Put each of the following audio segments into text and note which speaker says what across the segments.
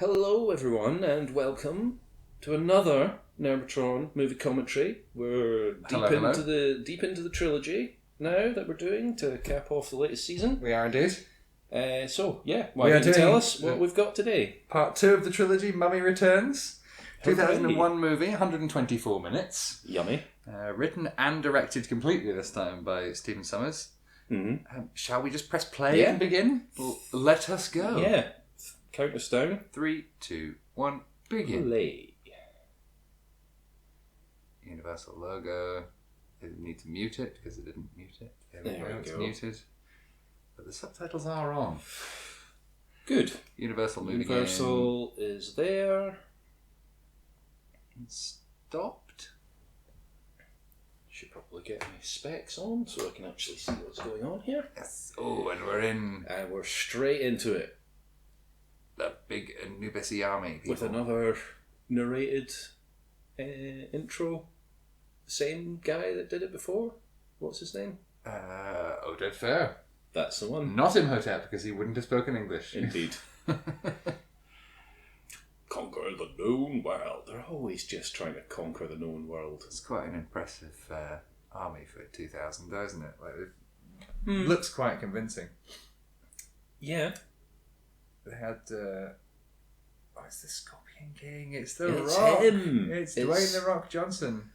Speaker 1: Hello everyone and welcome to another Nerdmo movie commentary. We're deep into the trilogy now that we're doing to cap off the latest season.
Speaker 2: We are indeed.
Speaker 1: Why don't you tell us what we've got today?
Speaker 2: Part 2 of the trilogy, Mummy Returns. 2001 movie, 124 minutes.
Speaker 1: Yummy.
Speaker 2: Written and directed completely this time by Stephen Sommers.
Speaker 1: Mm-hmm.
Speaker 2: Shall we just press play and begin? Let us go.
Speaker 1: Yeah. Count us down.
Speaker 2: 3, 2, 1, begin.
Speaker 1: Play.
Speaker 2: Universal logo. I need to mute it because it didn't mute it.
Speaker 1: There we go.
Speaker 2: It's muted. But the subtitles are on.
Speaker 1: Good.
Speaker 2: Universal moving
Speaker 1: Universal is there.
Speaker 2: It's stopped.
Speaker 1: Should probably get my specs on so I can actually see what's going on here.
Speaker 2: Yes. Oh, and we're in.
Speaker 1: And we're straight into it.
Speaker 2: The big Anubis army people.
Speaker 1: With another narrated intro. Same guy that did it before. What's his name?
Speaker 2: Ardeth Fair.
Speaker 1: That's the one.
Speaker 2: Not Imhotep, because he wouldn't have spoken English.
Speaker 1: Indeed. Conquer the known world. They're always just trying to conquer the known world.
Speaker 2: It's quite an impressive army for 2000, doesn't it? Like, it looks quite convincing.
Speaker 1: Yeah.
Speaker 2: They had... it's the Scorpion King. It's the
Speaker 1: It's
Speaker 2: Rock.
Speaker 1: him.
Speaker 2: It's Dwayne The Rock Johnson.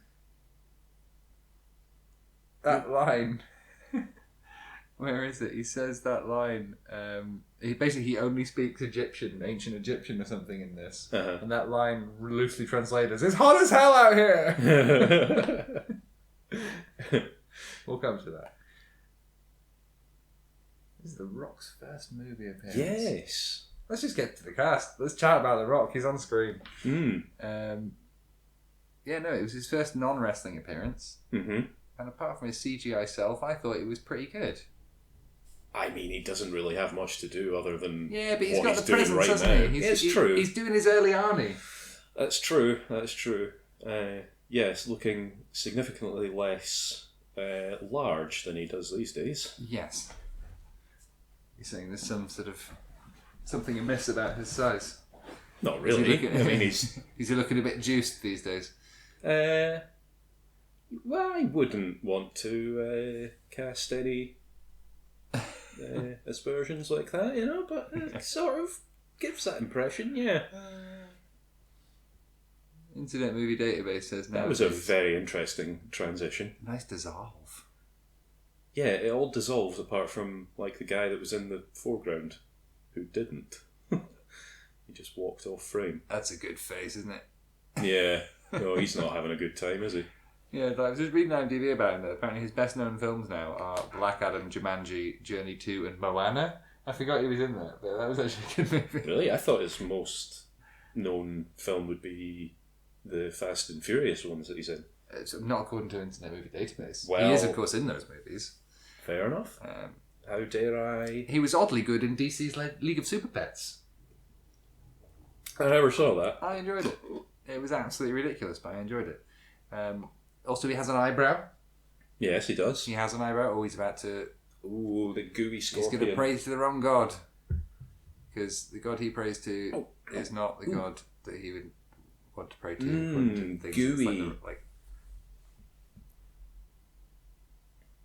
Speaker 2: That line... Where is it? He says that line. He only speaks Egyptian, ancient Egyptian or something in this.
Speaker 1: Uh-huh.
Speaker 2: And that line loosely translated as, "It's hot as hell out here!" We'll come to that. This is The Rock's first movie appearance.
Speaker 1: Yes.
Speaker 2: Let's just get to the cast. Let's chat about The Rock. He's on screen.
Speaker 1: Mm.
Speaker 2: It was his first non-wrestling appearance.
Speaker 1: Mm-hmm.
Speaker 2: And apart from his CGI self, I thought it was pretty good.
Speaker 1: I mean, he doesn't really have much to do other than
Speaker 2: but he's
Speaker 1: what
Speaker 2: got
Speaker 1: he's
Speaker 2: the
Speaker 1: doing
Speaker 2: presence,
Speaker 1: right
Speaker 2: hasn't
Speaker 1: now.
Speaker 2: he?
Speaker 1: True.
Speaker 2: He's doing his early Arnie.
Speaker 1: That's true. It's looking significantly less large than he does these days.
Speaker 2: Yes. You're saying there's some sort of something amiss about his size.
Speaker 1: Not really.
Speaker 2: He's looking a bit juiced these days.
Speaker 1: Well, I wouldn't want to cast any aspersions like that, but it sort of gives that impression, yeah.
Speaker 2: Internet Movie Database says now.
Speaker 1: That was a very interesting transition.
Speaker 2: Nice dissolve.
Speaker 1: Yeah, it all dissolved apart from like the guy that was in the foreground who didn't. He just walked off frame.
Speaker 2: That's a good face, isn't it?
Speaker 1: Yeah. No, he's not having a good time, is he?
Speaker 2: Yeah, I was just reading IMDb about him. That apparently his best known films now are Black Adam, Jumanji, Journey 2 and Moana. I forgot he was in that, but that was actually a good movie.
Speaker 1: Really? I thought his most known film would be the Fast and Furious ones that he's in.
Speaker 2: It's not according to Internet Movie Database.
Speaker 1: Well,
Speaker 2: he is, of course, in those movies.
Speaker 1: Fair enough. How dare I...
Speaker 2: He was oddly good in DC's League of Super Pets.
Speaker 1: I never saw that.
Speaker 2: I enjoyed it. It was absolutely ridiculous, but I enjoyed it. Also, he has an eyebrow.
Speaker 1: Yes, he does.
Speaker 2: He has an eyebrow. Oh, he's about to...
Speaker 1: Ooh, the gooey scorpion.
Speaker 2: He's going to pray to the wrong god. Because the god he prays to is not the god that he would want to pray to.
Speaker 1: Gooey.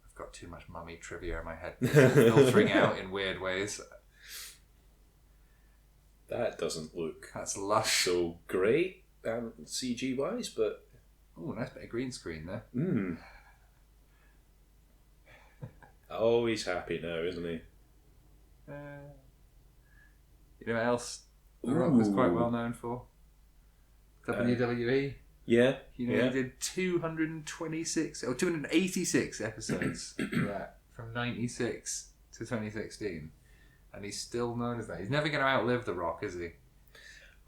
Speaker 2: I've got too much mummy trivia in my head. Filtering out in weird ways.
Speaker 1: That doesn't look...
Speaker 2: That's lush.
Speaker 1: So great, CG-wise, but...
Speaker 2: Oh, nice bit of green screen there.
Speaker 1: Oh, he's happy now, isn't he?
Speaker 2: You know what else The Rock was quite well known for? WWE.
Speaker 1: Yeah.
Speaker 2: He did 286 episodes for that, from 96 to 2016. And he's still known as that. He's never going to outlive The Rock, is he?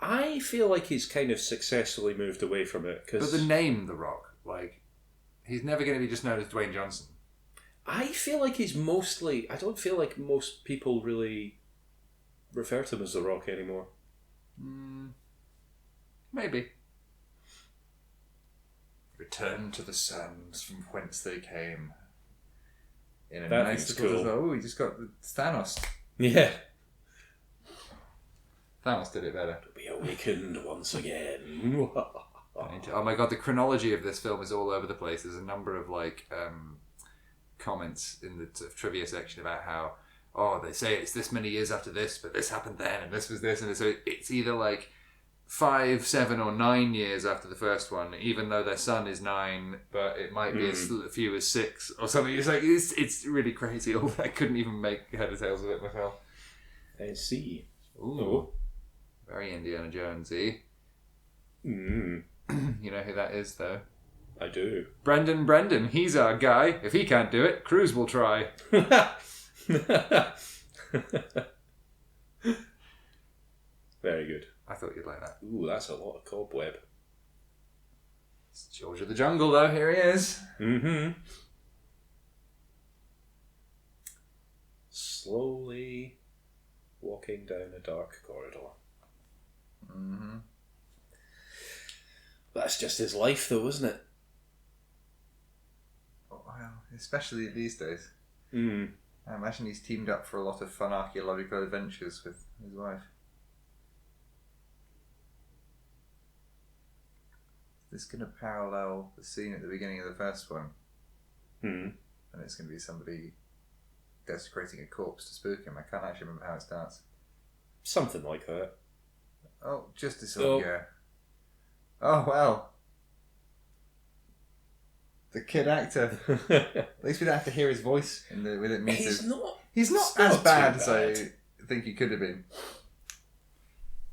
Speaker 1: I feel like he's kind of successfully moved away from it.
Speaker 2: But the name The Rock, he's never going to be just known as Dwayne Johnson.
Speaker 1: I feel like he's mostly... I don't feel like most people really refer to him as The Rock anymore.
Speaker 2: Maybe. Return to the sands from whence they came. In a nice little...
Speaker 1: cool.
Speaker 2: Oh, he just got the Thanos.
Speaker 1: Yeah.
Speaker 2: Thanos did it better.
Speaker 1: To be awakened once again.
Speaker 2: Oh my god, the chronology of this film is all over the place. There's a number of comments in the sort of trivia section about how, they say it's this many years after this, but this happened then, and this was this, and so it's either 5, 7, or 9 years after the first one, even though their son is 9, but it might be as few as 6 or something. It's really crazy. I couldn't even make head or tails of it myself.
Speaker 1: I see.
Speaker 2: Ooh, very Indiana Jonesy. You know who that is, though?
Speaker 1: I do.
Speaker 2: Brendan, he's our guy. If he can't do it, Cruz will try.
Speaker 1: Very good.
Speaker 2: I thought you'd like that.
Speaker 1: Ooh, that's a lot of cobweb.
Speaker 2: It's George of the Jungle, though. Here he is.
Speaker 1: Slowly walking down a dark corridor. That's just his life, though, isn't it?
Speaker 2: Well, especially these days. I imagine he's teamed up for a lot of fun archaeological adventures with his wife. Is this going to parallel the scene at the beginning of the first one? And it's going to be somebody desecrating a corpse to spook him. I can't actually remember how it starts.
Speaker 1: Something like that.
Speaker 2: Oh, just a song, yeah. Oh, well. The kid actor. At least we don't have to hear his voice with it muted. He's not as bad as I think he could have been.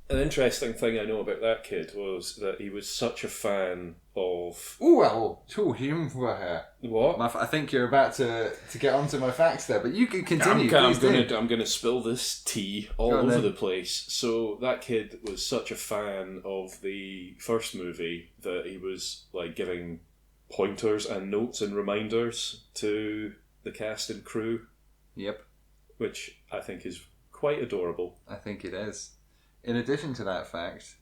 Speaker 1: An interesting thing I know about that kid was that he was such a fan of... What?
Speaker 2: I think you're about to get onto my facts there, but you can continue.
Speaker 1: I'm going to spill this tea all over the place. So that kid was such a fan of the first movie that he was giving pointers and notes and reminders to the cast and crew.
Speaker 2: Yep.
Speaker 1: Which I think is quite adorable.
Speaker 2: I think it is. In addition to that fact,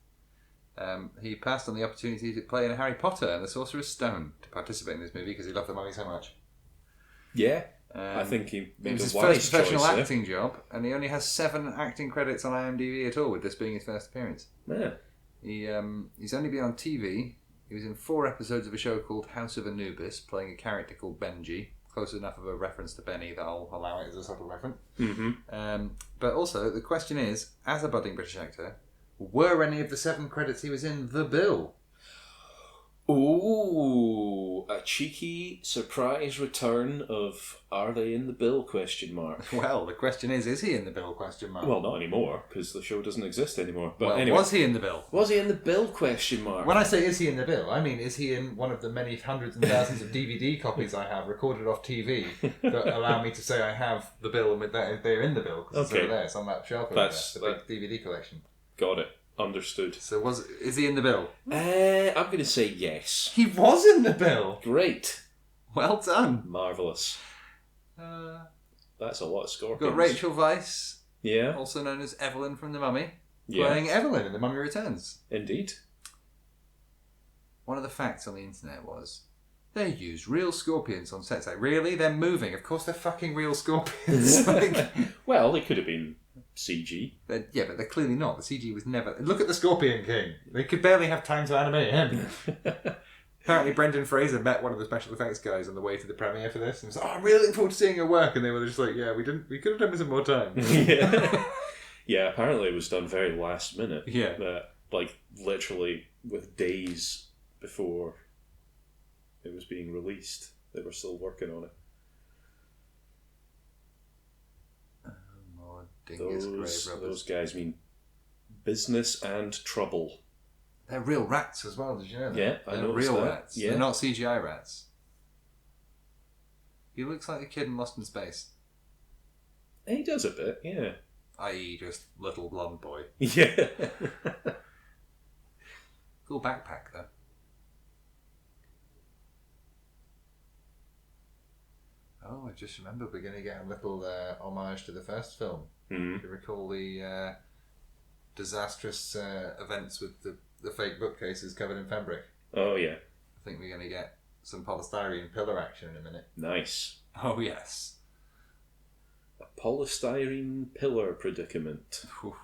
Speaker 2: he passed on the opportunity to play in Harry Potter and the Sorcerer's Stone to participate in this movie because he loved the Mummy so much.
Speaker 1: Yeah, I think he made
Speaker 2: it was his
Speaker 1: wise
Speaker 2: first professional
Speaker 1: choice,
Speaker 2: acting job, and he only has 7 acting credits on IMDb at all, with this being his first appearance.
Speaker 1: Yeah.
Speaker 2: He's only been on TV. He was in 4 episodes of a show called House of Anubis, playing a character called Benji. Close enough of a reference to Benny that I'll allow it as a subtle reference. But also, the question is, as a budding British actor, were any of the 7 credits he was in the bill?
Speaker 1: Ooh, a cheeky surprise return of "Are they in the bill?" ?
Speaker 2: Well, the question is he in the bill ?
Speaker 1: Well, not anymore, because the show doesn't exist anymore. But
Speaker 2: well,
Speaker 1: anyway,
Speaker 2: was he in the bill?
Speaker 1: Was he in the bill ?
Speaker 2: When I say is he in the bill, I mean is he in one of the many hundreds and thousands of DVD copies I have recorded off TV that allow me to say I have the bill and that they're in the bill because it's over there, it's on that shelf over there, the big DVD collection.
Speaker 1: Got it. Understood.
Speaker 2: So is he in the bill?
Speaker 1: I'm going to say yes.
Speaker 2: He was in the bill.
Speaker 1: Great.
Speaker 2: Well done.
Speaker 1: Marvellous. That's a lot of scorpions.
Speaker 2: Got Rachel Weisz,
Speaker 1: yeah,
Speaker 2: also known as Evelyn from The Mummy, playing Evelyn in The Mummy Returns.
Speaker 1: Indeed.
Speaker 2: One of the facts on the internet was they used real scorpions on sets. Really? They're moving. Of course they're fucking real scorpions.
Speaker 1: Well, they could have been CG.
Speaker 2: But they're clearly not. The CG was never... Look at the Scorpion King. They could barely have time to animate him. Apparently Brendan Fraser met one of the special effects guys on the way to the premiere for this and was like, I'm really looking forward to seeing your work. And they were just like, we could have done with some more time.
Speaker 1: Yeah, apparently it was done very last minute.
Speaker 2: Yeah.
Speaker 1: Literally with days before it was being released. They were still working on it. Those guys mean business and trouble.
Speaker 2: They're real rats as well, did you know that?
Speaker 1: Yeah, I know.
Speaker 2: Real rats.
Speaker 1: Yeah.
Speaker 2: They're not CGI rats. He looks like the kid in Lost in Space.
Speaker 1: He does a bit, yeah.
Speaker 2: I.e. just little blonde boy.
Speaker 1: Yeah.
Speaker 2: Cool backpack, though. Oh, I just remembered we're going to get a little homage to the first film.
Speaker 1: Mm-hmm.
Speaker 2: You recall the disastrous events with the fake bookcases covered in fabric?
Speaker 1: Oh, yeah.
Speaker 2: I think we're going to get some polystyrene pillar action in a minute.
Speaker 1: Nice.
Speaker 2: Oh, yes.
Speaker 1: A polystyrene pillar predicament.
Speaker 2: Whew.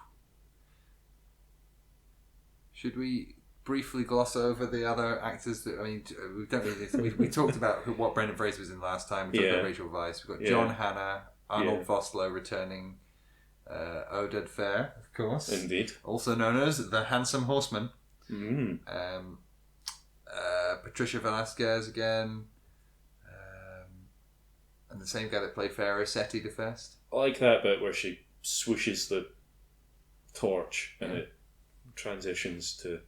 Speaker 2: Should we briefly gloss over the other actors? That, I mean, we don't really. We talked about what Brendan Fraser was in last time. We talked about Rachel Weisz. We've got John Hannah, Arnold Vosloo returning, Ardeth, of course.
Speaker 1: Indeed.
Speaker 2: Also known as the Handsome Horseman.
Speaker 1: Mm.
Speaker 2: Patricia Velasquez again. And the same guy that played Pharaoh, Seti the First.
Speaker 1: I like that bit where she swooshes the torch and it transitions to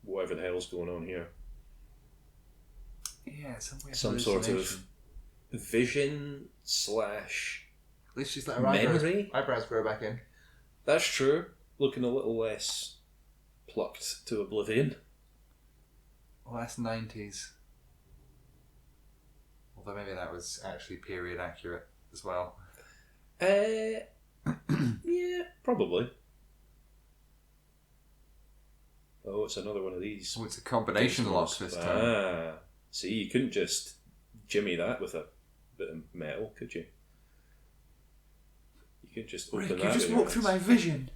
Speaker 1: whatever the hell's going on here.
Speaker 2: Yeah,
Speaker 1: some sort of vision /
Speaker 2: At least she's let her
Speaker 1: memory.
Speaker 2: Eyebrows grow back in.
Speaker 1: That's true. Looking a little less plucked to oblivion.
Speaker 2: Well, that's 90s. Although maybe that was actually period accurate as well.
Speaker 1: Yeah, probably. Oh, it's another one of these.
Speaker 2: Oh, it's a combination lock this time.
Speaker 1: See, you couldn't just jimmy that with a bit of metal, could you? You could just open that.
Speaker 2: You just walk through my vision.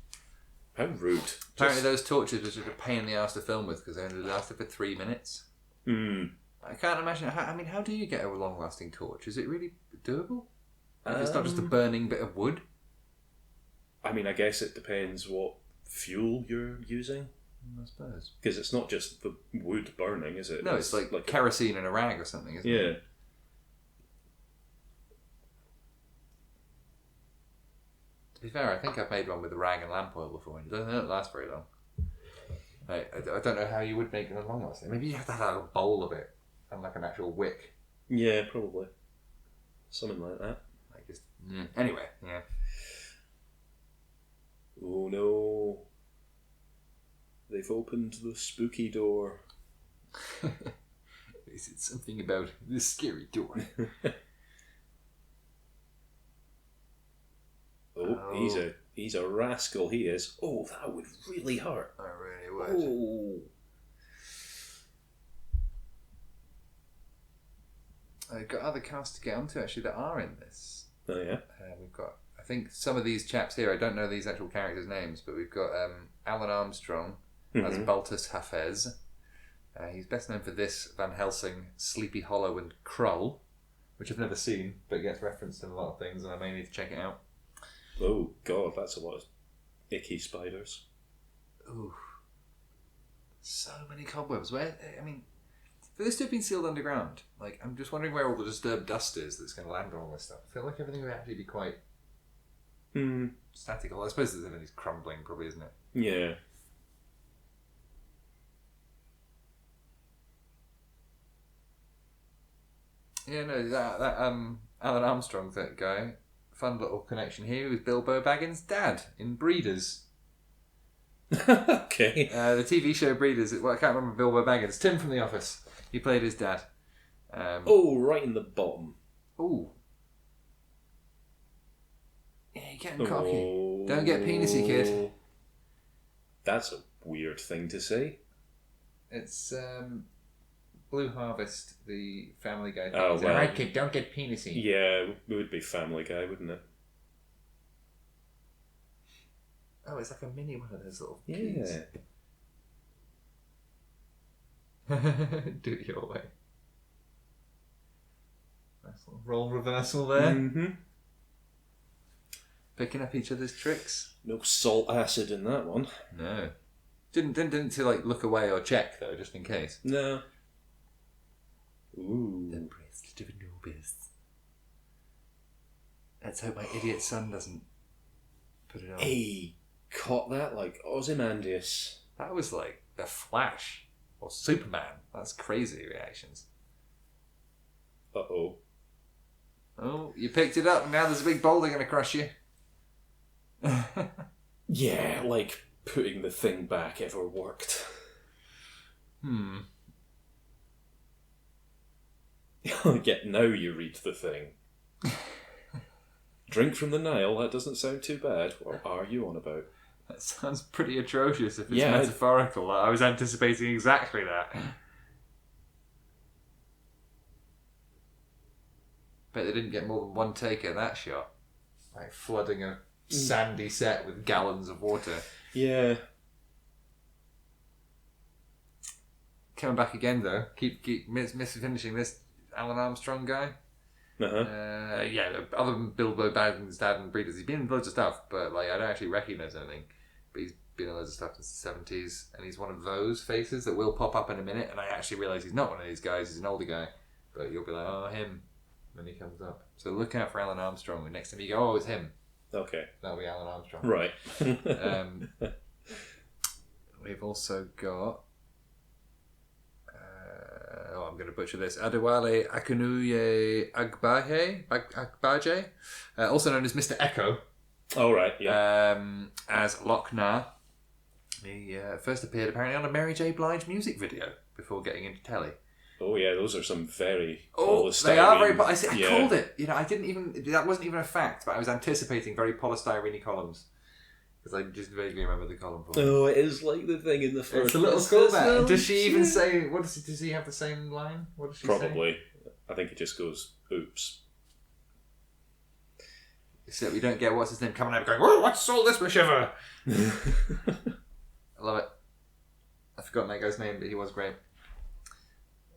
Speaker 1: How rude.
Speaker 2: Apparently those torches were just a pain in the ass to film with because they only lasted for 3 minutes. I can't imagine. How do you get a long-lasting torch? Is it really doable? It's not just a burning bit of wood.
Speaker 1: I mean, I guess it depends what fuel you're using.
Speaker 2: I suppose.
Speaker 1: Because it's not just the wood burning, is it?
Speaker 2: No, it's like kerosene and a rag or something, isn't it?
Speaker 1: Yeah.
Speaker 2: To be fair, I think I've made one with a rag and lamp oil before, and it doesn't last very long. I don't know how you would make it a long lasting. Maybe you have to have a bowl of it and like an actual wick.
Speaker 1: Yeah, probably. Something like that.
Speaker 2: Anyway, yeah.
Speaker 1: Oh no. They've opened the spooky door.
Speaker 2: Is it something about the scary door?
Speaker 1: He's a rascal, he is. Oh, that would really hurt.
Speaker 2: That really would.
Speaker 1: Oh.
Speaker 2: I've got other casts to get onto actually that are in this.
Speaker 1: Oh yeah?
Speaker 2: We've got, I think some of these chaps here, I don't know these actual characters' names, but we've got Alan Armstrong as Baltus Hafez. He's best known for this, Van Helsing, Sleepy Hollow and Krull, which I've never seen, but gets referenced in a lot of things and I may need to check it out.
Speaker 1: Oh god, that's a lot of icky spiders.
Speaker 2: Ooh. So many cobwebs. Where, I mean, for this to have been sealed underground, like, I'm just wondering where all the disturbed dust is that's going to land on all this stuff. I feel like everything would actually be quite static. Well, I suppose there's everything's crumbling, probably, isn't it?
Speaker 1: Yeah.
Speaker 2: Yeah, no, that Alan Armstrong, that guy, fun little connection here with Bilbo Baggins' dad in Breeders.
Speaker 1: Okay.
Speaker 2: The TV show Breeders. Well, I can't remember Bilbo Baggins. Tim from The Office. He played his dad.
Speaker 1: Right in the bottom.
Speaker 2: Ooh. Yeah, you're getting cocky. Don't get penisy, kid.
Speaker 1: That's a weird thing to say.
Speaker 2: It's Blue Harvest, the Family Guy thing.
Speaker 1: Oh, well.
Speaker 2: Alright, kid, don't get penisy.
Speaker 1: Yeah, it would be Family Guy, wouldn't it?
Speaker 2: Oh, it's like a mini one of those little
Speaker 1: Yeah.
Speaker 2: keys. Do it your way. Nice little role reversal there.
Speaker 1: Mm-hmm.
Speaker 2: Picking up each other's tricks.
Speaker 1: No salt acid in that one.
Speaker 2: No. Didn't to like look away or check though, just in case.
Speaker 1: No. Ooh.
Speaker 2: The bracelet of Anubis. Let's hope my idiot son doesn't put it on.
Speaker 1: He caught that like Ozymandias.
Speaker 2: That was like the Flash or Superman. That's crazy reactions.
Speaker 1: Uh-oh.
Speaker 2: Oh, you picked it up and now there's a big boulder going to crush you.
Speaker 1: Yeah, like putting the thing back ever worked. Yet now you read the thing. Drink from the Nile, that doesn't sound too bad. What are you on about?
Speaker 2: That sounds pretty atrocious if it's metaphorical. I was anticipating exactly that. Bet they didn't get more than one take at that shot. Like flooding a sandy set with gallons of water.
Speaker 1: Yeah.
Speaker 2: coming back again though. Keep finishing this Alan Armstrong guy. Other than Bilbo Baggins' dad and Breeders, he's been in loads of stuff, but like I don't actually recognise anything. But he's been in loads of stuff since the 70s, and he's one of those faces that will pop up in a minute, and I actually realise he's not one of these guys. He's an older guy, but you'll be like, oh, him, when he comes up. So look out for Alan Armstrong. And next time you go, oh, it's him.
Speaker 1: Okay,
Speaker 2: that'll be Alan Armstrong.
Speaker 1: Right.
Speaker 2: We've also got. I'm going to butcher this. Adewale Akunuye Agbaje, also known as Mr. Echo.
Speaker 1: Oh, right, yeah.
Speaker 2: As Loch Nah. He first appeared apparently on a Mary J. Blige music video before getting into telly.
Speaker 1: Oh, yeah, those are some very...
Speaker 2: they are very... I called it. I didn't even... That wasn't even a fact, but I was anticipating very polystyrene columns. Because I just vaguely remember the column for it.
Speaker 1: Oh, it is like the thing in the first...
Speaker 2: It's a little callback. Does she even say... Does he have the same line? What does she say?
Speaker 1: Probably. I think it just goes, oops.
Speaker 2: Except we don't get what's his name coming out going, oh, what's all this, Mishiver? I love it. I've forgotten that guy's name, but he was great.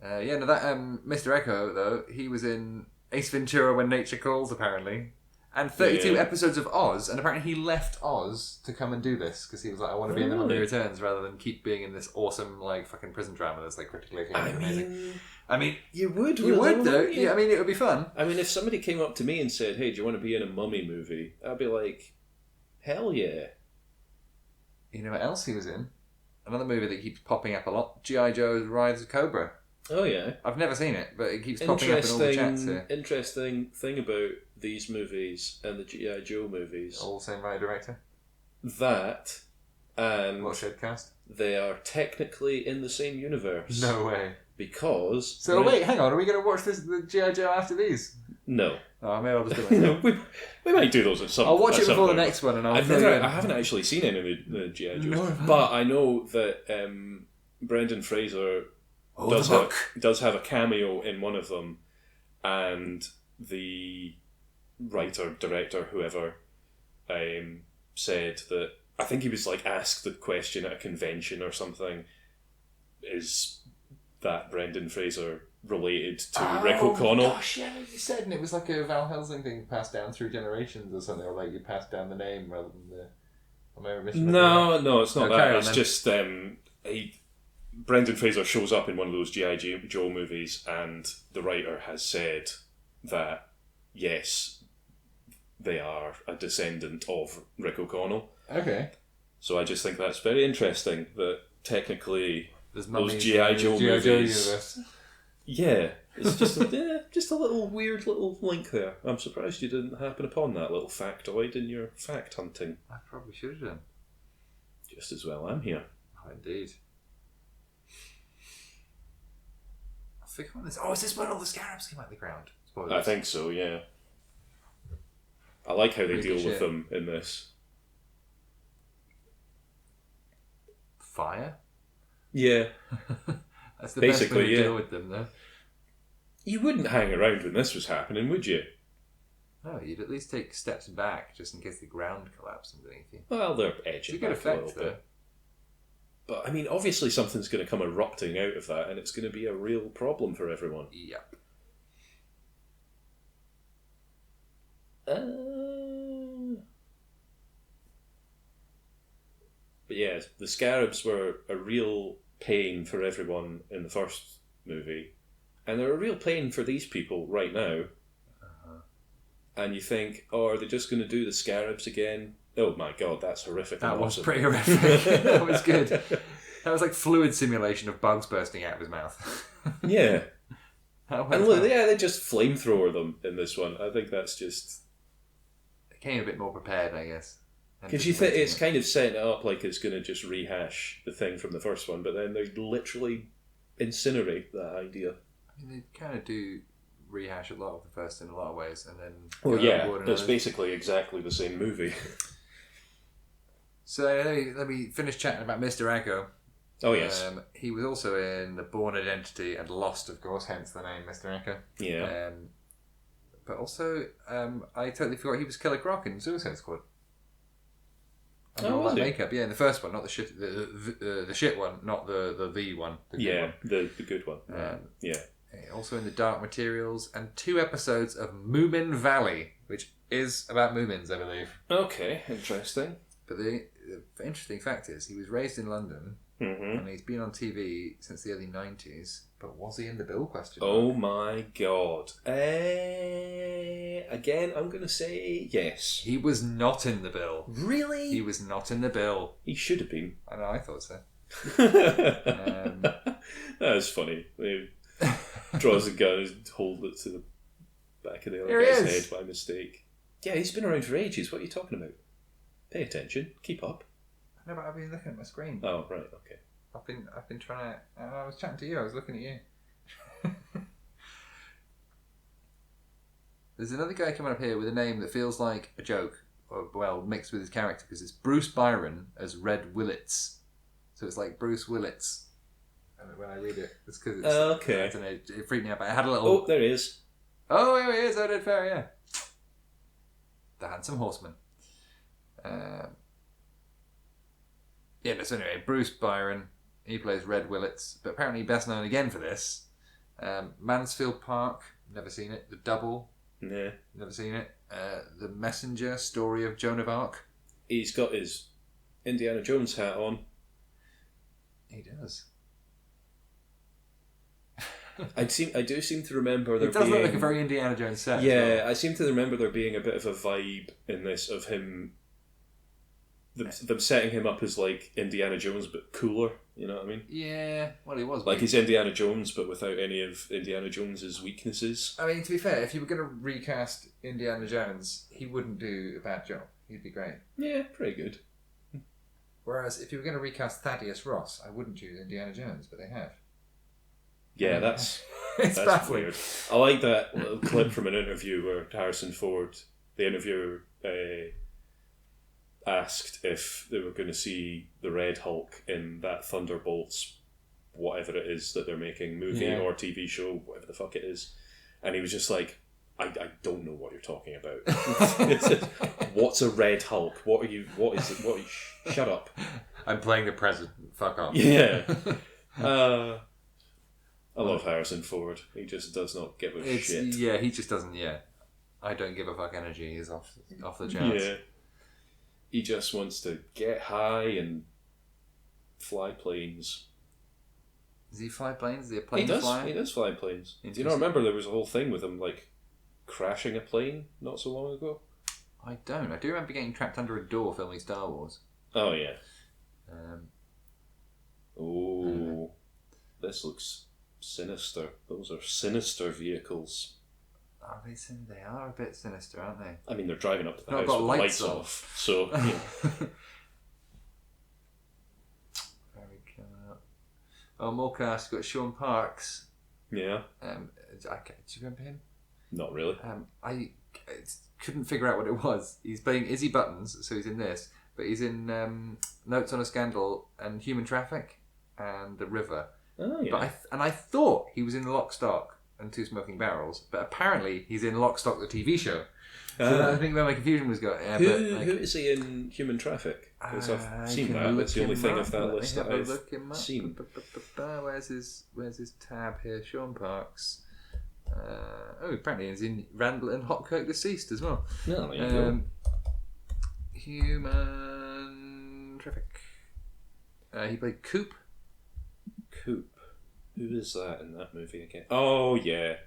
Speaker 2: Mr. Echo, though, he was in Ace Ventura When Nature Calls, apparently. And 32 episodes of Oz, and apparently he left Oz to come and do this because he was like, I want to be in The Mummy Returns rather than keep being in this awesome like fucking prison drama that's like critically acclaimed. I mean, you would though. Yeah, I mean, it would be fun.
Speaker 1: I mean, if somebody came up to me and said, "Hey, do you want to be in a Mummy movie?" I'd be like, "Hell yeah!"
Speaker 2: You know what else he was in? Another movie that keeps popping up a lot: G.I. Joe's Rise of Cobra.
Speaker 1: Oh yeah,
Speaker 2: I've never seen it, but it keeps popping up in all the chats here.
Speaker 1: Interesting thing about these movies and the G.I. Joe movies.
Speaker 2: All the same writer director?
Speaker 1: That, and...
Speaker 2: What cast?
Speaker 1: They are technically in the same universe.
Speaker 2: No way.
Speaker 1: Because...
Speaker 2: So wait, hang on, are we going to watch the G.I. Joe after these?
Speaker 1: No.
Speaker 2: Oh, maybe I'll just do it.
Speaker 1: we might do those at some point.
Speaker 2: I'll watch it before the next one and I
Speaker 1: haven't actually seen any of the G.I. Joes. No, but I know that Brendan Fraser does have a cameo in one of them, and the writer, director, whoever, said that, I think he was like asked the question at a convention or something, is that Brendan Fraser related to Rick O'Connell?
Speaker 2: Oh gosh, yeah, you said, and it was like a Val Helsing thing passed down through generations or something, or like you passed down the name rather than the...
Speaker 1: No, it's not that. It's just Brendan Fraser shows up in one of those G.I. Joe movies, and the writer has said that, yes, they are a descendant of Rick O'Connell.
Speaker 2: Okay.
Speaker 1: So I just think that's very interesting that technically those G.I. Joe movies... Yeah, it's just a little weird little link there. I'm surprised you didn't happen upon that little factoid in your fact hunting.
Speaker 2: I probably should have done.
Speaker 1: Just as well I'm here.
Speaker 2: Oh, indeed. I think on this. Oh, is this when all the scarabs came out of the ground? Spoilers.
Speaker 1: I think so, yeah. I like how they deal with them in this.
Speaker 2: Fire?
Speaker 1: Yeah.
Speaker 2: That's the best way to deal with them, though.
Speaker 1: You wouldn't hang around when this was happening, would you?
Speaker 2: No, you'd at least take steps back just in case the ground collapsed underneath you.
Speaker 1: Well, they're edging back a little bit. But, I mean, obviously something's going to come erupting out of that, and it's going to be a real problem for everyone.
Speaker 2: Yep.
Speaker 1: But yeah, the scarabs were a real pain for everyone in the first movie, and they're a real pain for these people right now. And you think, oh, are they just going to do the scarabs again? Oh my god, that's horrific.
Speaker 2: That was pretty horrific. That was good. That was like fluid simulation of bugs bursting out of his mouth.
Speaker 1: Yeah. And look, yeah, they just flamethrower them in this one. I think that's just...
Speaker 2: They came a bit more prepared, I guess.
Speaker 1: Because you think it's kind of setting it up like it's going to just rehash the thing from the first one, but then they literally incinerate that idea.
Speaker 2: I mean, they kind of do rehash a lot of the first in a lot of ways, and then...
Speaker 1: Well, yeah, it's basically exactly the same movie.
Speaker 2: So let me finish chatting about Mr. Echo.
Speaker 1: Oh, yes.
Speaker 2: He was also in The Bourne Identity and Lost, of course, hence the name Mr. Echo.
Speaker 1: Yeah.
Speaker 2: But also, I totally forgot he was Killer Croc in Suicide Squad. And all that makeup, in the first one, not the shit, the shit one, not the one. The good one.
Speaker 1: The good one.
Speaker 2: Also in the Dark Materials, and 2 episodes of Moomin Valley, which is about Moomins, I believe.
Speaker 1: Okay, interesting.
Speaker 2: But the interesting fact is, he was raised in London, and he's been on TV since the early 90s. But was he in the bill?
Speaker 1: Oh my god! Again, I'm going to say yes.
Speaker 2: He was not in the bill.
Speaker 1: Really?
Speaker 2: He was not in the bill.
Speaker 1: He should have been.
Speaker 2: I know. I thought so.
Speaker 1: That was funny. He draws a gun and holds it to the back of the other guy's head by mistake. Yeah, he's been around for ages. What are you talking about? Pay attention. Keep up.
Speaker 2: No, but I've been looking at my screen.
Speaker 1: Oh, right. Okay.
Speaker 2: I've been trying to. I was chatting to you. I was looking at you. There's another guy coming up here with a name that feels like a joke, mixed with his character, because it's Bruce Byron as Red Willits. So it's like Bruce Willits. And when I read it, it's because it's
Speaker 1: okay.
Speaker 2: I don't know. It freaked me out. But I had a little.
Speaker 1: Oh, there he is.
Speaker 2: Oh, here he is. I did fair. Yeah. The Handsome Horseman. So anyway, Bruce Byron. He plays Red Willits, but apparently best known again for this. Mansfield Park, never seen it. The Double, never seen it. The Messenger, Story of Joan of Arc.
Speaker 1: He's got his Indiana Jones hat on.
Speaker 2: He does.
Speaker 1: I do seem to remember there
Speaker 2: being... It does
Speaker 1: look
Speaker 2: like a very Indiana Jones set.
Speaker 1: Yeah, well. I seem to remember there being a bit of a vibe in this of him... Them setting him up as like Indiana Jones but cooler, you know what I mean?
Speaker 2: Yeah, well he was.
Speaker 1: Like he's Indiana Jones but without any of Indiana Jones's weaknesses.
Speaker 2: I mean, to be fair, if you were going to recast Indiana Jones, he wouldn't do a bad job. He'd be great.
Speaker 1: Yeah, pretty good.
Speaker 2: Whereas if you were going to recast Thaddeus Ross, I wouldn't choose Indiana Jones, but they have.
Speaker 1: Yeah, that's
Speaker 2: it's
Speaker 1: that's weird. I like that little clip from an interview where Harrison Ford, the interviewer, asked if they were going to see the Red Hulk in that Thunderbolts, whatever it is that they're making, movie or TV show, whatever the fuck it is, and he was just like, I don't know what you're talking about. What's a Red Hulk? What is it? Shut up.
Speaker 2: I'm playing the president. Fuck off.
Speaker 1: Yeah. I love Harrison Ford. He just does not give a shit.
Speaker 2: Yeah, he just doesn't. Yeah, I don't give a fuck. Energy is off the charts.
Speaker 1: Yeah. He just wants to get high and fly planes.
Speaker 2: Does he fly planes? Is he a plane flyer?
Speaker 1: He does fly planes. Do you not remember there was a whole thing with him like crashing a plane not so long ago?
Speaker 2: I don't. I do remember getting trapped under a door filming Star Wars.
Speaker 1: Oh yeah. This looks sinister. Those are sinister vehicles.
Speaker 2: Are they sinister? They are a bit sinister, aren't they?
Speaker 1: I mean, they're driving up to the house with the lights off. So, yeah.
Speaker 2: Very cool. Oh, more cast. Got Sean Parks.
Speaker 1: Yeah.
Speaker 2: Do you remember him?
Speaker 1: Not really.
Speaker 2: I couldn't figure out what it was. He's playing Izzy Buttons, so he's in this. But he's in Notes on a Scandal and Human Traffic and The River.
Speaker 1: Oh, yeah.
Speaker 2: But I thought he was in Lock, Stock and Two Smoking Barrels, but apparently he's in Lock, Stock, the TV show. So I think where my confusion was going. Yeah,
Speaker 1: who is he in Human Traffic? Because I've seen that. That's the only thing of that list that I've seen.
Speaker 2: Where's his tab here? Sean Parks. Apparently he's in Randall and Hopkirk Deceased as well.
Speaker 1: No, there you go.
Speaker 2: Human Traffic. He played Coop.
Speaker 1: Coop. Who is that in that movie again? Oh, yeah.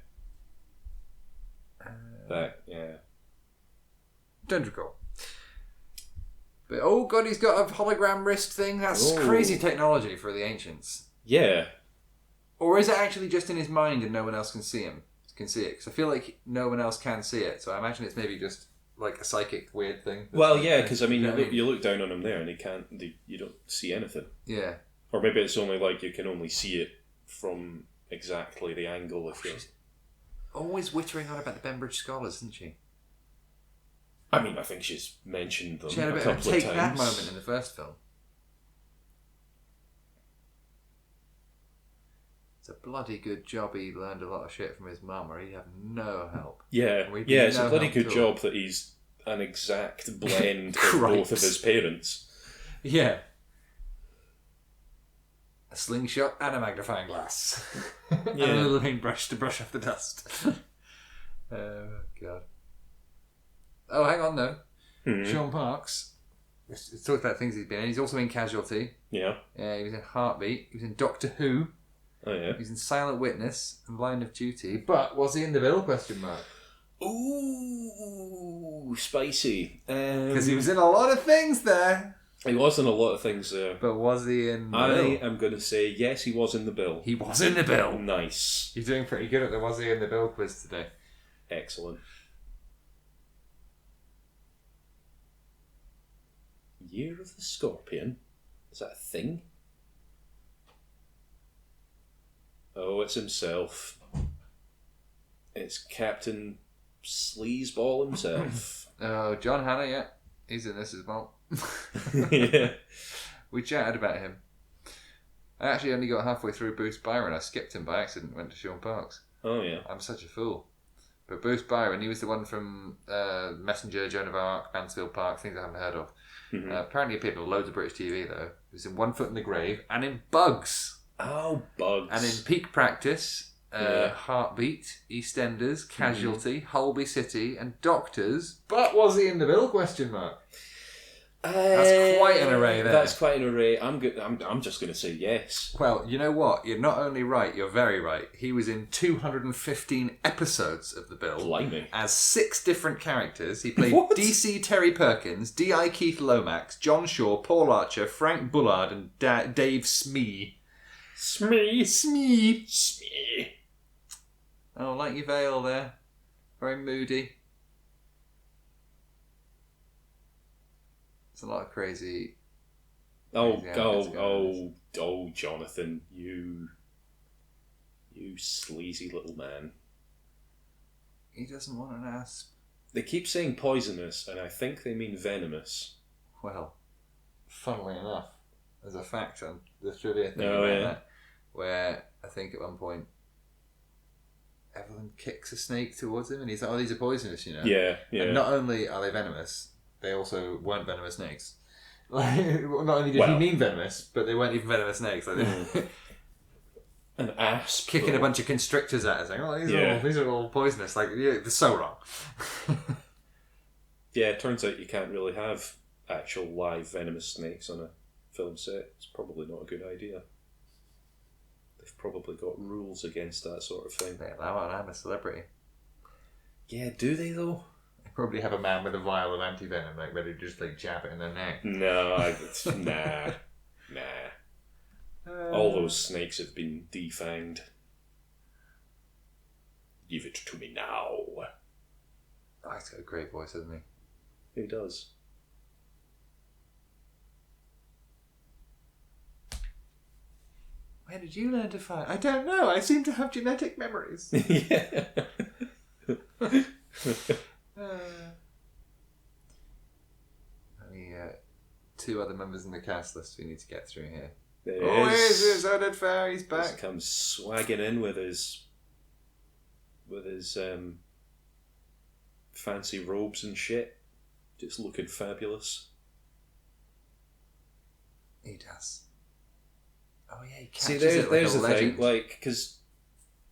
Speaker 1: Yeah.
Speaker 2: Don't recall. But oh god, he's got a hologram wrist thing. That's crazy technology for the ancients.
Speaker 1: Yeah.
Speaker 2: Or is it actually just in his mind and no one else can see it? Because I feel like no one else can see it. So I imagine it's maybe just like a psychic weird thing.
Speaker 1: Well, yeah, because I mean, you look down on him there and you don't see anything.
Speaker 2: Yeah.
Speaker 1: Or maybe it's only like you can only see it from exactly the angle if you're...
Speaker 2: Always whittering on about the Bembridge Scholars, isn't she?
Speaker 1: I mean, I think she's mentioned them
Speaker 2: she had a
Speaker 1: couple of times.
Speaker 2: Take That moment in the first film. It's a bloody good job he learned a lot of shit from his mum, or he'd have no help.
Speaker 1: Yeah, it's a bloody good job that he's an exact blend of both of his parents.
Speaker 2: Yeah. A slingshot and a magnifying glass. And a little paintbrush to brush off the dust. Oh, God. Oh, hang on, though. Sean Parks. Let's talk about things he's been in. He's also in Casualty.
Speaker 1: Yeah.
Speaker 2: Yeah, he was in Heartbeat. He was in Doctor Who.
Speaker 1: Oh, yeah.
Speaker 2: He was in Silent Witness and Line of Duty. But was he in the Bill? Question mark.
Speaker 1: Ooh, spicy.
Speaker 2: Because he was in a lot of things there.
Speaker 1: He was in a lot of things there.
Speaker 2: But was he in the
Speaker 1: I
Speaker 2: Bill?
Speaker 1: am going to say yes, he was in the Bill.
Speaker 2: He was in the Bill.
Speaker 1: Nice.
Speaker 2: You're doing pretty good at the was he in the Bill quiz today.
Speaker 1: Excellent. Year of the Scorpion? Is that a thing? Oh, it's himself. It's Captain Sleazeball himself.
Speaker 2: Oh, John Hannah, yeah. He's in this as well.
Speaker 1: Yeah.
Speaker 2: We chatted about him. I actually only got halfway through Bruce Byron. I skipped him by accident and went to Sean Parks.
Speaker 1: Oh, yeah.
Speaker 2: I'm such a fool. But Bruce Byron, he was the one from Messenger, Joan of Arc, Mansfield Park, things I haven't heard of.
Speaker 1: Mm-hmm.
Speaker 2: Apparently appeared on loads of British TV, though. He was in One Foot in the Grave and in Bugs.
Speaker 1: Oh, Bugs.
Speaker 2: And in Peak Practice, Heartbeat, EastEnders, Casualty, Holby City, and Doctors. But was he in the Bill? Question mark. That's quite an array there.
Speaker 1: That's quite an array. I'm just going to say yes.
Speaker 2: Well, you know what? You're not only right, you're very right. He was in 215 episodes of The Bill.
Speaker 1: Blimey.
Speaker 2: As 6 different characters. He played
Speaker 1: What?
Speaker 2: DC Terry Perkins, D.I. Keith Lomax, John Shaw, Paul Archer, Frank Bullard, and Dave Smee. Smee. Oh, like your veil there. Very moody. It's a lot of crazy.
Speaker 1: Oh, Jonathan, you sleazy little man.
Speaker 2: He doesn't want an asp.
Speaker 1: They keep saying poisonous, and I think they mean venomous.
Speaker 2: Well, funnily enough, there's a fact on the trivia thing that, where I think at one point Evelyn kicks a snake towards him, and he's like, "Oh, these are poisonous, you know."
Speaker 1: Yeah.
Speaker 2: And not only are they venomous, they also weren't venomous snakes. Like, not only did he mean venomous, but they weren't even venomous snakes. Like,
Speaker 1: an asp.
Speaker 2: Kicking a bunch of constrictors at us, saying, "Oh, these are all poisonous." Like, they're so wrong.
Speaker 1: Yeah, it turns out you can't really have actual live venomous snakes on a film set. It's probably not a good idea. They've probably got rules against that sort of thing.
Speaker 2: They allow it, I'm a celebrity.
Speaker 1: Yeah, do they though?
Speaker 2: They probably have a man with a vial of anti-venom, like, ready to just jab it in their neck.
Speaker 1: No, nah. All those snakes have been defanged. Give it to me now.
Speaker 2: Oh, he's got a great voice, hasn't he?
Speaker 1: Who does?
Speaker 2: Where did you learn to fight? I don't know. I seem to have genetic memories.
Speaker 1: Yeah.
Speaker 2: Only 2 other members in the cast list we need to get through here.
Speaker 1: There
Speaker 2: is Ardeth Fair. He's back.
Speaker 1: He comes swagging in with his fancy robes and shit, just looking fabulous.
Speaker 2: He does. Oh yeah, he catches
Speaker 1: See,
Speaker 2: it
Speaker 1: there's
Speaker 2: like
Speaker 1: the
Speaker 2: a legend.
Speaker 1: thing, like, because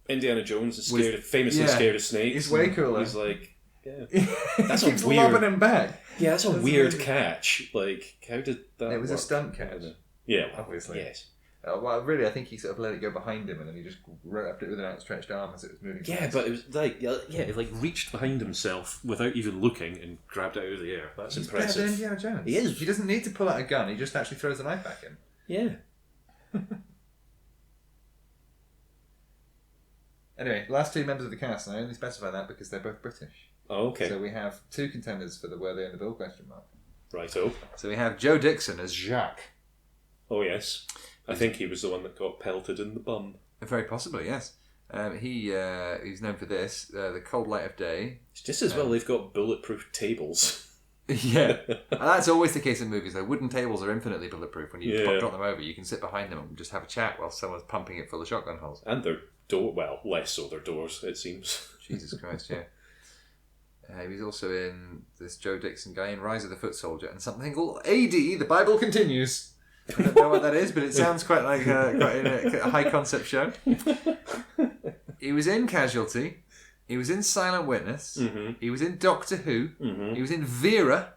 Speaker 1: Indiana Jones is famously scared of snakes.
Speaker 2: He's way cooler.
Speaker 1: He's like, yeah,
Speaker 2: that's
Speaker 1: a
Speaker 2: keeps
Speaker 1: weird.
Speaker 2: lobbing him back.
Speaker 1: Yeah, that's a weird
Speaker 2: amazing.
Speaker 1: catch. Like, how did that?
Speaker 2: It was
Speaker 1: work?
Speaker 2: a stunt catch.
Speaker 1: Yeah,
Speaker 2: Obviously.
Speaker 1: Yes.
Speaker 2: Well, really, I think he sort of let it go behind him, and then he just wrapped it with an outstretched arm as it was moving.
Speaker 1: Yeah, but it was like, it like reached behind himself without even looking and grabbed it out of the air. That's
Speaker 2: He's
Speaker 1: impressive.
Speaker 2: better than Indiana Jones.
Speaker 1: He is.
Speaker 2: He doesn't need to pull out a gun. He just actually throws the knife back in.
Speaker 1: Yeah.
Speaker 2: Anyway, last 2 members of the cast, and I only specify that because they're both British.
Speaker 1: Oh, okay.
Speaker 2: So we have 2 contenders for the Were They in the Bill question mark.
Speaker 1: Righto.
Speaker 2: So we have Joe Dixon as Jacques.
Speaker 1: Oh, yes. I think he was the one that got pelted in the bum.
Speaker 2: Very possibly, yes. He's known for this, The Cold Light of Day.
Speaker 1: It's just as well they've got bulletproof tables.
Speaker 2: Yeah. And that's always the case in movies, though. Wooden tables are infinitely bulletproof. When you
Speaker 1: Yeah.
Speaker 2: drop them over, you can sit behind them and just have a chat while someone's pumping it full of shotgun holes.
Speaker 1: And their door, well, less so their doors, it seems.
Speaker 2: Jesus Christ, yeah. He was also in this Joe Dixon guy in Rise of the Foot Soldier and something called AD, The Bible Continues. I don't know what that is, but it sounds quite like a high concept show. He was in Casualty. He was in Silent Witness. Mm-hmm. He was in Doctor Who. Mm-hmm. He was in Vera,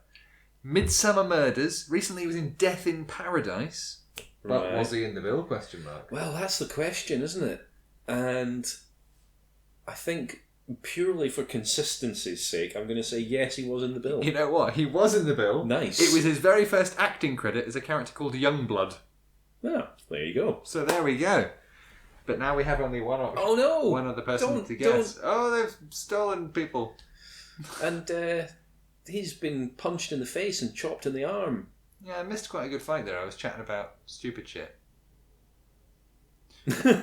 Speaker 2: Midsummer Murders. Recently he was in Death in Paradise. But was he in the bill? ?
Speaker 1: Well, that's the question, isn't it? And I think purely for consistency's sake, I'm going to say yes, he was in the bill.
Speaker 2: You know what? He was in the bill.
Speaker 1: Nice.
Speaker 2: It was his very first acting credit as a character called Youngblood.
Speaker 1: Oh, there you go.
Speaker 2: So there we go. But now we have only one other person to guess. Oh, they've stolen people.
Speaker 1: And he's been punched in the face and chopped in the arm.
Speaker 2: Yeah, I missed quite a good fight there. I was chatting about stupid shit.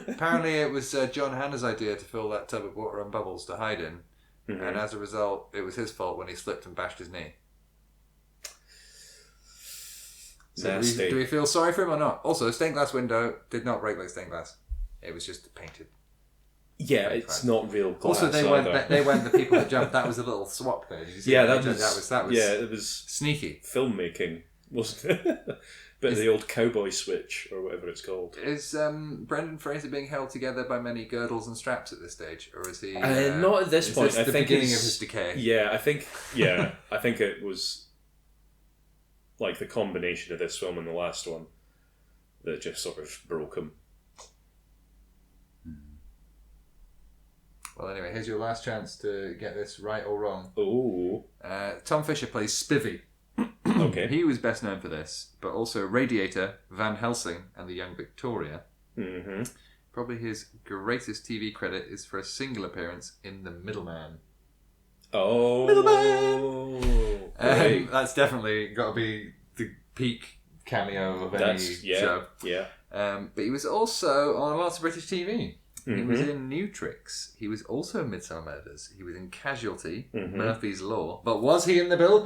Speaker 2: Apparently it was John Hanna's idea to fill that tub of water and bubbles to hide in. Mm-hmm. And as a result, it was his fault when he slipped and bashed his knee. So do we feel sorry for him or not? Also, stained glass window did not break like stained glass. It was just painted.
Speaker 1: Yeah, it's not real glass.
Speaker 2: Also, they weren't the people that jumped. That was a little swap there. Did you see that was
Speaker 1: yeah, it was
Speaker 2: sneaky
Speaker 1: filmmaking, wasn't it? Bit of the old cowboy switch or whatever it's called.
Speaker 2: Is Brendan Fraser being held together by many girdles and straps at this stage, or is he?
Speaker 1: Not at this point.
Speaker 2: I think the beginning of his decay.
Speaker 1: Yeah, I think it was like the combination of this film and the last one that just sort of broke him.
Speaker 2: Well, anyway, here's your last chance to get this right or wrong.
Speaker 1: Oh.
Speaker 2: Tom Fisher plays Spivvy.
Speaker 1: Okay.
Speaker 2: He was best known for this, but also Radiator, Van Helsing, and The Young Victoria. Mm-hmm. Probably his greatest TV credit is for a single appearance in The Middleman.
Speaker 1: Oh.
Speaker 2: Middleman! That's definitely got to be the peak cameo of any show.
Speaker 1: Yeah.
Speaker 2: But he was also on lots of British TV. Mm-hmm. He was in New Tricks. He was also in Midsummer Murders. He was in Casualty, Murphy's Law. But was he in the bill? ?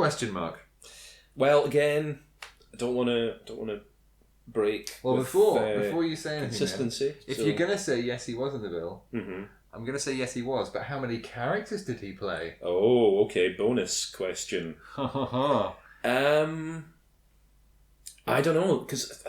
Speaker 1: Well, again, I don't want to break.
Speaker 2: Well, before you say anything,
Speaker 1: consistency.
Speaker 2: If you're gonna say yes, he was in the bill, I'm gonna say yes, he was. But how many characters did he play?
Speaker 1: Oh, okay. Bonus question. I don't know, because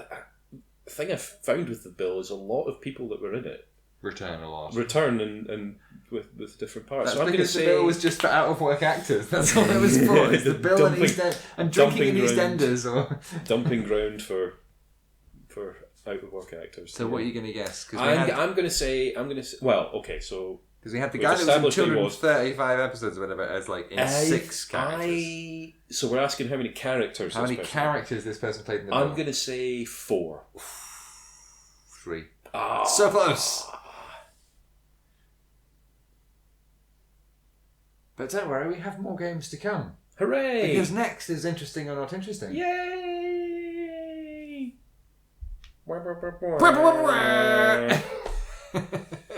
Speaker 1: the thing I found with the bill is a lot of people that were in it
Speaker 2: return a lot.
Speaker 1: Return and with different parts.
Speaker 2: That's
Speaker 1: so I'm
Speaker 2: because
Speaker 1: the
Speaker 2: bill was just for out of work actors. That's all it was for. It's the bill and EastEnd and drinking in EastEnders or
Speaker 1: dumping ground for out of work actors.
Speaker 2: So what are you going to guess?
Speaker 1: I'm going to say. Well, okay, so
Speaker 2: because we had the guy that was in 235 episodes or whatever as like in 6 characters.
Speaker 1: So we're asking how many characters.
Speaker 2: How many characters this person played in the bill?
Speaker 1: I'm going to say 4.
Speaker 2: 3.
Speaker 1: Oh.
Speaker 2: So close. But don't worry, we have more games to come.
Speaker 1: Hooray!
Speaker 2: Because next is Interesting or Not Interesting.
Speaker 1: Yay!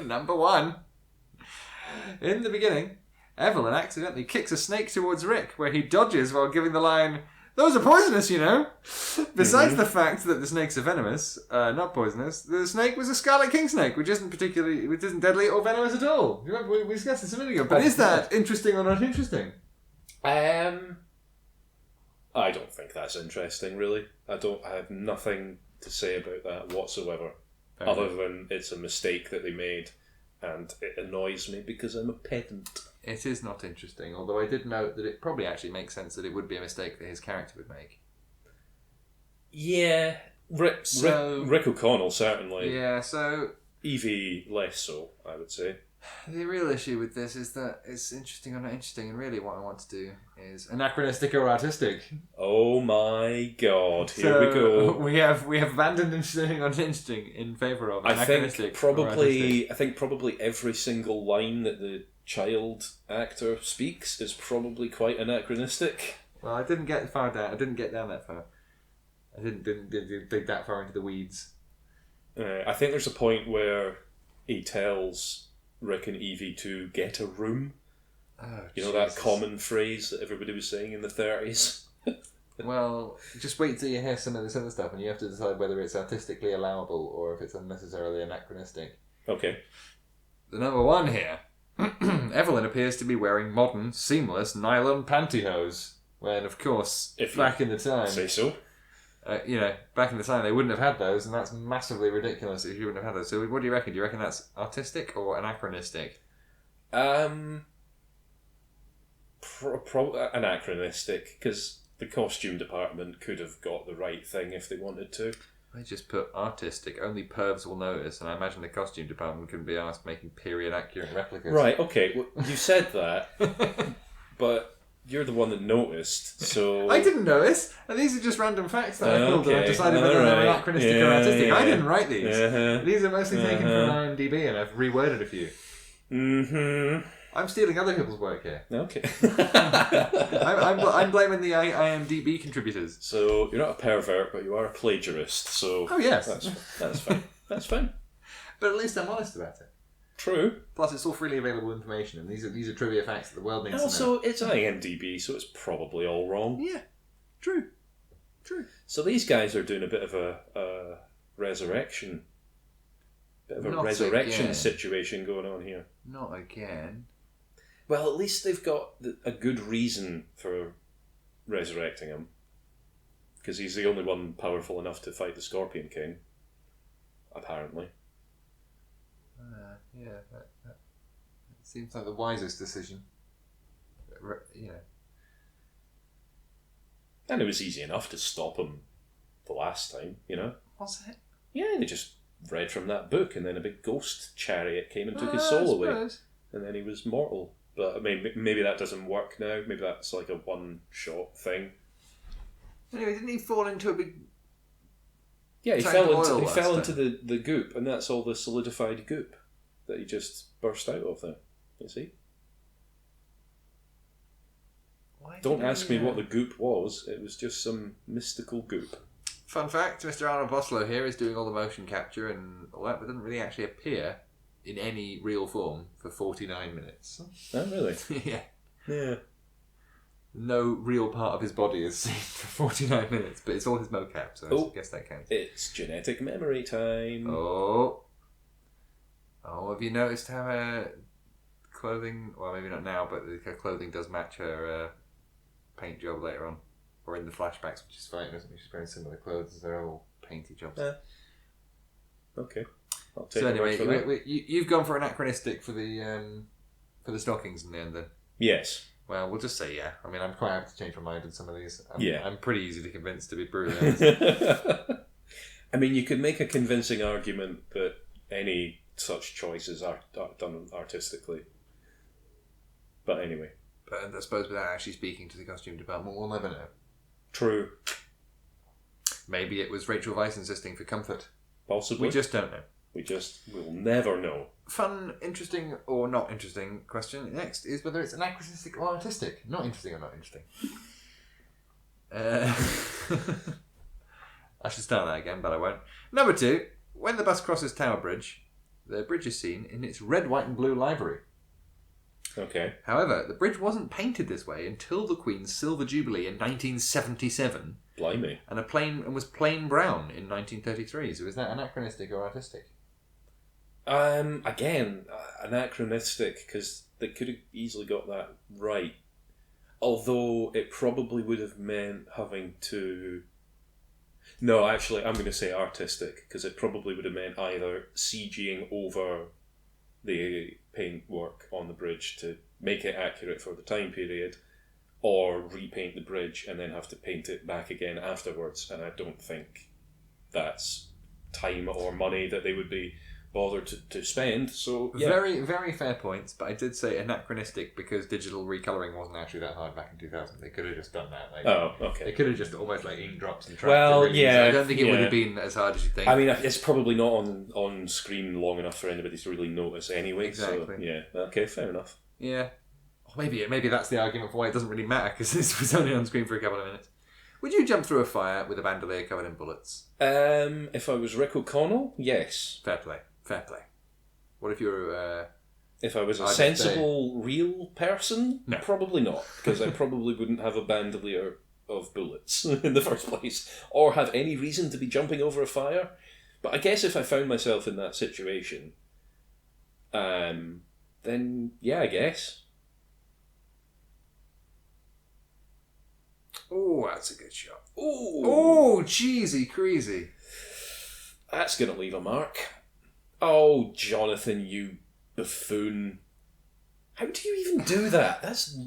Speaker 2: Number 1. In the beginning, Evelyn accidentally kicks a snake towards Rick, where he dodges while giving the line, "Those are poisonous, you know." Besides the fact that the snakes are venomous, not poisonous, the snake was a scarlet king snake, which isn't deadly or venomous at all. You remember we discussed this a minute ago. But is that interesting or not interesting?
Speaker 1: I don't think that's interesting, really. I have nothing to say about that whatsoever, other than it's a mistake that they made, and it annoys me because I'm a pedant.
Speaker 2: It is not interesting, although I did note that it probably actually makes sense that it would be a mistake that his character would make.
Speaker 1: Yeah, Rick O'Connell certainly.
Speaker 2: Yeah, so
Speaker 1: Evie less so, I would say.
Speaker 2: The real issue with this is that it's interesting or not interesting, and really what I want to do is anachronistic or artistic.
Speaker 1: Oh my god! Here we go.
Speaker 2: We have abandoned interesting or interesting in favour of anachronistic.
Speaker 1: I think probably every single line that the child actor speaks is probably quite anachronistic.
Speaker 2: Well, I didn't get far down. I didn't get down that far. I didn't dig that far into the weeds.
Speaker 1: I think there's a point where he tells Rick and Evie to get a room.
Speaker 2: Oh,
Speaker 1: you know, that common phrase that everybody was saying in the 30s?
Speaker 2: Well, just wait till you hear some of this other stuff and you have to decide whether it's artistically allowable or if it's unnecessarily anachronistic.
Speaker 1: Okay.
Speaker 2: The number 1 here Evelyn appears to be wearing modern, seamless nylon pantyhose. When, of course, back in the time...
Speaker 1: Say so.
Speaker 2: Back in the time they wouldn't have had those, and that's massively ridiculous if you wouldn't have had those. So what do you reckon? Do you reckon that's artistic or anachronistic?
Speaker 1: Anachronistic, because the costume department could have got the right thing if they wanted to.
Speaker 2: I just put artistic. Only pervs will notice, and I imagine the costume department couldn't be asked making period-accurate replicas.
Speaker 1: Right, okay. Well, you said that, but you're the one that noticed, so...
Speaker 2: I didn't notice, and these are just random facts that I pulled, and I've decided whether they're anachronistic or artistic. I didn't write these. These are mostly taken from IMDb, and I've reworded a few.
Speaker 1: Mm-hmm.
Speaker 2: I'm stealing other people's work here.
Speaker 1: Okay.
Speaker 2: I'm blaming the IMDb contributors.
Speaker 1: So you're not a pervert, but you are a plagiarist. So
Speaker 2: oh yes,
Speaker 1: that's fine. That's fine.
Speaker 2: But at least I'm honest about it.
Speaker 1: True.
Speaker 2: Plus, it's all freely available information, and these are trivia facts that the world needs to know.
Speaker 1: Also, it's IMDb, so it's probably all wrong.
Speaker 2: Yeah. True.
Speaker 1: So these guys are doing a bit of a resurrection. Bit of a
Speaker 2: Not
Speaker 1: resurrection
Speaker 2: again.
Speaker 1: situation going on here.
Speaker 2: Not again.
Speaker 1: Well, at least they've got a good reason for resurrecting him. Because he's the only one powerful enough to fight the Scorpion King. Apparently.
Speaker 2: That seems like the wisest decision.
Speaker 1: And it was easy enough to stop him the last time,
Speaker 2: Was it?
Speaker 1: Yeah, they just read from that book, and then a big ghost chariot came and took his soul away. And then he was mortal. But I mean, maybe that doesn't work now. Maybe that's like a one-shot thing.
Speaker 2: Anyway, didn't he fall into a big...
Speaker 1: Yeah, he
Speaker 2: tank
Speaker 1: fell
Speaker 2: of oil
Speaker 1: into
Speaker 2: last
Speaker 1: the goop, and that's all the solidified goop that he just burst out of there. You see? Don't ask me what the goop was. It was just some mystical goop.
Speaker 2: Fun fact, Mr. Arnold Vosloo here is doing all the motion capture and all that, but doesn't really actually appear in any real form for 49 minutes.
Speaker 1: Oh, really? Yeah.
Speaker 2: No real part of his body is seen for 49 minutes, but it's all his mocap, so I guess that counts.
Speaker 1: It's genetic memory time.
Speaker 2: Oh, have you noticed how her clothing, well, maybe not now, but her clothing does match her paint job later on, or in the flashbacks, which is fine, isn't it? She's wearing similar clothes, they're all painty jobs.
Speaker 1: Okay. I'll take
Speaker 2: so
Speaker 1: it
Speaker 2: anyway,
Speaker 1: for that.
Speaker 2: you've gone for anachronistic for the stockings in the end then?
Speaker 1: Yes.
Speaker 2: Well, we'll just say yeah. I mean, I'm quite happy to change my mind on some of these. I'm pretty easy to convince, to be brutally honest.
Speaker 1: I mean, you could make a convincing argument that any such choices are done artistically. But anyway.
Speaker 2: But I suppose without actually speaking to the costume department, we'll never know.
Speaker 1: True.
Speaker 2: Maybe it was Rachel Weisz insisting for comfort.
Speaker 1: Possibly.
Speaker 2: We just don't know.
Speaker 1: We'll never know.
Speaker 2: Fun, interesting, or not interesting question next is whether it's anachronistic or artistic. Not interesting or not interesting. I should start that again, but I won't. Number 2, when the bus crosses Tower Bridge, the bridge is seen in its red, white and blue livery.
Speaker 1: Okay.
Speaker 2: However, the bridge wasn't painted this way until the Queen's Silver Jubilee in 1977.
Speaker 1: Blimey.
Speaker 2: And was plain brown in 1933. So is that anachronistic or artistic?
Speaker 1: Again, anachronistic, because they could have easily got that right. Although it probably would have meant having to... No, actually, I'm going to say artistic, because it probably would have meant either CGing over the paint work on the bridge to make it accurate for the time period, or repaint the bridge and then have to paint it back again afterwards. And I don't think that's time or money that they would be bothered to spend. So yeah.
Speaker 2: Very, very fair points, but I did say anachronistic because digital recolouring wasn't actually that hard back in 2000. They could have just done that.
Speaker 1: Okay.
Speaker 2: They could have just almost like ink drops and tracked
Speaker 1: Well,
Speaker 2: it.
Speaker 1: yeah.
Speaker 2: I don't think it would have been as hard as you think.
Speaker 1: I mean, it's probably not on screen long enough for anybody to really notice anyway.
Speaker 2: Exactly.
Speaker 1: So, yeah. Okay, fair enough.
Speaker 2: Yeah. Or maybe that's the argument for why it doesn't really matter, because this was only on screen for a couple of minutes. Would you jump through a fire with a bandolier covered in bullets?
Speaker 1: If I was Rick O'Connell, yes.
Speaker 2: Fair play. What if you're...
Speaker 1: If I was a sensible, real person?
Speaker 2: No.
Speaker 1: Probably not, because I probably wouldn't have a bandolier of bullets in the first place, or have any reason to be jumping over a fire. But I guess if I found myself in that situation, then yeah, I guess.
Speaker 2: Oh, that's a good shot.
Speaker 1: Oh,
Speaker 2: cheesy, crazy.
Speaker 1: That's going to leave a mark. Oh, Jonathan, you buffoon. How do you even do that? That's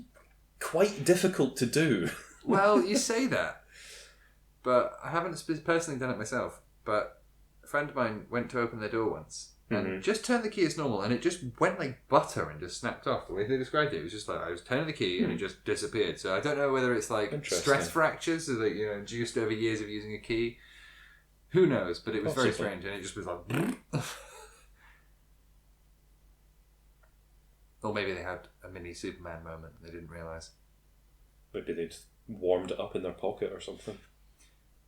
Speaker 1: quite difficult to do.
Speaker 2: Well, you say that. But I haven't personally done it myself. But a friend of mine went to open their door once and just turned the key as normal, and it just went like butter and just snapped off. The way they described it, it was just like I was turning the key and it just disappeared. So I don't know whether it's like stress fractures or that induced over years of using a key. Who knows? But it was very strange, and it just was like. Or maybe they had a mini Superman moment and they didn't realise.
Speaker 1: Maybe they'd warmed it up in their pocket or something.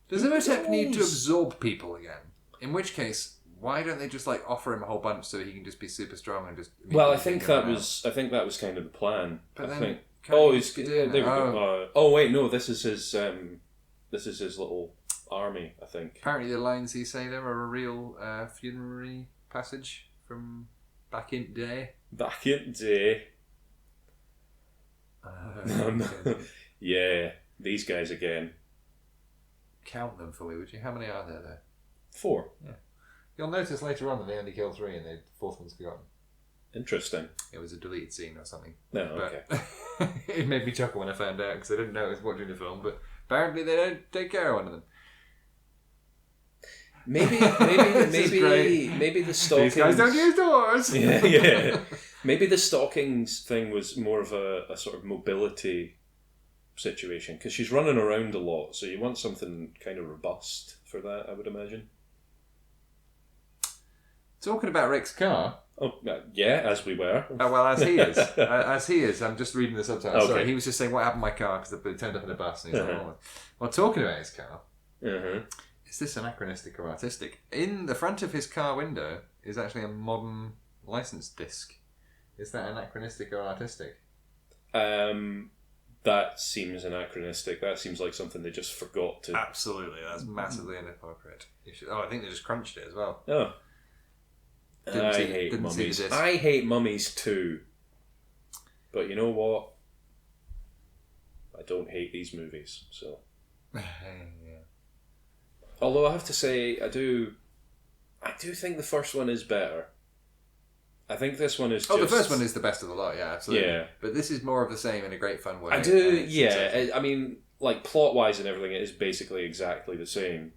Speaker 2: Does Imhotep need to absorb people again? In which case, why don't they just like offer him a whole bunch so he can just be super strong and just?
Speaker 1: Well, I think that was kind of the plan.
Speaker 2: But
Speaker 1: I
Speaker 2: then,
Speaker 1: think. There we go. Oh wait, no, this is his little army. I think.
Speaker 2: Apparently, the lines he say there are a real funerary passage from back in the day.
Speaker 1: Back in the day. No. Yeah, these guys again.
Speaker 2: Count them for me, would you? How many are there?
Speaker 1: 4.
Speaker 2: Yeah. You'll notice later on that they only kill 3 and the 4th one's forgotten.
Speaker 1: Interesting.
Speaker 2: It was a deleted scene or something.
Speaker 1: No, okay.
Speaker 2: But it made me chuckle when I found out because I didn't know I was watching the film, but apparently they don't take care of one of them.
Speaker 1: Maybe the stalking.
Speaker 2: These guys don't use doors.
Speaker 1: Yeah. Maybe the stalkings thing was more of a sort of mobility situation because she's running around a lot, so you want something kind of robust for that, I would imagine.
Speaker 2: Talking about Rick's car.
Speaker 1: Oh, yeah, as we were.
Speaker 2: Well, as he is. As he is. I'm just reading the subtitle.
Speaker 1: Okay.
Speaker 2: Sorry, he was just saying what happened to my car because it turned up in a bus. And he's like, oh. Well, talking about his car, is this anachronistic or artistic? In the front of his car window is actually a modern license disc. Is that anachronistic or artistic?
Speaker 1: That seems anachronistic. That seems like something they just forgot to...
Speaker 2: Absolutely, that's massively inappropriate. I think they just crunched it as well.
Speaker 1: Oh. I hate mummies. I hate mummies too. But you know what? I don't hate these movies, so...
Speaker 2: Yeah.
Speaker 1: Although I have to say, I do think the first one is better. I think this one is just...
Speaker 2: Oh, the first one is the best of the lot, yeah, absolutely.
Speaker 1: Yeah.
Speaker 2: But this is more of the same in a great fun way.
Speaker 1: I do, yeah. I mean, like, plot-wise and everything, it is basically exactly the same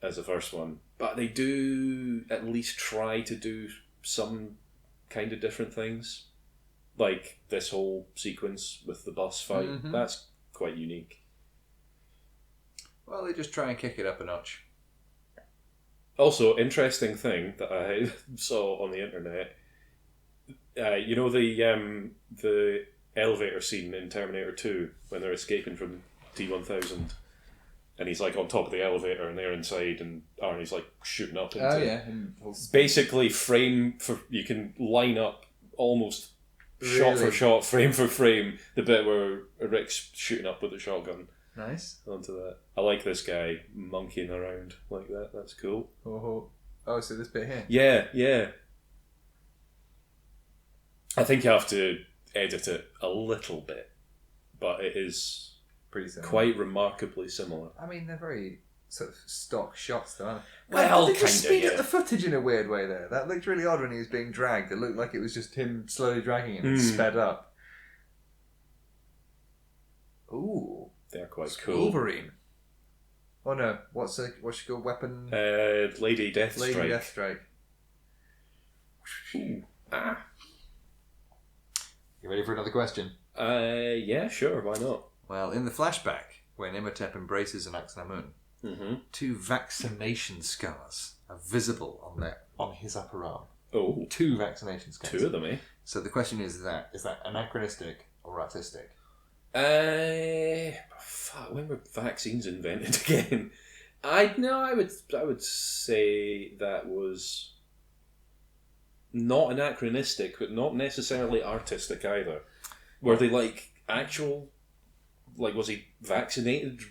Speaker 1: as the first one. But they do at least try to do some kind of different things. Like this whole sequence with the bus fight. Mm-hmm. That's quite unique.
Speaker 2: Well, they just try and kick it up a notch.
Speaker 1: Also, interesting thing that I saw on the internet. You know the elevator scene in Terminator 2 when they're escaping from T-1000, and he's like on top of the elevator and they're inside, and Arnie's like shooting up into. Basically, you can line up almost shot for shot, frame for frame, the bit where Rick's shooting up with the shotgun.
Speaker 2: Nice.
Speaker 1: Onto that. I like this guy monkeying around like that. That's cool.
Speaker 2: Oh, so this bit here?
Speaker 1: Yeah. I think you have to edit it a little bit, but it is
Speaker 2: pretty similar.
Speaker 1: Quite remarkably similar.
Speaker 2: I mean, they're very sort of stock shots, though, aren't they?
Speaker 1: Well,
Speaker 2: they just speed up the footage in a weird way there. That looked really odd when he was being dragged. It looked like it was just him slowly dragging him and sped up. Ooh.
Speaker 1: They're quite cool.
Speaker 2: Wolverine. Oh no, what's she called? Weapon?
Speaker 1: Lady Deathstrike.
Speaker 2: Lady Deathstrike. You ready for another question?
Speaker 1: Yeah, sure, why not?
Speaker 2: Well, in the flashback, when Imhotep embraces Anaxnamun, 2 vaccination scars are visible on his upper arm.
Speaker 1: Oh.
Speaker 2: 2 vaccination scars.
Speaker 1: 2 of them, eh?
Speaker 2: So the question is that anachronistic or artistic?
Speaker 1: When were vaccines invented again? I would say that was not anachronistic, but not necessarily artistic either. Were they like actual? Like, was he vaccinated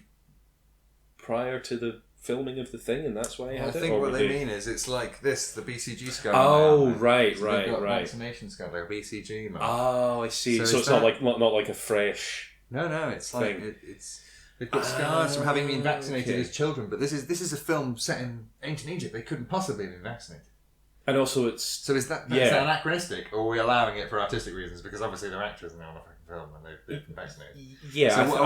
Speaker 1: prior to the filming of the thing, and that's why he had
Speaker 2: I
Speaker 1: it?
Speaker 2: think
Speaker 1: Or
Speaker 2: what
Speaker 1: were
Speaker 2: they mean is it's like this, the BCG scar.
Speaker 1: Oh,
Speaker 2: now,
Speaker 1: right,
Speaker 2: so
Speaker 1: right,
Speaker 2: they've got
Speaker 1: right.
Speaker 2: Vaccination scar, like BCG. Man.
Speaker 1: Oh, I see. So it's
Speaker 2: that...
Speaker 1: not like a fresh.
Speaker 2: No, it's like
Speaker 1: thing.
Speaker 2: it's. They've got scars from having been vaccinated
Speaker 1: okay.
Speaker 2: as children, but this is a film set in ancient Egypt. They couldn't possibly have been vaccinated.
Speaker 1: And also, it's
Speaker 2: so is that anachronistic, or are we allowing it for artistic reasons? Because obviously they're actors and they're on a fucking film and they've been vaccinated.
Speaker 1: Yeah,
Speaker 2: so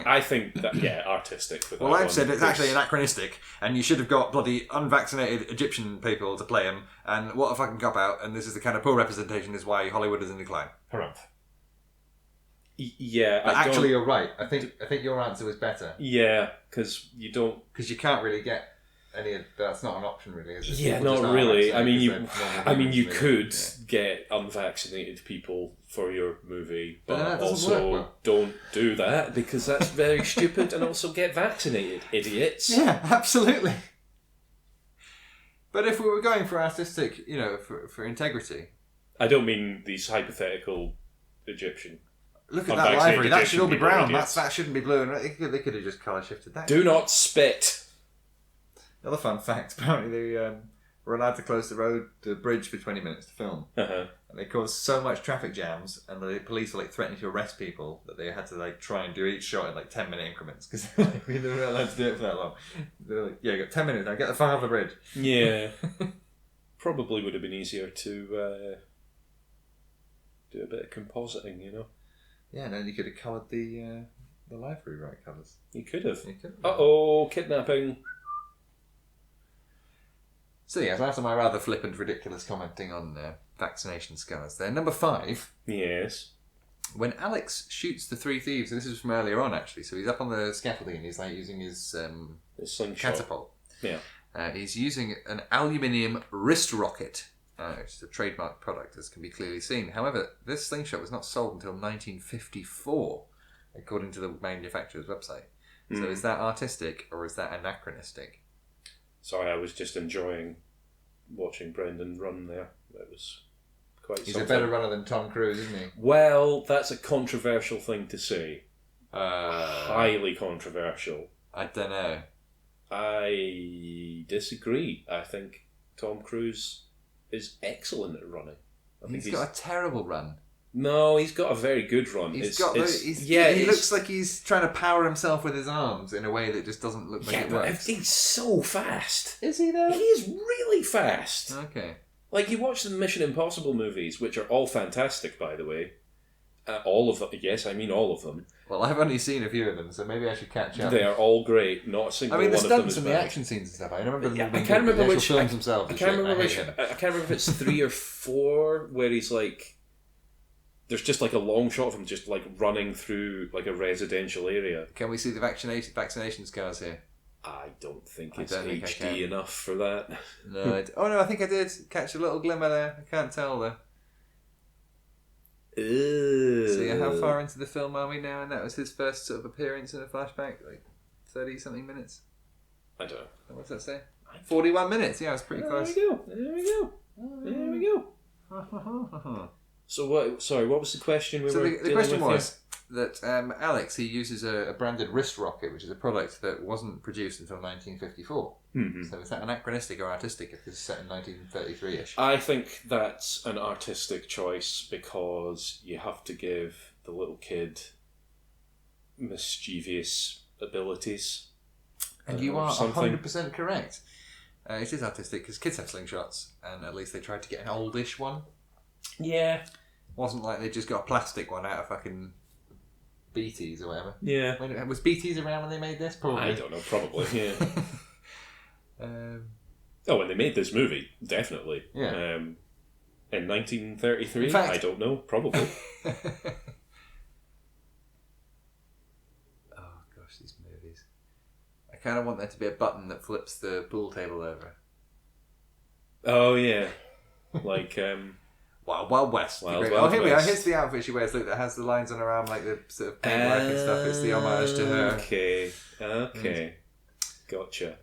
Speaker 1: I think that artistic. For that
Speaker 2: well, I've said it's
Speaker 1: because...
Speaker 2: actually anachronistic, and you should have got bloody unvaccinated Egyptian people to play them. And what a fucking cop out! And this is the kind of poor representation is why Hollywood is in decline. Harumph.
Speaker 1: Yeah,
Speaker 2: but actually, you're right. I think your answer was better.
Speaker 1: Yeah, because you
Speaker 2: can't really get any of that's not an option, really. Is it?
Speaker 1: Yeah,
Speaker 2: People
Speaker 1: not really. I mean, you could
Speaker 2: yeah.
Speaker 1: get unvaccinated people for your movie, but
Speaker 2: also well.
Speaker 1: don't do that because that's very stupid. And also get vaccinated, idiots.
Speaker 2: Yeah, absolutely. But if we were going for artistic, for integrity,
Speaker 1: I don't mean these hypothetical Egyptian.
Speaker 2: Look at that library. That should all be brown. That shouldn't be blue. And they could have just colour shifted that.
Speaker 1: Do not spit.
Speaker 2: Another fun fact: apparently they were allowed to close the bridge for 20 minutes to film, and they caused so much traffic jams, and the police were threatening to arrest people that they had to try and do each shot in 10-minute increments because they weren't allowed to do it for that long. They're like, "Yeah, you got 10 minutes now. Get the fuck off the bridge."
Speaker 1: Yeah, probably would have been easier to do a bit of compositing,
Speaker 2: Yeah, and then you could have coloured the library right colours.
Speaker 1: You could have. Uh-oh, kidnapping.
Speaker 2: So yeah, that's my rather flippant, ridiculous commenting on vaccination scars there. Number 5.
Speaker 1: Yes.
Speaker 2: When Alex shoots the 3 thieves, and this is from earlier on actually, so he's up on the scaffolding and he's using his catapult.
Speaker 1: Yeah.
Speaker 2: He's using an aluminium wrist rocket, which is a trademark product, as can be clearly seen. However, this slingshot was not sold until 1954, according to the manufacturer's website. So is that artistic or is that anachronistic?
Speaker 1: Sorry, I was just enjoying watching Brendan run there. That was quite
Speaker 2: He's
Speaker 1: something.
Speaker 2: A better runner than Tom Cruise, isn't he?
Speaker 1: Well, that's a controversial thing to say.
Speaker 2: Highly
Speaker 1: controversial.
Speaker 2: I don't know.
Speaker 1: I disagree. I think Tom Cruise is excellent at running.
Speaker 2: He's got a terrible run.
Speaker 1: No, he's got a very good run.
Speaker 2: He looks like he's trying to power himself with his arms in a way that just doesn't look like it works.
Speaker 1: He's so fast.
Speaker 2: Is he though?
Speaker 1: He is really fast.
Speaker 2: Okay.
Speaker 1: You watch the Mission Impossible movies, which are all fantastic, by the way. All of them. Yes, I mean all of them.
Speaker 2: Well, I've only seen a few of them, so maybe I should catch up.
Speaker 1: They are all great. Not a single one of them is bad.
Speaker 2: I mean, the stunts and the action scenes and stuff. I remember them
Speaker 1: I can't remember which
Speaker 2: films themselves.
Speaker 1: I can't remember if it's 3 or 4 where he's there's just a long shot of him just running through a residential area.
Speaker 2: Can we see the vaccination scars here?
Speaker 1: I don't think it's HD enough for that.
Speaker 2: No. No, I think I did catch a little glimmer there. I can't tell though. So yeah, how far into the film are we now? And that was his first sort of appearance in a flashback, 30-something minutes.
Speaker 1: I don't know.
Speaker 2: What's that say? 41 minutes. Yeah, it was pretty close.
Speaker 1: There we go. So what? Sorry, what was the question we were dealing with?
Speaker 2: The question was that Alex, he uses a branded wrist rocket, which is a product that wasn't produced until 1954.
Speaker 1: Mm-hmm.
Speaker 2: So is that anachronistic or artistic if it's set in 1933-ish?
Speaker 1: I think that's an artistic choice because you have to give the little kid mischievous abilities.
Speaker 2: And you are 100% correct. It is artistic because kids have slingshots, and at least they tried to get an oldish one.
Speaker 1: Yeah.
Speaker 2: Wasn't like they just got a plastic one out of fucking BTs or whatever.
Speaker 1: Yeah.
Speaker 2: Was BTs around when they made this? Probably.
Speaker 1: I don't know, probably, yeah. When they made this movie, definitely.
Speaker 2: Yeah.
Speaker 1: In 1933?
Speaker 2: In fact,
Speaker 1: I don't know, probably.
Speaker 2: Oh gosh, these movies. I kind of want there to be a button that flips the pool table over.
Speaker 1: Oh, yeah.
Speaker 2: Wild West.
Speaker 1: Wild
Speaker 2: Here we are.
Speaker 1: West.
Speaker 2: Here's the outfit she wears. Look, that has the lines on her arm, the sort of paintwork and stuff. It's the homage to her.
Speaker 1: Okay. Gotcha.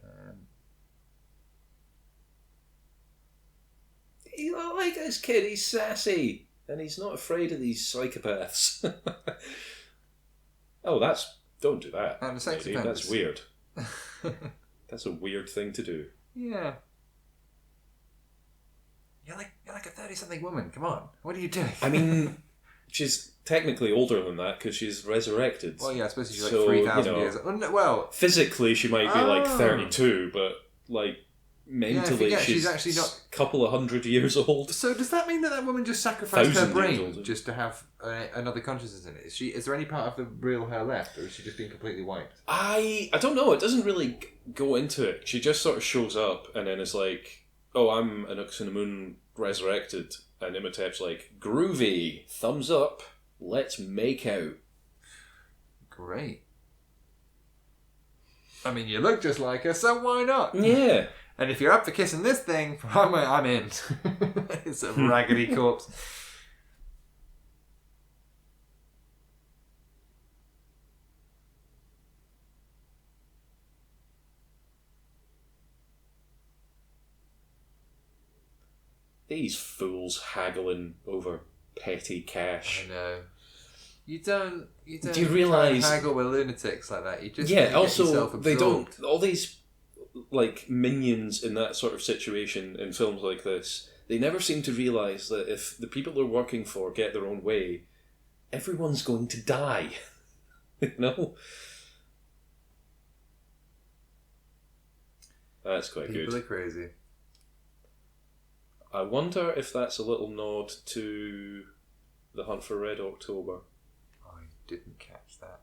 Speaker 1: I like this kid. He's sassy. And he's not afraid of these psychopaths. Don't do that.
Speaker 2: And the sex
Speaker 1: lady.
Speaker 2: offenders.
Speaker 1: That's weird. That's a weird thing to do.
Speaker 2: Yeah. You're like a 30-something woman. Come on. What are you doing?
Speaker 1: I mean, she's technically older than that because she's resurrected.
Speaker 2: Well, yeah, I suppose she's like 3,000 years. Well,
Speaker 1: physically she might be like 32, but like mentally she's actually not a couple of 100 years old.
Speaker 2: So does that mean that woman just sacrificed her brain just to have another consciousness in it? Is there any part of the real her left, or is she just being completely wiped?
Speaker 1: I don't know. It doesn't really go into it. She just sort of shows up and then is like, "Oh, I'm an Uxinamun resurrected," and Imhotep's like, "Groovy, thumbs up, let's make out."
Speaker 2: Great. I mean, you look just like her, so why not?
Speaker 1: Yeah.
Speaker 2: And if you're up for kissing this thing, I'm in. It's a raggedy corpse.
Speaker 1: These fools haggling over petty cash.
Speaker 2: I know. You don't
Speaker 1: Do you realise
Speaker 2: haggle with lunatics like that? You just
Speaker 1: also they don't. All these like minions in that sort of situation in films like this, they never seem to realise that if the people they're working for get their own way, everyone's going to die. You know? That's quite good.
Speaker 2: People are crazy.
Speaker 1: I wonder if that's a little nod to The Hunt for Red October.
Speaker 2: I didn't catch that.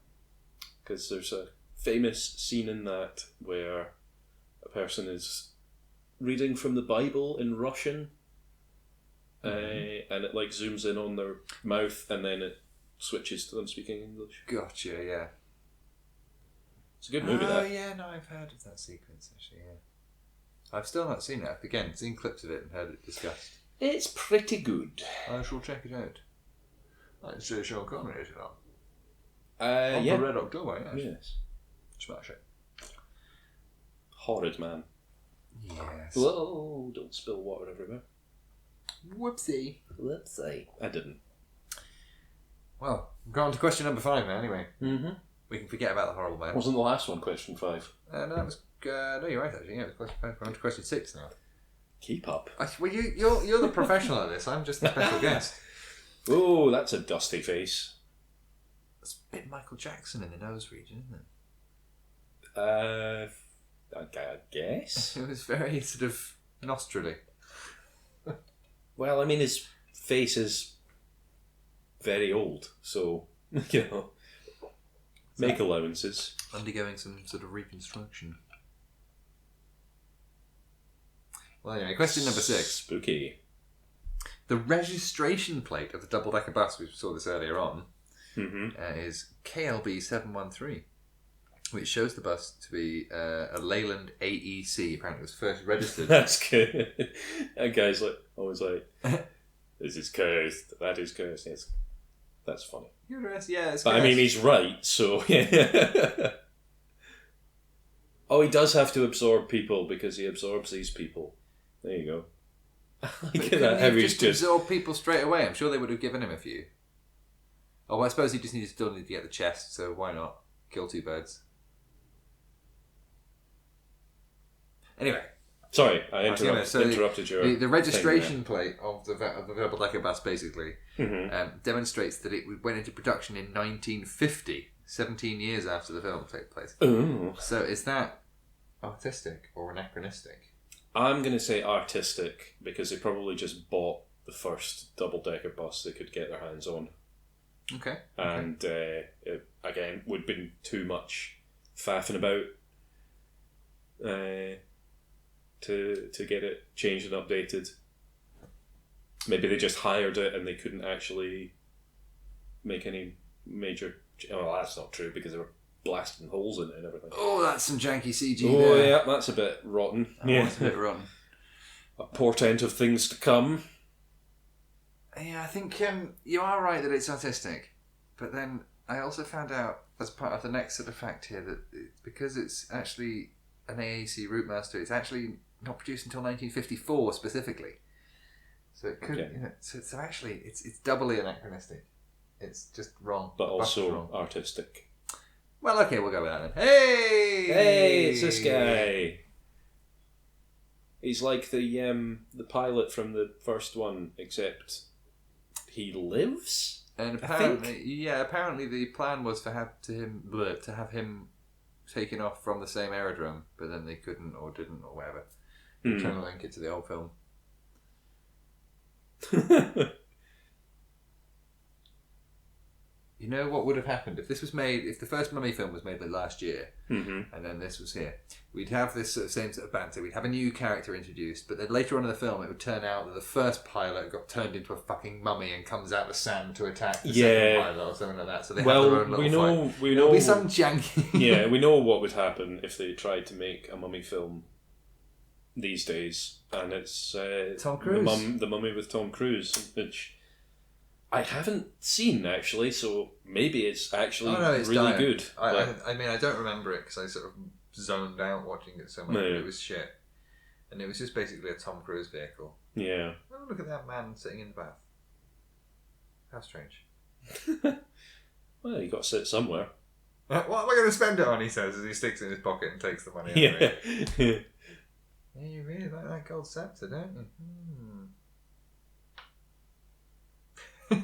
Speaker 1: Because there's a famous scene in that where a person is reading from the Bible in Russian, and it like zooms in on their mouth and then it switches to them speaking English.
Speaker 2: Gotcha, yeah.
Speaker 1: It's a good movie, that.
Speaker 2: Oh, yeah, no, I've heard of that sequence, actually, yeah. I've still not seen it. Again, seen clips of it and heard it discussed.
Speaker 1: It's pretty good.
Speaker 2: I shall check it out. That's Sean Connery, is it not?
Speaker 1: Yeah.
Speaker 2: For Red October, yes.
Speaker 1: Yes.
Speaker 2: Smash it.
Speaker 1: Horrid man.
Speaker 2: Yes.
Speaker 1: Whoa, don't spill water everywhere.
Speaker 2: Whoopsie.
Speaker 1: I didn't.
Speaker 2: Well, we've gone on to question number 5 now, anyway.
Speaker 1: Mm-hmm.
Speaker 2: We can forget about the horrible man.
Speaker 1: Wasn't the last one question 5?
Speaker 2: No, that was... no, you're right, actually. Yeah, it was question 5. We're on to question 6 now.
Speaker 1: Keep up.
Speaker 2: Well, you're the professional at this. I'm just the special guest.
Speaker 1: Oh, that's a dusty face.
Speaker 2: It's a bit Michael Jackson in the nose region, isn't
Speaker 1: it? I guess.
Speaker 2: It was very sort of nostrily.
Speaker 1: Well, I mean, his face is very old, so, you know, make allowances.
Speaker 2: Undergoing some sort of reconstruction. Well, anyway, question number 6.
Speaker 1: Spooky.
Speaker 2: The registration plate of the double-decker bus, we saw this earlier on, is KLB 713, which shows the bus to be a Leyland AEC. Apparently, it was first registered.
Speaker 1: That's good. That guy's always like, "This is cursed. That is cursed." Yes, that's funny.
Speaker 2: Yeah, it's
Speaker 1: but I mean, he's right. So yeah. Oh, he does have to absorb people because he absorbs these people. There you go. Look at that. How he's just
Speaker 2: absorb people straight away. I'm sure they would have given him a few. Oh, well, I suppose he just still needed to get the chest. So why not kill 2 birds? Anyway.
Speaker 1: Sorry, I interrupted you.
Speaker 2: The registration plate of the double-decker bus basically demonstrates that it went into production in 1950, 17 years after the film took place.
Speaker 1: Ooh.
Speaker 2: So is that artistic or anachronistic?
Speaker 1: I'm going to say artistic because they probably just bought the first double-decker bus they could get their hands on.
Speaker 2: Okay.
Speaker 1: And it, again, would have been too much faffing about to get it changed and updated. Maybe they just hired it and they couldn't actually make any major... Well, that's not true because they were blasting holes in it and everything.
Speaker 2: Oh, that's some janky CG
Speaker 1: there.
Speaker 2: there.
Speaker 1: Yeah, that's a bit rotten.
Speaker 2: That's a bit rotten.
Speaker 1: A portent of things to come.
Speaker 2: Yeah, I think you are right that it's artistic. But then I also found out, as part of the next sort of fact here, that because it's actually an AAC Routemaster, it's actually not produced until 1954 specifically. So it could, so actually, it's doubly anachronistic. It's just wrong.
Speaker 1: But also wrong. Artistic.
Speaker 2: Well, okay, we'll go with that then. Hey,
Speaker 1: it's this guy. He's like the pilot from the first one, except he lives.
Speaker 2: And apparently the plan was to have him taken off from the same aerodrome, but then they couldn't or didn't or whatever. Trying to link it to the old film. You know what would have happened if this was made? If the first Mummy film was made like last year, and then this was here, we'd have this same sort of banter. We'd have a new character introduced, but then later on in the film, it would turn out that the first pilot got turned into a fucking mummy and comes out of the sand to attack the second pilot or something like that. So they have their own little fight. There'll be some janky.
Speaker 1: Yeah, we know what would happen if they tried to make a mummy film these days, and it's
Speaker 2: Tom Cruise,
Speaker 1: the Mummy with Tom Cruise, which I haven't seen actually, so maybe it's actually really good.
Speaker 2: I mean, I don't remember it because I sort of zoned out watching it so much. No. It was shit, and it was just basically a Tom Cruise vehicle.
Speaker 1: Yeah.
Speaker 2: Oh, look at that man sitting in the bath. How strange.
Speaker 1: Well, you got to sit somewhere.
Speaker 2: What am I going to spend it on? He says as he sticks it in his pocket and takes the money.
Speaker 1: Yeah.
Speaker 2: Yeah, you really like that gold scepter, don't you?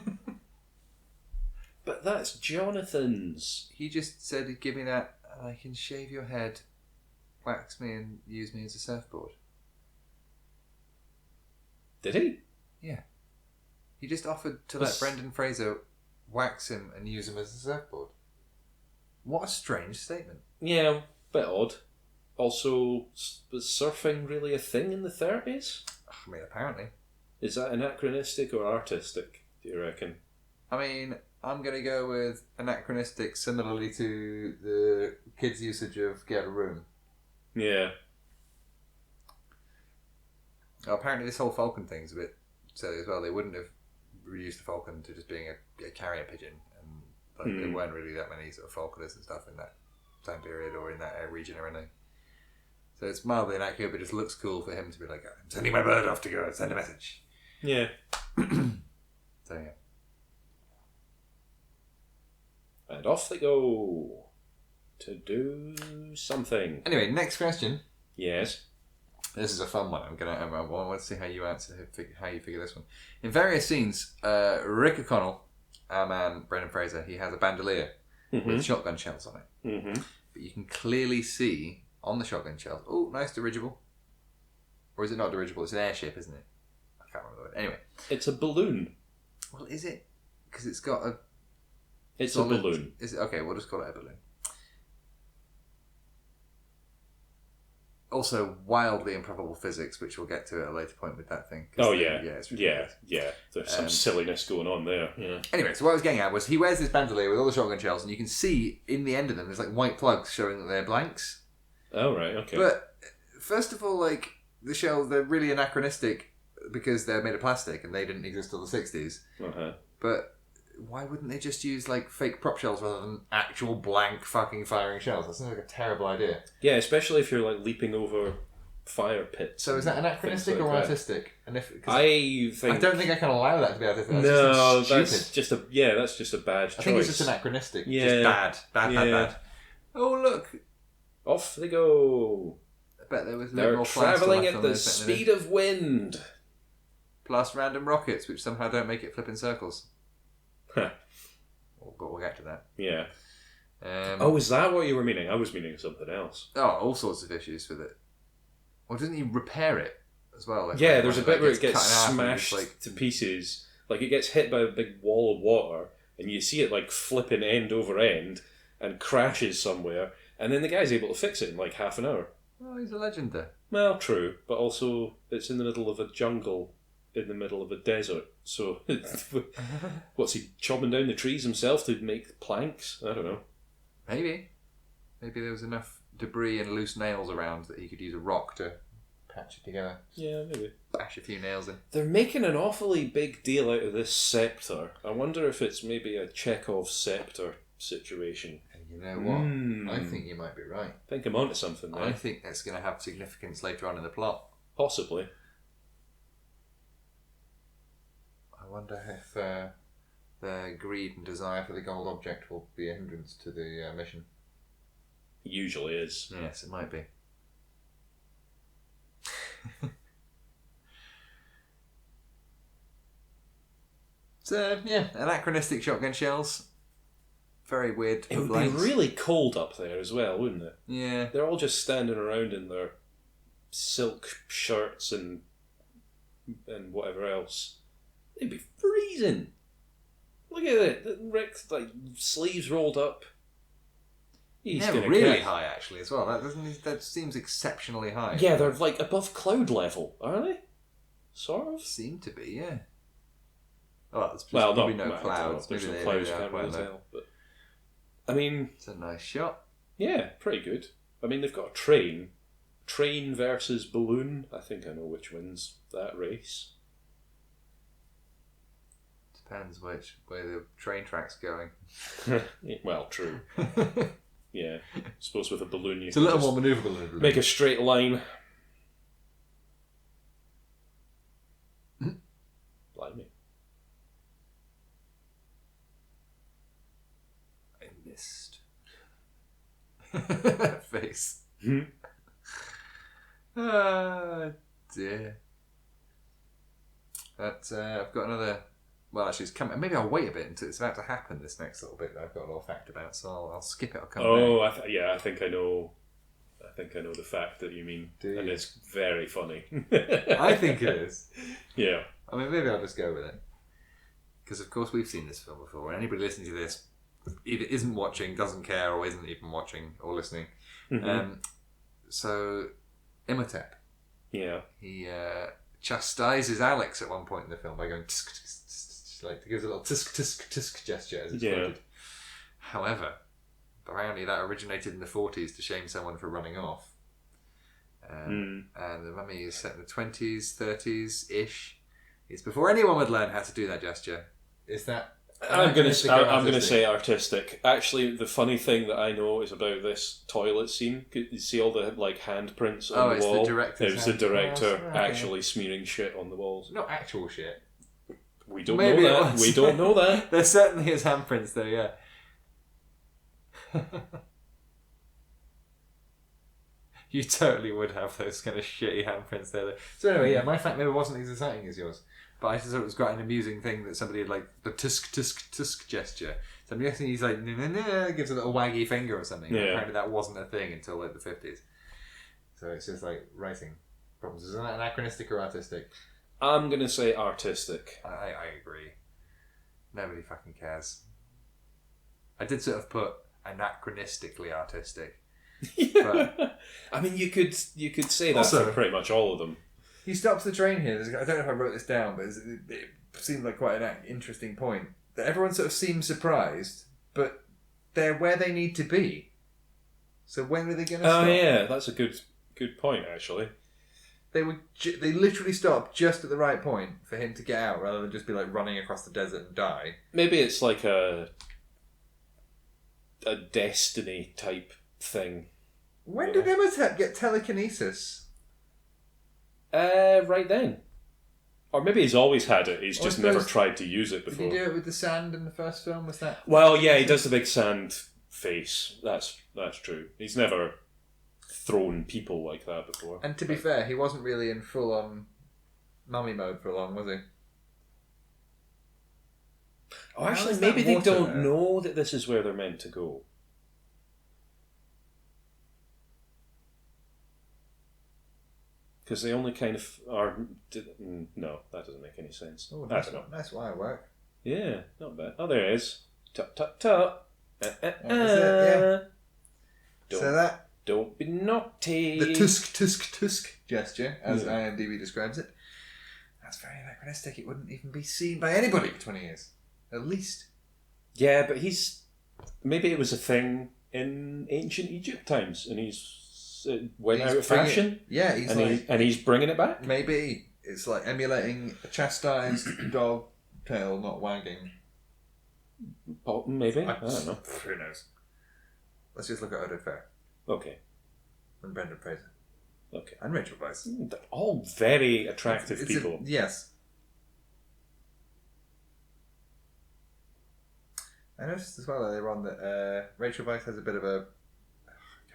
Speaker 1: But that's Jonathan's.
Speaker 2: He just said, "Give me that, and I can shave your head, wax me, and use me as a surfboard."
Speaker 1: Did he?
Speaker 2: Yeah. He just offered to let Brendan Fraser wax him and use him as a surfboard. What a strange statement.
Speaker 1: Yeah, bit odd. Also, was surfing really a thing in the 30s?
Speaker 2: I mean, apparently.
Speaker 1: Is that anachronistic or artistic, do you reckon?
Speaker 2: I mean, I'm going to go with anachronistic, similarly to the kids' usage of get a room.
Speaker 1: Yeah.
Speaker 2: Apparently this whole falcon thing's a bit silly as well. They wouldn't have reduced the falcon to just being a carrier pigeon. And there weren't really that many sort of falconers and stuff in that time period or in that region or anything. So it's mildly inaccurate, but it just looks cool for him to be like, I'm sending my bird off to go and send a message.
Speaker 1: Yeah.
Speaker 2: So yeah.
Speaker 1: And off they go to do something.
Speaker 2: Anyway, next question.
Speaker 1: Yes.
Speaker 2: This is a fun one. I want to see how you answer, how you figure this one. In various scenes, Rick O'Connell, our man Brendan Fraser, he has a bandolier with shotgun shells on it. Mm-hmm. But you can clearly see on the shotgun shells. Oh, nice dirigible. Or is it not dirigible? It's an airship, isn't it? I can't remember the word. Anyway.
Speaker 1: It's a balloon.
Speaker 2: Well, is it? Because it's got a...
Speaker 1: It's a balloon.
Speaker 2: Is it? Okay, we'll just call it a balloon. Also, wildly improbable physics, which we'll get to at a later point with that thing.
Speaker 1: Oh, yeah.
Speaker 2: It's
Speaker 1: yeah. There's some silliness going on there. Yeah.
Speaker 2: Anyway, so what I was getting at was he wears this bandolier with all the shotgun shells, and you can see in the end of them, there's like white plugs showing that they're blanks.
Speaker 1: Oh, right, okay.
Speaker 2: But, first of all, like, the shells, they're really anachronistic because they're made of plastic and they didn't exist till the 60s.
Speaker 1: Uh-huh.
Speaker 2: But why wouldn't they just use, like, fake prop shells rather than actual blank fucking firing shells? That sounds like a terrible idea.
Speaker 1: Yeah, especially if you're, like, leaping over fire pits.
Speaker 2: So is that anachronistic or artistic? And
Speaker 1: I
Speaker 2: don't think I can allow that to be artistic.
Speaker 1: That's just a bad choice.
Speaker 2: I think it's just anachronistic. Yeah. Just bad. Oh, look.
Speaker 1: Off they go.
Speaker 2: I bet there was
Speaker 1: They're travelling at the speed of wind.
Speaker 2: Plus random rockets, which somehow don't make it flip in circles.
Speaker 1: Huh.
Speaker 2: But we'll get to that.
Speaker 1: Yeah. Is that what you were meaning? I was meaning something else.
Speaker 2: Oh, all sorts of issues with it. Or doesn't he repair it as well? Like,
Speaker 1: yeah, there's a bit where it gets smashed to pieces. Like it gets hit by a big wall of water, and you see it like flipping end over end and crashes somewhere. And then the guy's able to fix it in like half an hour.
Speaker 2: Oh, he's a legend there.
Speaker 1: Well, true. But also, it's in the middle of a jungle, in the middle of a desert. So, what's he, chopping down the trees himself to make planks? I don't know.
Speaker 2: Maybe there was enough debris and loose nails around that he could use a rock to patch it together.
Speaker 1: Yeah, maybe.
Speaker 2: Bash a few nails in.
Speaker 1: They're making an awfully big deal out of this scepter. I wonder if it's maybe a Chekhov scepter situation.
Speaker 2: You know what? I think you might be right.
Speaker 1: I think I'm onto something there.
Speaker 2: I think that's going to have significance later on in the plot.
Speaker 1: Possibly.
Speaker 2: I wonder if their greed and desire for the gold object will be a hindrance to the mission.
Speaker 1: Usually is.
Speaker 2: Yes, it might be. So, yeah, anachronistic shotgun shells. Very weird.
Speaker 1: It would be really cold up there as well, wouldn't it?
Speaker 2: Yeah.
Speaker 1: They're all just standing around in their silk shirts and whatever else. They'd be freezing. Look at it. Rick's like sleeves rolled up.
Speaker 2: They're really high, actually, as well. That seems exceptionally high.
Speaker 1: Yeah, they're like above cloud level, are they? Sort of.
Speaker 2: Seem to be, yeah. Oh, there's
Speaker 1: probably
Speaker 2: no clouds.
Speaker 1: There's
Speaker 2: Maybe
Speaker 1: no clouds, can't really tell. But I mean,
Speaker 2: it's a nice shot.
Speaker 1: Yeah, pretty good. I mean, they've got a train. Train versus balloon. I think I know which wins that race.
Speaker 2: Depends where the train track's going.
Speaker 1: Well, true. Yeah, I suppose with a balloon you
Speaker 2: it's a little more manoeuvrable than a balloon.
Speaker 1: Make a straight line. Blimey.
Speaker 2: I missed. Face. Ah, dear. But I've got another... Well, actually, it's coming. Maybe I'll wait a bit until it's about to happen. This next little bit that I've got a little fact about, so I'll skip it. I'll come back.
Speaker 1: I think I know. I think I know the fact that you mean, and it's very funny.
Speaker 2: I think it is.
Speaker 1: Yeah.
Speaker 2: I mean, maybe I'll just go with it because, of course, we've seen this film before, and anybody listening to this either isn't watching, doesn't care, or isn't even watching or listening. Mm-hmm. So, Imhotep.
Speaker 1: Yeah.
Speaker 2: He chastises Alex at one point in the film by going. Like he gives a little tisk tisk tisk gesture as it's quoted. However, apparently that originated in the 40s to shame someone for running off. And the Mummy is set in the 20s, 30s ish. It's before anyone would learn how to do that gesture. Is that?
Speaker 1: I'm going to say artistic. Actually, the funny thing that I know is about this toilet scene. You see all the like handprints on the wall. It was the director actually smearing shit on the walls.
Speaker 2: Not actual shit.
Speaker 1: We don't know that. We don't know that.
Speaker 2: There certainly is handprints though, yeah. You totally would have those kind of shitty handprints there. So anyway, yeah, my fact maybe wasn't as exciting as yours. But I just thought it was quite an amusing thing that somebody had like the tisk tisk tisk gesture. So I'm guessing he's like, gives a little waggy finger or something. Yeah. Apparently that wasn't a thing until like the 50s. So it's just like writing problems. Is that anachronistic or artistic?
Speaker 1: I'm going to say artistic.
Speaker 2: I agree. Nobody fucking cares. I did sort of put anachronistically artistic.
Speaker 1: Yeah. But I mean, you could say that for pretty much all of them.
Speaker 2: He stops the train here. I don't know if I wrote this down, but it seemed like quite an interesting point. That everyone sort of seems surprised, but they're where they need to be. So when are they going to stop?
Speaker 1: Oh yeah, that's a good point actually.
Speaker 2: They literally stopped just at the right point for him to get out, rather than just be like running across the desert and die.
Speaker 1: Maybe it's like a destiny type thing.
Speaker 2: When did Imhotep get telekinesis?
Speaker 1: Right then. Or maybe he's always had it. He's just never tried to use it before.
Speaker 2: Did he do it with the sand in the first film? Was that?
Speaker 1: Well, yeah, he does the big sand face. That's true. He's never thrown people like that before.
Speaker 2: And to be fair, he wasn't really in full-on mummy mode for long, was he?
Speaker 1: Oh, actually, maybe they don't know that this is where they're meant to go. Because they only kind of are... No, that doesn't make any sense.
Speaker 2: Oh, nice wire work.
Speaker 1: Yeah, not bad. Oh, there it is. Tut, tut, tut.
Speaker 2: Yeah.
Speaker 1: Don't be naughty.
Speaker 2: The tusk gesture, as IMDb describes it. That's very anachronistic. It wouldn't even be seen by anybody for 20 years. At least.
Speaker 1: Yeah, but maybe it was a thing in ancient Egypt times, and he's went out of fashion. He's bringing it back.
Speaker 2: Maybe it's like emulating a chastised dog tail not wagging.
Speaker 1: Maybe. I don't know.
Speaker 2: Who knows? Let's just look at Ardeth.
Speaker 1: Okay.
Speaker 2: And Brendan Fraser.
Speaker 1: Okay.
Speaker 2: And Rachel Weisz.
Speaker 1: They're all very attractive people.
Speaker 2: Yes. I noticed as well earlier on that Rachel Weisz has a bit of a...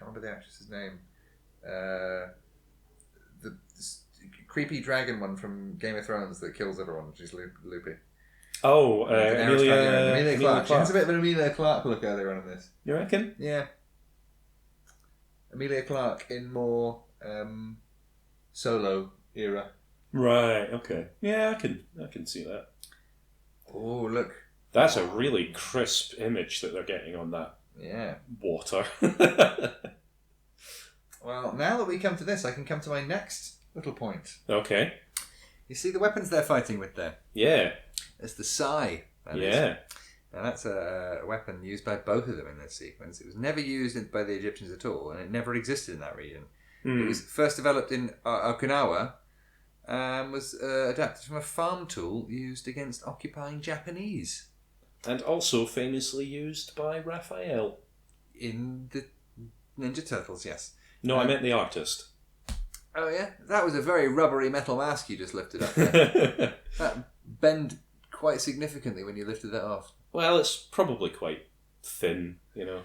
Speaker 2: I can't remember the actress's name. The creepy dragon one from Game of Thrones that kills everyone. She's loopy.
Speaker 1: Oh,
Speaker 2: Emilia Clarke. She has a bit of an Emilia Clarke look earlier on in this.
Speaker 1: You reckon?
Speaker 2: Yeah. Emilia Clarke in more Solo era.
Speaker 1: Right. Okay. Yeah, I can see that.
Speaker 2: Oh, look.
Speaker 1: That's a really crisp image that they're getting on that.
Speaker 2: Yeah.
Speaker 1: Water.
Speaker 2: Well, now that we come to this, I can come to my next little point.
Speaker 1: Okay.
Speaker 2: You see the weapons they're fighting with there?
Speaker 1: Yeah.
Speaker 2: It's the sai.
Speaker 1: Yeah.
Speaker 2: Now that's a weapon used by both of them in this sequence. It was never used by the Egyptians at all, and it never existed in that region. It was first developed in Okinawa and was adapted from a farm tool used against occupying Japanese.
Speaker 1: And also famously used by Raphael.
Speaker 2: In the Ninja Turtles, yes.
Speaker 1: No, I meant the artist.
Speaker 2: Oh, yeah? That was a very rubbery metal mask you just lifted up there. That bent quite significantly when you lifted that off.
Speaker 1: Well, it's probably quite thin, you know.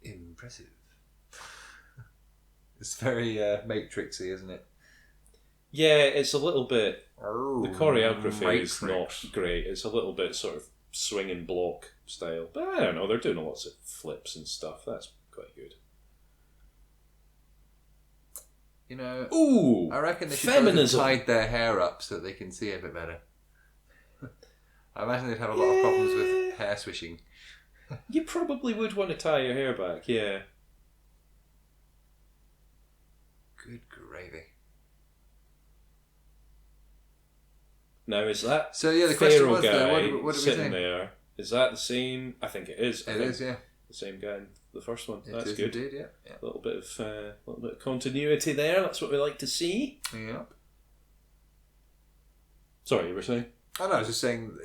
Speaker 2: Impressive. It's very Matrixy, isn't it?
Speaker 1: Yeah, it's a little bit...
Speaker 2: Oh,
Speaker 1: the choreography is
Speaker 2: Matrix.
Speaker 1: not great. It's a little bit sort of swing and block style. But I don't know, they're doing lots of flips and stuff. That's quite good.
Speaker 2: You know,
Speaker 1: ooh,
Speaker 2: I reckon they should
Speaker 1: feminism.
Speaker 2: hide their hair up so that they can see a bit better. I imagine they'd have a lot of problems with hair swishing.
Speaker 1: You probably would want to tie your hair back, yeah.
Speaker 2: Good gravy.
Speaker 1: Now, is that
Speaker 2: so? Yeah, the question
Speaker 1: Pharaoh
Speaker 2: was
Speaker 1: guy
Speaker 2: what are we
Speaker 1: sitting
Speaker 2: saying?
Speaker 1: there? Is that the same? I think it is.
Speaker 2: It is, yeah.
Speaker 1: The same guy in the first one.
Speaker 2: It
Speaker 1: That's
Speaker 2: is
Speaker 1: good.
Speaker 2: Indeed, yeah.
Speaker 1: A little bit of continuity there. That's what we like to see.
Speaker 2: Yep.
Speaker 1: Sorry, you were saying?
Speaker 2: Oh no, I was just saying,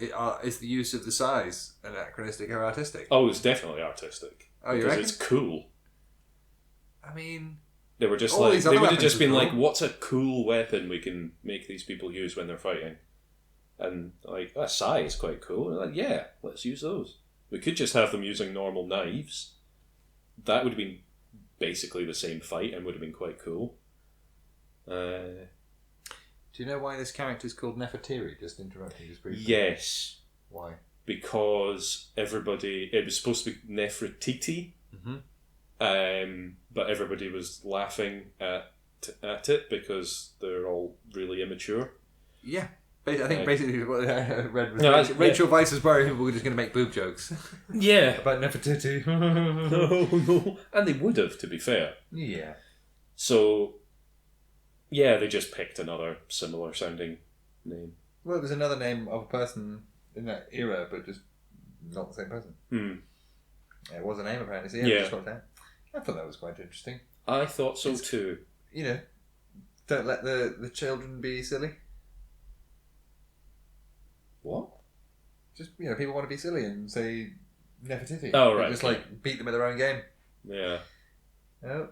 Speaker 2: is the use of the size anachronistic or artistic?
Speaker 1: Oh, it's definitely artistic.
Speaker 2: Oh, you
Speaker 1: because
Speaker 2: reckon?
Speaker 1: it's cool.
Speaker 2: I mean,
Speaker 1: they were just
Speaker 2: all
Speaker 1: like
Speaker 2: these
Speaker 1: they
Speaker 2: other
Speaker 1: would have
Speaker 2: weapons
Speaker 1: just
Speaker 2: are
Speaker 1: been
Speaker 2: cool.
Speaker 1: like, "What's a cool weapon we can make these people use when they're fighting?" And like, that sai is quite cool. And like, yeah, let's use those. We could just have them using normal knives. That would have been basically the same fight and would have been quite cool.
Speaker 2: do you know why this character is called Nefertiri? Just interrupting, just briefly.
Speaker 1: Yes,
Speaker 2: Why?
Speaker 1: because everybody, it was supposed to be Nefertiti, but everybody was laughing at it because they're all really immature.
Speaker 2: Yeah. I think basically what I read was
Speaker 1: No,
Speaker 2: Rachel Weisz was worried people were just going to make boob jokes.
Speaker 1: Yeah.
Speaker 2: About Nefertiti.
Speaker 1: No. And they would have, to be fair.
Speaker 2: Yeah.
Speaker 1: So, yeah, they just picked another similar sounding name.
Speaker 2: Well, it was another name of a person in that era, but just not the same person. It was a name apparently, so yeah. Just swapped out. I thought that was quite interesting.
Speaker 1: I thought so too.
Speaker 2: You know, don't let the children be silly.
Speaker 1: What?
Speaker 2: Just, you know, people want to be silly and say Nefertiti.
Speaker 1: Oh, right.
Speaker 2: Just like beat them at their own game.
Speaker 1: Yeah.
Speaker 2: Oh.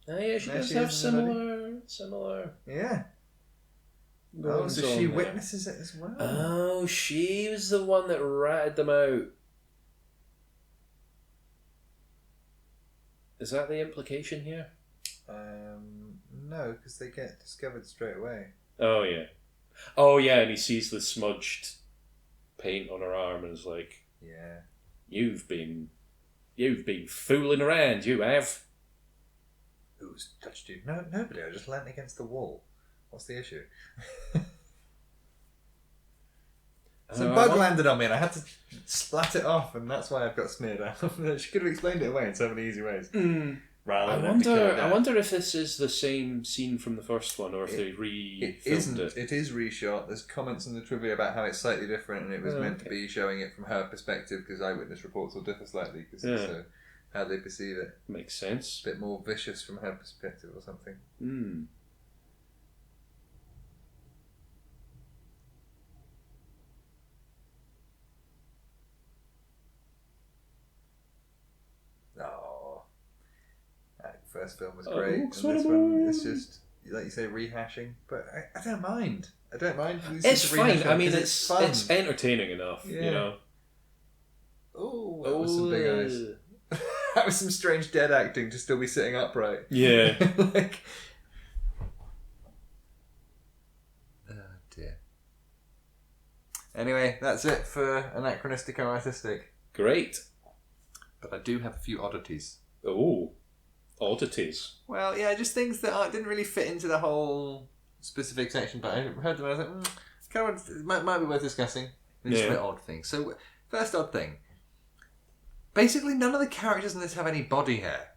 Speaker 1: Oh, yeah, she does have similar.
Speaker 2: Yeah.
Speaker 1: Oh,
Speaker 2: so she witnesses it as well.
Speaker 1: Oh, she was the one that ratted them out. Is that the implication here?
Speaker 2: No, because they get discovered straight away.
Speaker 1: Oh, yeah. Oh, yeah, and he sees the smudged paint on her arm and is like,
Speaker 2: yeah.
Speaker 1: You've been fooling around, you have.
Speaker 2: Who's touched you? No, nobody. I just leant against the wall. What's the issue? Some bug landed on me and I had to splat it off, and that's why I've got smeared out. She could have explained it away in so many easy ways.
Speaker 1: I wonder if this is the same scene from the first one, or if they re-filmed it.
Speaker 2: It is reshot. There's comments in the trivia about how it's slightly different, and it was meant to be showing it from her perspective, because eyewitness reports will differ slightly because it's how they perceive it.
Speaker 1: Makes sense.
Speaker 2: A bit more vicious from her perspective or something. Oh, that first film was great, and this one is just, like you say, rehashing. But I don't mind. I don't mind.
Speaker 1: It's fine. I mean,
Speaker 2: it's fun.
Speaker 1: It's entertaining enough.
Speaker 2: Yeah.
Speaker 1: You know.
Speaker 2: Oh, that was some big eyes. That was some strange dead acting to still be sitting upright.
Speaker 1: Yeah.
Speaker 2: Like... Oh, dear. Anyway, that's it for Anachronistico Artistic.
Speaker 1: Great.
Speaker 2: But I do have a few oddities.
Speaker 1: Oh, oddities.
Speaker 2: Well, yeah, just things that didn't really fit into the whole specific section, but I heard them and I was like, kind of, it might be worth discussing. They're just a bit odd things. So, first odd thing. Basically, none of the characters in this have any body hair.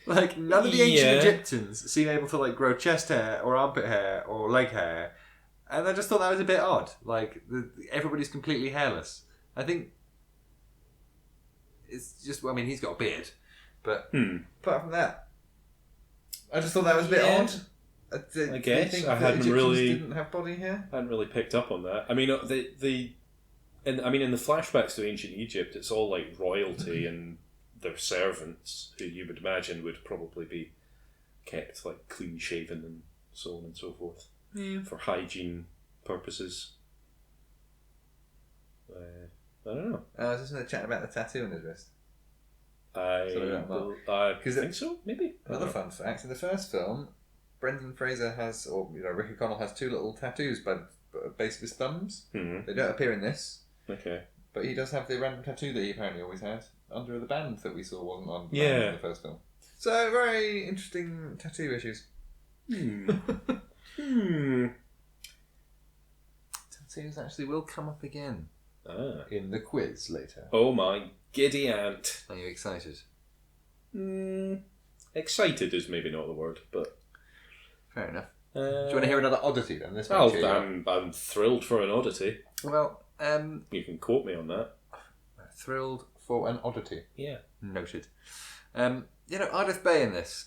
Speaker 2: Like, none of the ancient Egyptians seem able to, like, grow chest hair or armpit hair or leg hair. And I just thought that was a bit odd. Like, everybody's completely hairless. I think it's just, well, I mean, he's got a beard. But apart from that, I just thought that was a bit odd.
Speaker 1: I guess I hadn't really
Speaker 2: didn't have body hair.
Speaker 1: I hadn't really picked up on that. I mean, in the flashbacks to ancient Egypt, it's all like royalty and their servants, who you would imagine would probably be kept like clean shaven and so on and so forth for hygiene purposes. I don't know.
Speaker 2: I was just going to chat about the tattoo on his wrist.
Speaker 1: I think so, maybe.
Speaker 2: Another fun fact: in the first film, Brendan Fraser has, or Rick O'Connell has, two little tattoos by the base of his thumbs. Mm-hmm. They don't appear in this.
Speaker 1: Okay.
Speaker 2: But he does have the random tattoo that he apparently always had under the band that we saw wasn't on the band in the first film. So very interesting tattoo issues. Tattoos actually will come up again in the quiz later.
Speaker 1: Oh my giddy aunt.
Speaker 2: Are you excited?
Speaker 1: Excited is maybe not the word, but...
Speaker 2: Fair enough. Do you want to hear another oddity then? This I'm
Speaker 1: thrilled for an oddity.
Speaker 2: Well,
Speaker 1: you can quote me on that.
Speaker 2: Thrilled for an oddity.
Speaker 1: Yeah.
Speaker 2: Noted. Ardeth Bay in this,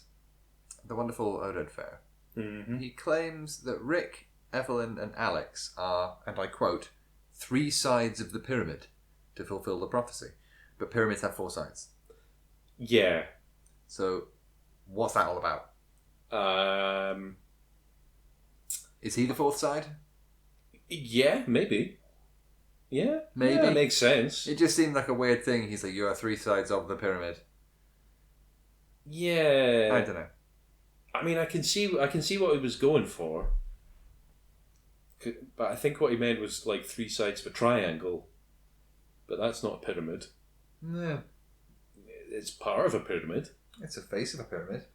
Speaker 2: the wonderful Oded Fair, he claims that Rick, Evelyn and Alex are, and I quote, 3 sides of the pyramid to fulfill the prophecy. But pyramids have 4 sides.
Speaker 1: Yeah.
Speaker 2: So, what's that all about? Is he the 4th side?
Speaker 1: Yeah, maybe. Yeah,
Speaker 2: maybe.
Speaker 1: Yeah, that makes sense.
Speaker 2: It just seemed like a weird thing. He's like, you are 3 sides of the pyramid.
Speaker 1: Yeah.
Speaker 2: I don't know.
Speaker 1: I mean, I can see what he was going for. But I think what he meant was like 3 sides of a triangle. But that's not a pyramid.
Speaker 2: No.
Speaker 1: It's part of a pyramid.
Speaker 2: It's a face of a pyramid.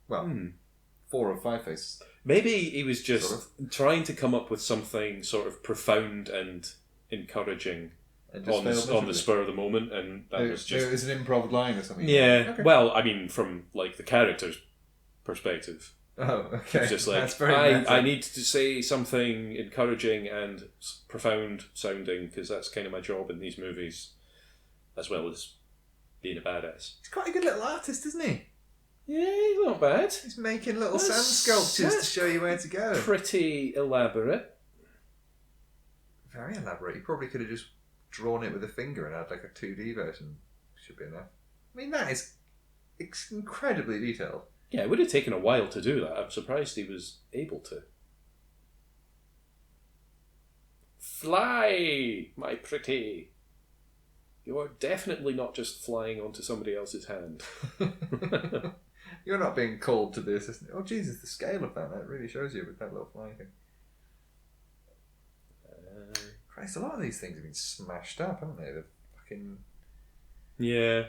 Speaker 2: Well, 4 or 5 faces.
Speaker 1: Maybe he was just trying to come up with something sort of profound and encouraging on the spur of the moment, and that was just...
Speaker 2: It was an improv line or something?
Speaker 1: Yeah. Okay. Well, I mean, from like the character's perspective.
Speaker 2: Oh, okay.
Speaker 1: It's just like, I need to say something encouraging and profound sounding, because that's kind of my job in these movies, as well as being a badass.
Speaker 2: He's quite a good little artist, isn't he?
Speaker 1: Yeah, he's not bad.
Speaker 2: He's making little sand sculptures to show you where to go.
Speaker 1: Pretty elaborate.
Speaker 2: Very elaborate. You probably could have just drawn it with a finger and had like a 2D version. Should be enough. I mean, that is incredibly detailed.
Speaker 1: Yeah, it would have taken a while to do that. I'm surprised he was able to. Fly, my pretty. You are definitely not just flying onto somebody else's hand.
Speaker 2: You're not being called to the assistant. Oh, Jesus, the scale of that really shows you with that little flying thing. Christ, a lot of these things have been smashed up, haven't they? The fucking...
Speaker 1: Yeah.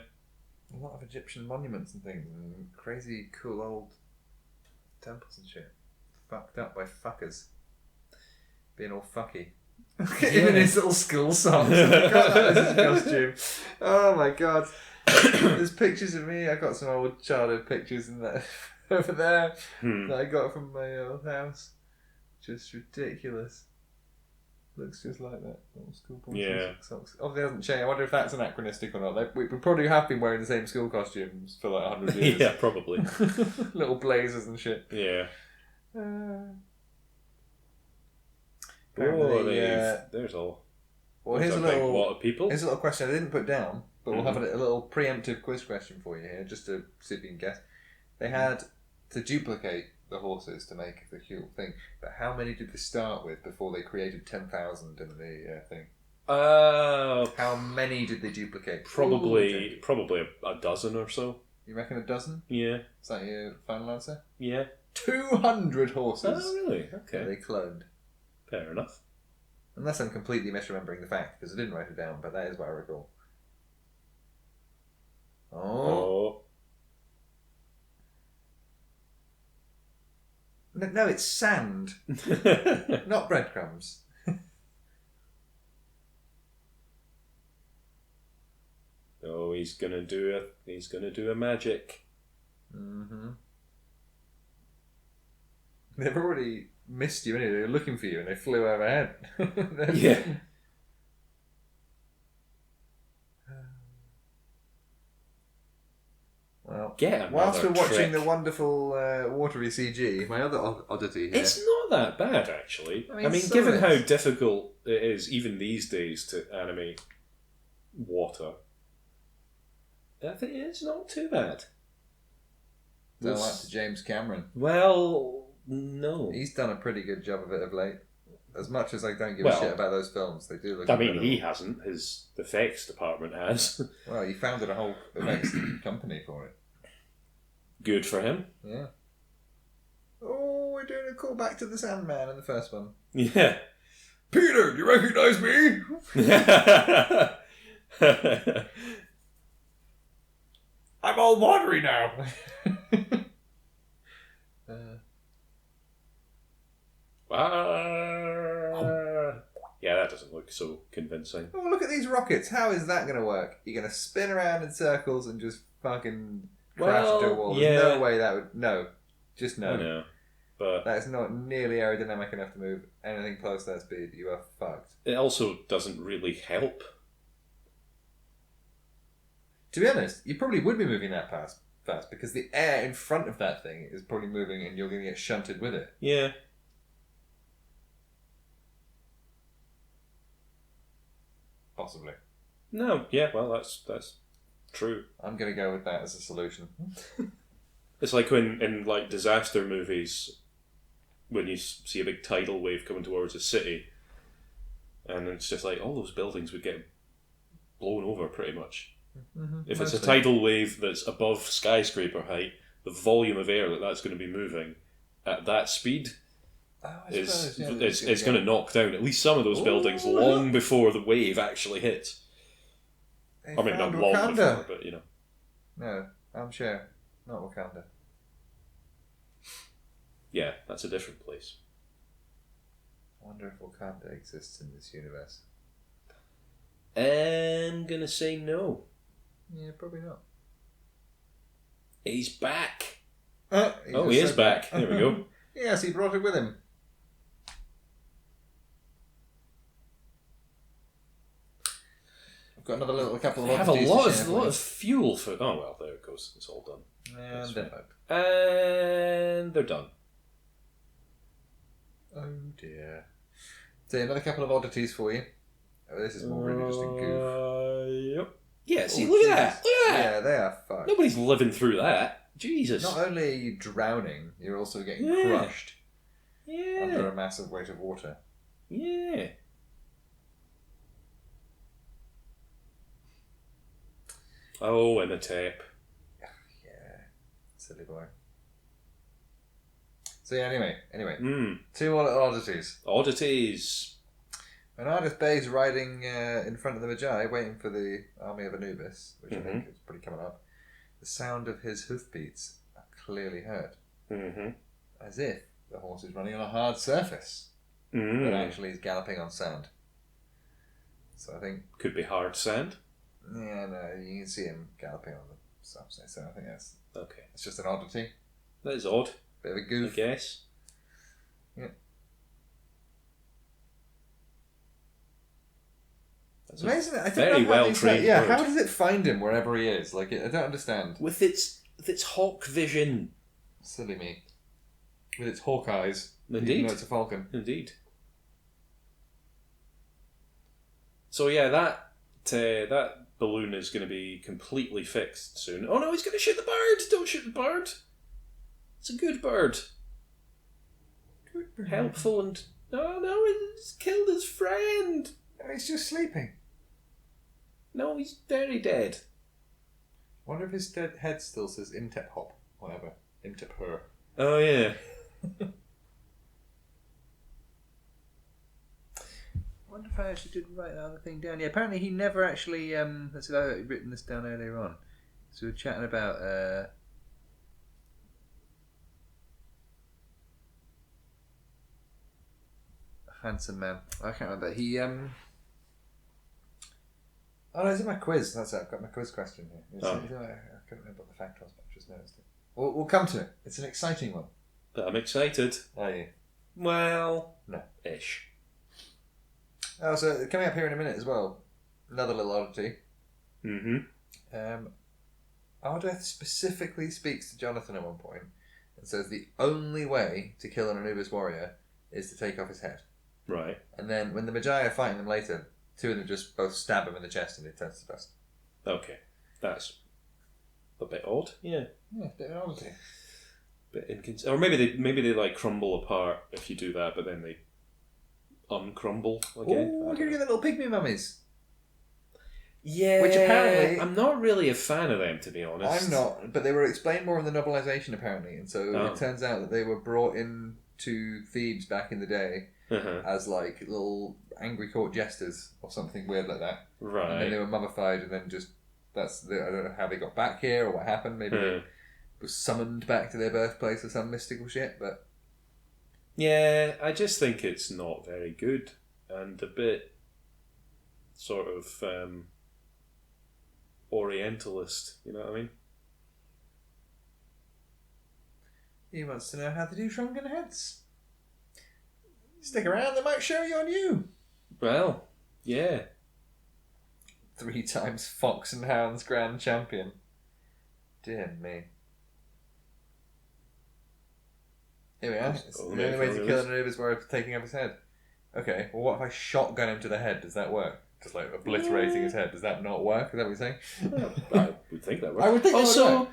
Speaker 2: A lot of Egyptian monuments and things, and crazy cool old temples and shit. Fucked up by fuckers. Being all fucky. Even his little school songs. That was his costume. Oh my god. There's pictures of me. I got some old childhood pictures in there over there that I got from my old house. Just ridiculous. Looks just like that little school boy.
Speaker 1: Yeah.
Speaker 2: Socks. Obviously hasn't changed. I wonder if that's anachronistic or not. We probably have been wearing the same school costumes for like 100 years.
Speaker 1: Yeah, probably.
Speaker 2: Little blazers and shit.
Speaker 1: Yeah. There's all.
Speaker 2: Well, here's a
Speaker 1: lot of people.
Speaker 2: Here's a little question I didn't put down, but we'll have a little preemptive quiz question for you here, just to see if you can guess. They had to duplicate the horses to make the whole thing, but how many did they start with before they created 10,000 in the thing? How many did they duplicate?
Speaker 1: Probably a dozen or so.
Speaker 2: You reckon a dozen?
Speaker 1: Yeah.
Speaker 2: Is that your final answer?
Speaker 1: Yeah.
Speaker 2: 200 horses.
Speaker 1: Oh, really? Okay.
Speaker 2: They cloned.
Speaker 1: Fair enough.
Speaker 2: Unless I'm completely misremembering the fact, because I didn't write it down, but that is what I recall. Oh. No, it's sand. Not breadcrumbs.
Speaker 1: Oh, he's gonna do a magic.
Speaker 2: Mm-hmm. They've already missed you anyway. They were looking for you and they flew overhead.
Speaker 1: Yeah.
Speaker 2: Well,
Speaker 1: whilst
Speaker 2: we're watching
Speaker 1: trick.
Speaker 2: the wonderful watery CG, my other oddity here.
Speaker 1: It's not that bad, actually. I mean
Speaker 2: some
Speaker 1: given
Speaker 2: of
Speaker 1: how
Speaker 2: it.
Speaker 1: difficult it is, even these days, to animate water, I think it's not too bad.
Speaker 2: Don't like to James Cameron.
Speaker 1: Well, no.
Speaker 2: He's done a pretty good job of it of late. As much as I don't give a shit about those films, they do look incredible.
Speaker 1: He hasn't. His effects department has.
Speaker 2: Well, he founded a whole effects company for it.
Speaker 1: Good for him.
Speaker 2: Yeah. Oh, we're doing a callback to the Sandman in the first one.
Speaker 1: Yeah.
Speaker 2: Peter, do you recognise me? I'm all watery now.
Speaker 1: Yeah, that doesn't look so convincing.
Speaker 2: Oh, look at these rockets. How is that going to work? You're going to spin around in circles and just fucking crash into a wall. There's no way that would... No. Just no.
Speaker 1: I know. But
Speaker 2: that is not nearly aerodynamic enough to move anything close to that speed. You are fucked.
Speaker 1: It also doesn't really help.
Speaker 2: To be honest, you probably would be moving that fast because the air in front of that thing is probably moving and you're going to get shunted with it.
Speaker 1: Yeah.
Speaker 2: Possibly.
Speaker 1: No, yeah, well, that's true.
Speaker 2: I'm going to go with that as a solution.
Speaker 1: It's like when in like disaster movies, when you see a big tidal wave coming towards a city, and it's just like all those buildings would get blown over pretty much.
Speaker 2: Mm-hmm,
Speaker 1: if it's a tidal wave that's above skyscraper height, the volume of air that's going to be moving at that speed it's going to knock down at least some of those buildings long before the wave actually hits. I mean, not long before, but you know.
Speaker 2: No, I'm sure. Not Wakanda.
Speaker 1: Yeah, that's a different place.
Speaker 2: I wonder if Wakanda exists in this universe.
Speaker 1: I'm gonna say no.
Speaker 2: Yeah, probably not.
Speaker 1: He's back.
Speaker 2: He
Speaker 1: is back. There we go.
Speaker 2: Yes, he brought it with him. I've got another couple of
Speaker 1: I have a lot of fuel for... Oh, well, there it goes. It's all done. And they're done.
Speaker 2: Oh, dear. So, another couple of oddities for you. Oh, this is more really just a goof.
Speaker 1: Yep. Yeah, see, look at that. Look at that.
Speaker 2: Yeah, they are fucked.
Speaker 1: Nobody's living through that. Jesus.
Speaker 2: Not only are you drowning, you're also getting crushed under a massive weight of water.
Speaker 1: Yeah. Oh, and a tape.
Speaker 2: Yeah. Silly boy. So yeah, anyway. Two oddities.
Speaker 1: Oddities.
Speaker 2: When Ardeth Bay's riding in front of the Magi, waiting for the army of Anubis, which I think is pretty coming up, the sound of his hoofbeats are clearly heard.
Speaker 1: Mm-hmm.
Speaker 2: As if the horse is running on a hard surface, but actually is galloping on sand. So I think...
Speaker 1: Could be hard sand.
Speaker 2: Yeah, no, you can see him galloping on the stuff, so I think that's...
Speaker 1: Okay.
Speaker 2: It's just an oddity.
Speaker 1: That is odd.
Speaker 2: Bit of a goof.
Speaker 1: I guess.
Speaker 2: Yeah.
Speaker 1: That's
Speaker 2: amazing. I think
Speaker 1: very well trained.
Speaker 2: Yeah, how does it find him wherever he is? Like, I don't understand.
Speaker 1: With its hawk vision.
Speaker 2: Silly me. With its hawk eyes.
Speaker 1: Indeed.
Speaker 2: Even though it's a falcon.
Speaker 1: Indeed. So yeah, that balloon is going to be completely fixed soon. Oh no, he's going to shoot the bird! Don't shoot the bird! It's a good bird. Good bird. Helpful and... Oh no, he's killed his friend!
Speaker 2: He's just sleeping.
Speaker 1: No, he's very dead.
Speaker 2: Wonder if his dead head still says Imtep Hop, whatever. Imtep Her.
Speaker 1: Oh, yeah.
Speaker 2: I wonder if I actually did write that other thing down. Yeah, apparently he never actually. Let's see, I've written this down earlier on. So we were chatting about. A handsome man. I can't remember. He. Oh no, it's in my quiz. That's it. I've got my quiz question here. I couldn't remember what the fact was, but I just noticed it. We'll come to it. It's an exciting one.
Speaker 1: But I'm excited.
Speaker 2: Are you?
Speaker 1: Well,
Speaker 2: no.
Speaker 1: Ish.
Speaker 2: Oh, so coming up here in a minute as well. Another little oddity.
Speaker 1: Mm-hmm.
Speaker 2: Ardeth specifically speaks to Jonathan at one point and says the only way to kill an Anubis warrior is to take off his head.
Speaker 1: Right.
Speaker 2: And then when the Magi are fighting them later, two of them just both stab him in the chest and he turns to dust.
Speaker 1: Okay. That's a bit odd. Yeah.
Speaker 2: Yeah, a bit of an oddity.
Speaker 1: Bit or maybe they like crumble apart if you do that, but then they uncrumble again.
Speaker 2: Oh, we're going to get the little pygmy mummies.
Speaker 1: Yeah.
Speaker 2: Which apparently...
Speaker 1: I'm not really a fan of them, to be honest.
Speaker 2: I'm not, but they were explained more in the novelisation apparently, and so it turns out that they were brought in to Thebes back in the day as like little angry court jesters or something weird like that.
Speaker 1: Right.
Speaker 2: And then they were mummified, and then just I don't know how they got back here or what happened. Maybe they was summoned back to their birthplace or some mystical shit. But
Speaker 1: yeah, I just think it's not very good and a bit sort of Orientalist. You know what I mean?
Speaker 2: He wants to know how to do shrunken heads. Stick around, they might show you on you.
Speaker 1: Well, yeah.
Speaker 2: 3 times Fox and Hounds Grand Champion. Dear me. Here we are. It's the only way to kill an Anubis warrior is taking off his head. Okay, well what if I shotgun him to the head? Does that work? Just like obliterating his head. Does that not work? Is that what you're saying?
Speaker 1: I would think that would.
Speaker 2: I would think
Speaker 1: also,
Speaker 2: that would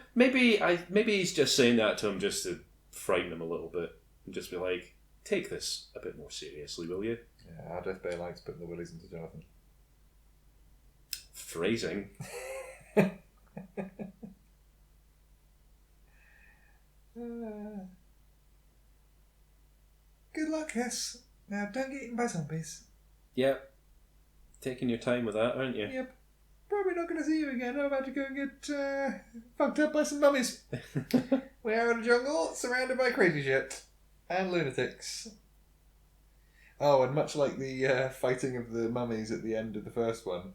Speaker 2: work.
Speaker 1: maybe he's just saying that to him just to frighten him a little bit. And just be like, take this a bit more seriously, will you?
Speaker 2: Yeah, Ardeth Bay likes putting the willies into Jonathan.
Speaker 1: Phrasing.
Speaker 2: Good luck, Hess. Now don't get eaten by zombies.
Speaker 1: Yep. Taking your time with that, aren't you?
Speaker 2: Yep. Probably not going to see you again. I'm about to go and get fucked up by some mummies. We are in a jungle surrounded by crazy shit. And lunatics. Oh, and much like the fighting of the mummies at the end of the first one,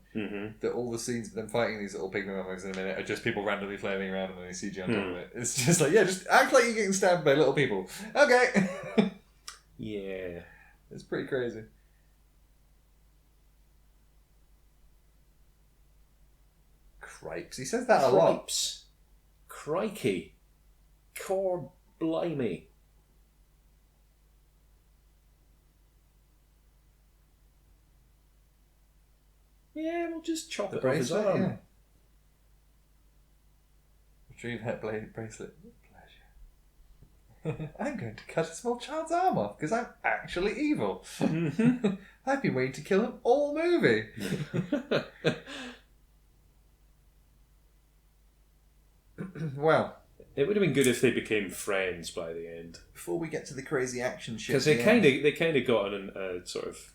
Speaker 2: that all the scenes of them fighting these little pygmy mummies in a minute are just people randomly flailing around and then they CG on top of it. It's just like, yeah, just act like you're getting stabbed by little people. Okay.
Speaker 1: Yeah.
Speaker 2: It's pretty crazy. Cripes. He says that a lot.
Speaker 1: Cripes. Crikey. Cor blimey. Yeah, we'll just chop it off his arm.
Speaker 2: Yeah. Retrieve head blade bracelet. Pleasure. I'm going to cut a small child's arm off because I'm actually evil. I've been waiting to kill him all movie. Well,
Speaker 1: it would have been good if they became friends by the end.
Speaker 2: Before we get to the crazy action shit,
Speaker 1: because they kind of got an sort of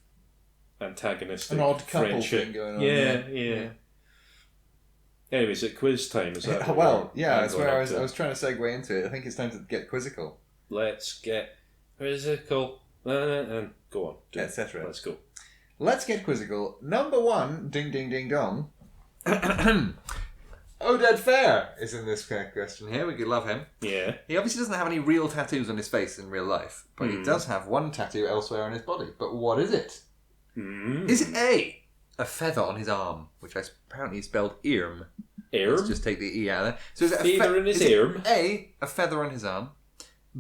Speaker 1: antagonistic,
Speaker 2: an odd couple
Speaker 1: friendship
Speaker 2: thing going on.
Speaker 1: Yeah. Anyways, at quiz time, is that?
Speaker 2: Well, yeah, that's where I was trying to segue into it. I think it's time to get quizzical.
Speaker 1: Let's get quizzical. And go on,
Speaker 2: etc.
Speaker 1: Let's go.
Speaker 2: Let's get quizzical. Number 1, ding ding ding dong. Oded Fair is in this question here. We could love him.
Speaker 1: Yeah.
Speaker 2: He obviously doesn't have any real tattoos on his face in real life, but he does have one tattoo elsewhere on his body. But what is it? Is it A feather on his arm, which apparently is spelled earm? Let's just take the E out of there. So is it
Speaker 1: feather in his earm?
Speaker 2: A feather on his arm.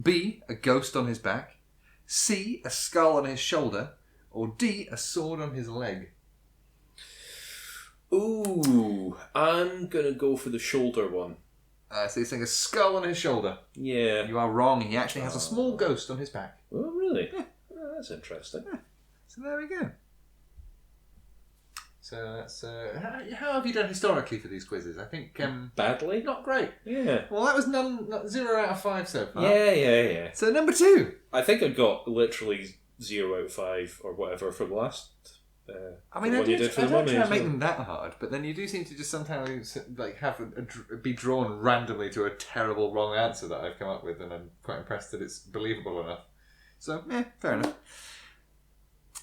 Speaker 2: B, a ghost on his back. C, a skull on his shoulder. Or D, a sword on his leg.
Speaker 1: Ooh, I'm going to go for the shoulder one.
Speaker 2: So he's saying a skull on his shoulder.
Speaker 1: Yeah.
Speaker 2: You are wrong. He actually has a small ghost on his back.
Speaker 1: Oh, really? Yeah. Oh, that's interesting.
Speaker 2: Yeah. So there we go. So that's how have you done historically for these quizzes? I think
Speaker 1: badly.
Speaker 2: Not great.
Speaker 1: Yeah.
Speaker 2: Well, that was 0 out of 5 so far.
Speaker 1: Yeah.
Speaker 2: So number 2.
Speaker 1: I think I got literally 0 out of 5 or whatever from last.
Speaker 2: I mean, I don't try and make them that hard, but then you do seem to just sometimes like have be drawn randomly to a terrible wrong answer that I've come up with, and I'm quite impressed that it's believable enough. So, fair enough.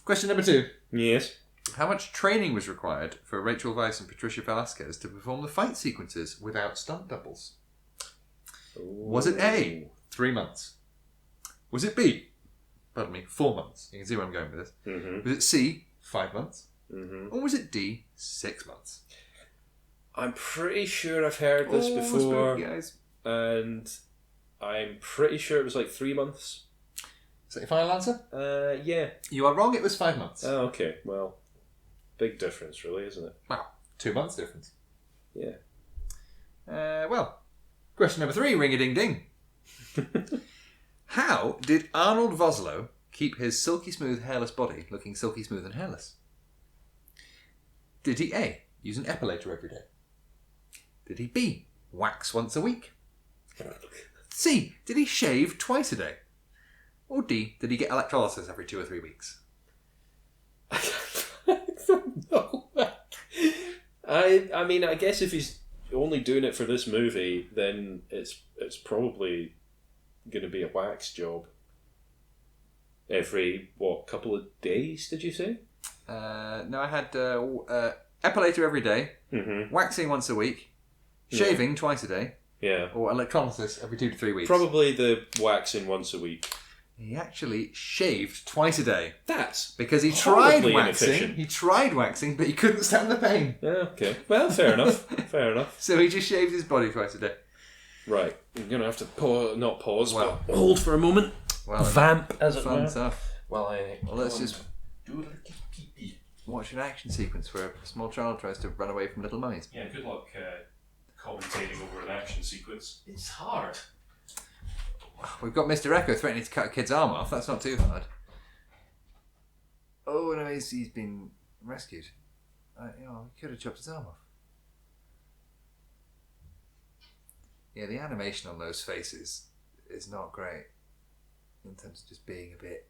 Speaker 2: Question number 2.
Speaker 1: Yes.
Speaker 2: How much training was required for Rachel Weisz and Patricia Velasquez to perform the fight sequences without stunt doubles?
Speaker 1: Ooh.
Speaker 2: Was it A, 3 months? Was it B, 4 months? You can see where I'm going with this.
Speaker 1: Mm-hmm.
Speaker 2: Was it C, 5 months?
Speaker 1: Mm-hmm.
Speaker 2: Or was it D, 6 months?
Speaker 1: I'm pretty sure I've heard this before,
Speaker 2: spooky guys.
Speaker 1: And I'm pretty sure it was like 3 months.
Speaker 2: Is that your final answer?
Speaker 1: Yeah.
Speaker 2: You are wrong, it was 5 months.
Speaker 1: Oh, okay. Well, big difference, really, isn't it?
Speaker 2: Wow, 2 months difference.
Speaker 1: Yeah.
Speaker 2: Well, question number 3, ring-a-ding-ding. How did Arnold Vosloo keep his silky smooth hairless body looking silky smooth and hairless? Did he A, use an epilator every day? Did he B, wax once a week? C, did he shave twice a day? Or D, did he get electrolysis every 2 or 3 weeks?
Speaker 1: I don't know. I mean, I guess if he's only doing it for this movie, then it's probably going to be a wax job. Every, couple of days, did you say?
Speaker 2: No, I had epilator every day, waxing once a week, shaving twice a day, or electrolysis every 2 to 3 weeks.
Speaker 1: Probably the waxing once a week.
Speaker 2: He actually shaved twice a day.
Speaker 1: That's
Speaker 2: because he tried waxing.
Speaker 1: Inefficient.
Speaker 2: He tried waxing, but he couldn't stand the pain.
Speaker 1: Yeah, okay. Well, fair enough. Fair enough.
Speaker 2: So he just shaved his body twice a day.
Speaker 1: Right. I'm going to have to pause, but hold for a moment.
Speaker 2: Well,
Speaker 1: vamp, as it
Speaker 2: fun
Speaker 1: were.
Speaker 2: Stuff.
Speaker 1: Well,
Speaker 2: let's just watch an action sequence where a small child tries to run away from little mummies.
Speaker 1: Yeah, good luck commentating over an action sequence. It's hard.
Speaker 2: We've got Mr. Echo threatening to cut a kid's arm off. That's not too hard. Oh no, he's been rescued. He could have chopped his arm off. Yeah, the animation on those faces is not great. In terms of just being a bit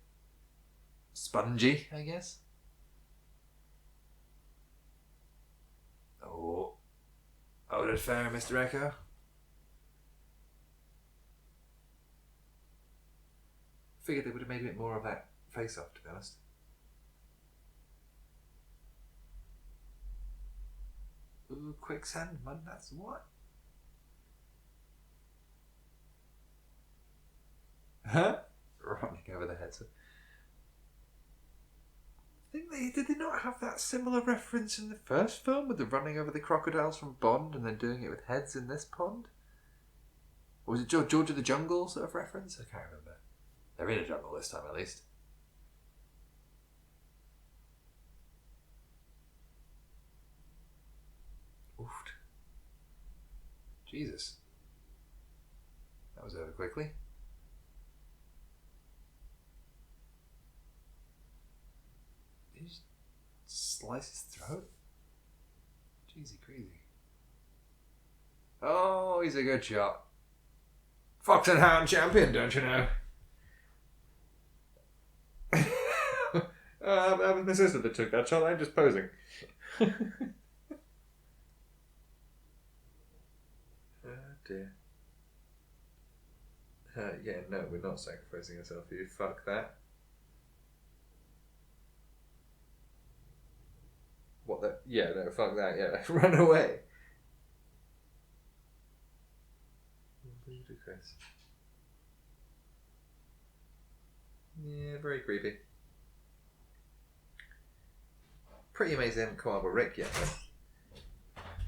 Speaker 2: spongy, I guess. Oh, that's fair, Mr. Echo. Figured they would have made a bit more of that face off, to be honest. Ooh, quicksand, mud, that's what? Huh? Running over the heads. Did they not have that similar reference in the first film with the running over the crocodiles from Bond and then doing it with heads in this pond? Or was it George of the Jungle sort of reference? I can't remember. They're in a jungle this time, at least. Oofed. Jesus. That was over quickly. Did he just slice his throat? Jeezy crazy. Oh, he's a good shot. Fox and Hound champion, don't you know? That was my sister that took that shot. I'm just posing. Oh dear. Yeah, no, we're not sacrificing ourselves for you. Fuck that. What the? Yeah, no, fuck that. Yeah, run away. Ludicrous. Yeah, very creepy. Pretty amazed they haven't caught up with Rick yet.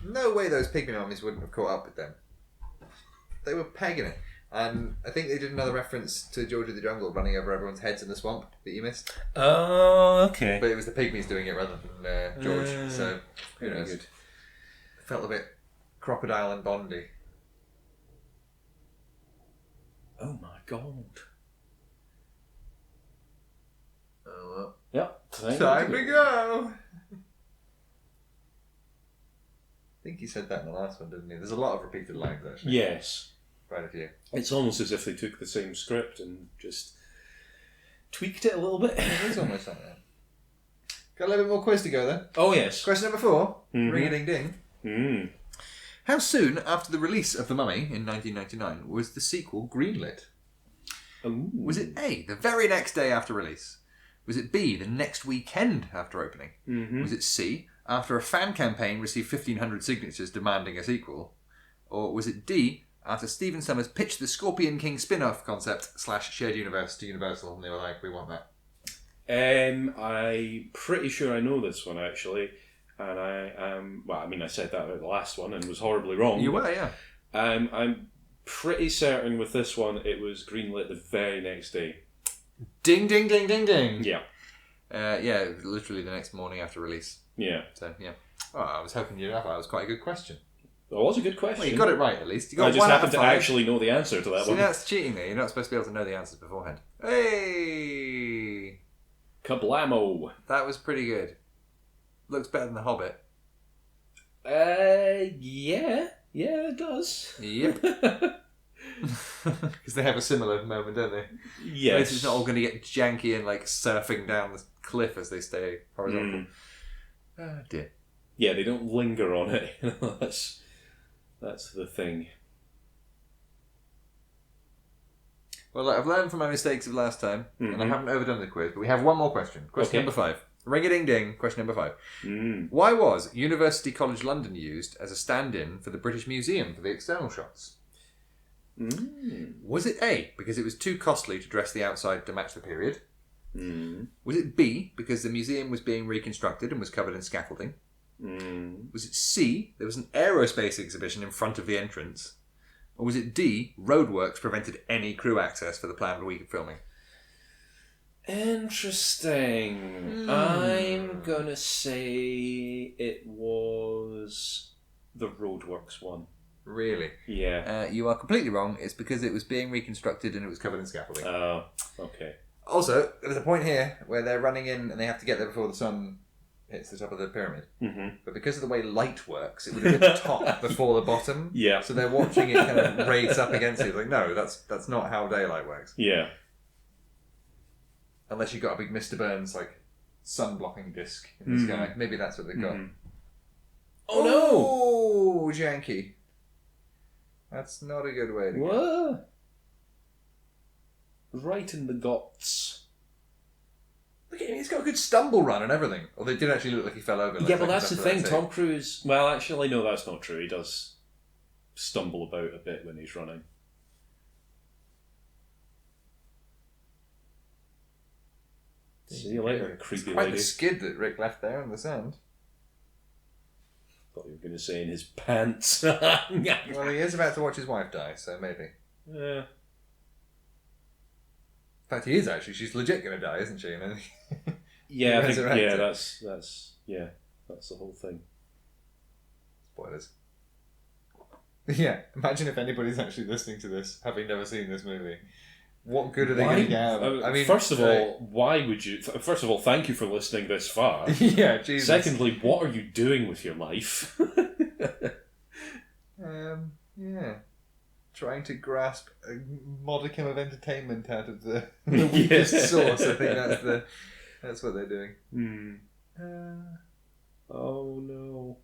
Speaker 2: No way those pygmy mummies wouldn't have caught up with them. They were pegging it. And I think they did another reference to George of the Jungle running over everyone's heads in the swamp that you missed.
Speaker 1: Oh, okay.
Speaker 2: But it was the pygmies doing it rather than George. So, who knows? Good. It felt a bit Crocodile and Bondy.
Speaker 1: Oh my god.
Speaker 2: Oh well.
Speaker 1: Yep.
Speaker 2: Time to go! said that in the last one, didn't he? There's a lot of repeated lines, actually.
Speaker 1: Yes.
Speaker 2: Quite a few.
Speaker 1: It's almost as if they took the same script and just tweaked it a little bit.
Speaker 2: It is almost like that. Got a little bit more quiz to go then.
Speaker 1: Oh, yes.
Speaker 2: Question number 4. Ring-a-ding-ding.
Speaker 1: Mm.
Speaker 2: How soon after the release of The Mummy in 1999 was the sequel greenlit?
Speaker 1: Ooh.
Speaker 2: Was it A, the very next day after release? Was it B, the next weekend after opening?
Speaker 1: Mm-hmm.
Speaker 2: Was it C, after a fan campaign received 1,500 signatures demanding a sequel? Or was it D, after Stephen Summers pitched the Scorpion King spin-off concept / shared universe to Universal and they were like, we want that?
Speaker 1: I'm pretty sure I know this one, actually. And I said that about the last one and was horribly wrong.
Speaker 2: You were, yeah.
Speaker 1: I'm pretty certain with this one it was greenlit the very next day.
Speaker 2: Ding, ding, ding, ding, ding.
Speaker 1: Yeah.
Speaker 2: Yeah, literally the next morning after release.
Speaker 1: Yeah.
Speaker 2: So, yeah. Oh, I was hoping you'd have that. It was quite a good question.
Speaker 1: It was a good question.
Speaker 2: Well, you got it right, at least. You got
Speaker 1: I just happened to actually know the answer to that one.
Speaker 2: That's cheating there. You're not supposed to be able to know the answers beforehand. Hey!
Speaker 1: Kablamo.
Speaker 2: That was pretty good. Looks better than The Hobbit.
Speaker 1: Yeah, it does.
Speaker 2: Yep. Because they have a similar moment, don't they?
Speaker 1: Yes.
Speaker 2: It's not all going to get janky and like surfing down the cliff as they stay horizontal. Oh dear.
Speaker 1: Yeah, they don't linger on it. That's the thing.
Speaker 2: Well, I've learned from my mistakes of last time, and I haven't overdone the quiz, but we have one more question. Question number 5. Ring-a-ding-ding, question number 5. Why was University College London used as a stand-in for the British Museum for the external shots? Was it A, because it was too costly to dress the outside to match the period? Was it B, because the museum was being reconstructed and was covered in scaffolding? Was it C, there was an aerospace exhibition in front of the entrance? Or was it D, roadworks prevented any crew access for the planned week of filming?
Speaker 1: Interesting. I'm gonna say it was the roadworks one.
Speaker 2: Really?
Speaker 1: Yeah.
Speaker 2: You are completely wrong. It's because it was being reconstructed and it was covered in scaffolding.
Speaker 1: Oh, okay.
Speaker 2: Also, there's a point here where they're running in and they have to get there before the sun hits the top of the pyramid. But because of the way light works, it would have hit the top before the bottom.
Speaker 1: Yeah.
Speaker 2: So they're watching it kind of raise up against it. It's like, no, that's not how daylight works.
Speaker 1: Yeah.
Speaker 2: Unless you've got a big Mr. Burns, like, sun-blocking disc in the sky. Maybe that's what they've got.
Speaker 1: Oh, no!
Speaker 2: Oh, janky. That's not a good way to go.
Speaker 1: What? Right in the guts.
Speaker 2: Look at him, he's got a good stumble run and everything. Although it did actually look like he fell over.
Speaker 1: Yeah, but that's the thing. Tom Cruise... Well, actually, no, that's not true. He does stumble about a bit when he's running. See you later, creepy
Speaker 2: quite
Speaker 1: lady.
Speaker 2: the skid that Rick left there in the sand.
Speaker 1: Thought you were going to say in his pants.
Speaker 2: Well, he is about to watch his wife die, so maybe.
Speaker 1: Yeah.
Speaker 2: In fact, he is actually. She's legit going to die, isn't she? And then
Speaker 1: Yeah, I think, yeah, that's the whole thing.
Speaker 2: Spoilers. Yeah, imagine if anybody's actually listening to this, having never seen this movie. What good are they going to get? I mean,
Speaker 1: first of all, why would you? First of all, thank you for listening this far.
Speaker 2: Yeah, Jesus.
Speaker 1: Secondly, what are you doing with your life?
Speaker 2: Yeah, trying to grasp a modicum of entertainment out of the weakest source. I think that's what they're doing.
Speaker 1: Oh no!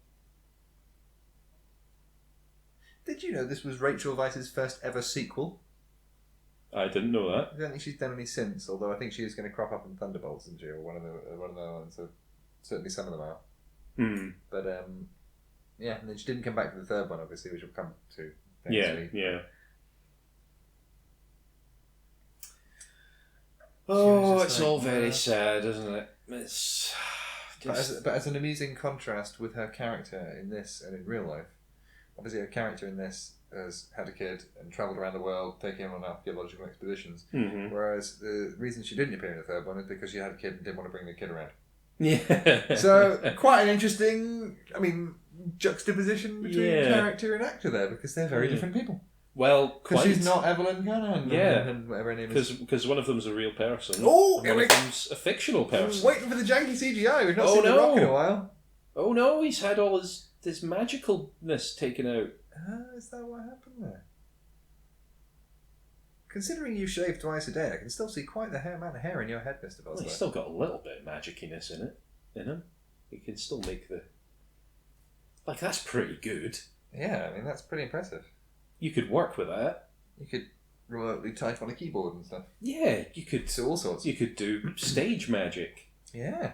Speaker 2: Did you know this was Rachel Weisz's first ever sequel?
Speaker 1: I didn't know that.
Speaker 2: I don't think she's done any since, although I think she is going to crop up in Thunderbolts, isn't she, or one of the other ones. So certainly some of them are. But yeah, and then she didn't come back to the third one, obviously, which we'll come to next week.
Speaker 1: Yeah. Oh, it's all very sad, isn't it? It's just...
Speaker 2: But as an amusing contrast with her character in this and in real life, obviously her character in this has had a kid and travelled around the world taking him on archaeological expeditions, whereas the reason she didn't appear in the third one is because she had a kid and didn't want to bring the kid around.
Speaker 1: Yeah.
Speaker 2: So quite an interesting, juxtaposition between character and actor there, because they're very different people.
Speaker 1: Well,
Speaker 2: because she's not Evelyn Cannon, and whatever her name is.
Speaker 1: Because one of them's a real person.
Speaker 2: Oh,
Speaker 1: and one of them's a fictional person.
Speaker 2: Waiting for the janky CGI. We've not seen The Rock in a while.
Speaker 1: Oh no, he's had all his there's magicalness taken out.
Speaker 3: Is that what happened there? Considering you shave twice a day, I can still see quite the amount of hair in your head, Mr. Bosler.
Speaker 1: Well, he's still got a little bit of magiciness in him. He can still make the... Like, that's pretty good.
Speaker 3: Yeah, I mean, that's pretty impressive.
Speaker 1: You could work with that.
Speaker 3: You could remotely type on a keyboard and stuff.
Speaker 1: Yeah, you could...
Speaker 3: Do all sorts.
Speaker 1: You could do stage magic.
Speaker 3: Yeah.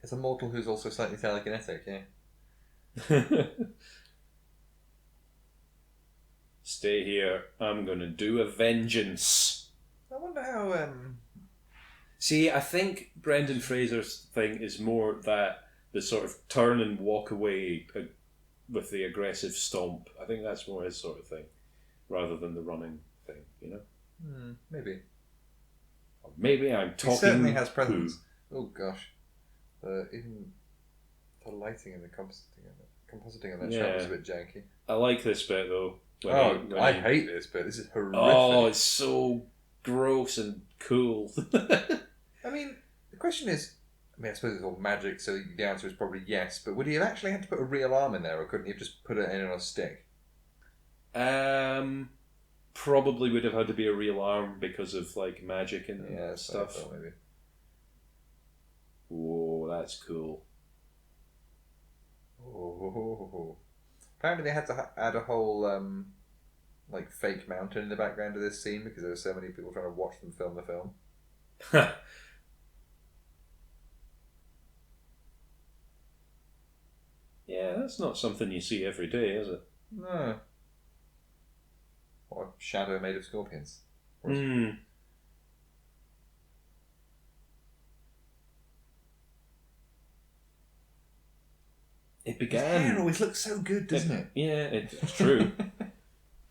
Speaker 3: It's a mortal who's also slightly telekinetic, yeah.
Speaker 1: Stay here. I'm going to do a vengeance.
Speaker 3: I wonder how...
Speaker 1: See, I think Brendan Fraser's thing is more that the sort of turn and walk away with the aggressive stomp. I think that's more his sort of thing, rather than the running thing, you know?
Speaker 3: Maybe.
Speaker 1: Or maybe I'm talking...
Speaker 3: He certainly has presence. Oh, gosh. Even the lighting and the compositing on that shot was a bit janky.
Speaker 1: I like this bit, though.
Speaker 3: I hate this bit. This is horrific.
Speaker 1: Oh, it's so gross and cool.
Speaker 3: I mean, the question is, I suppose it's all magic, so the answer is probably yes, but would he have actually had to put a real arm in there, or couldn't he have just put it in on a stick?
Speaker 1: Probably would have had to be a real arm because of, like, magic and stuff.
Speaker 3: So maybe.
Speaker 1: Whoa, that's cool.
Speaker 3: Oh. Apparently they had to add a whole, like, fake mountain in the background of this scene because there were so many people trying to watch them film the film.
Speaker 1: Yeah, that's not something you see every day, is it?
Speaker 3: No. What, a shadow made of scorpions?
Speaker 1: It began...
Speaker 3: His hair always looks so good, doesn't it?
Speaker 1: Yeah, it's true.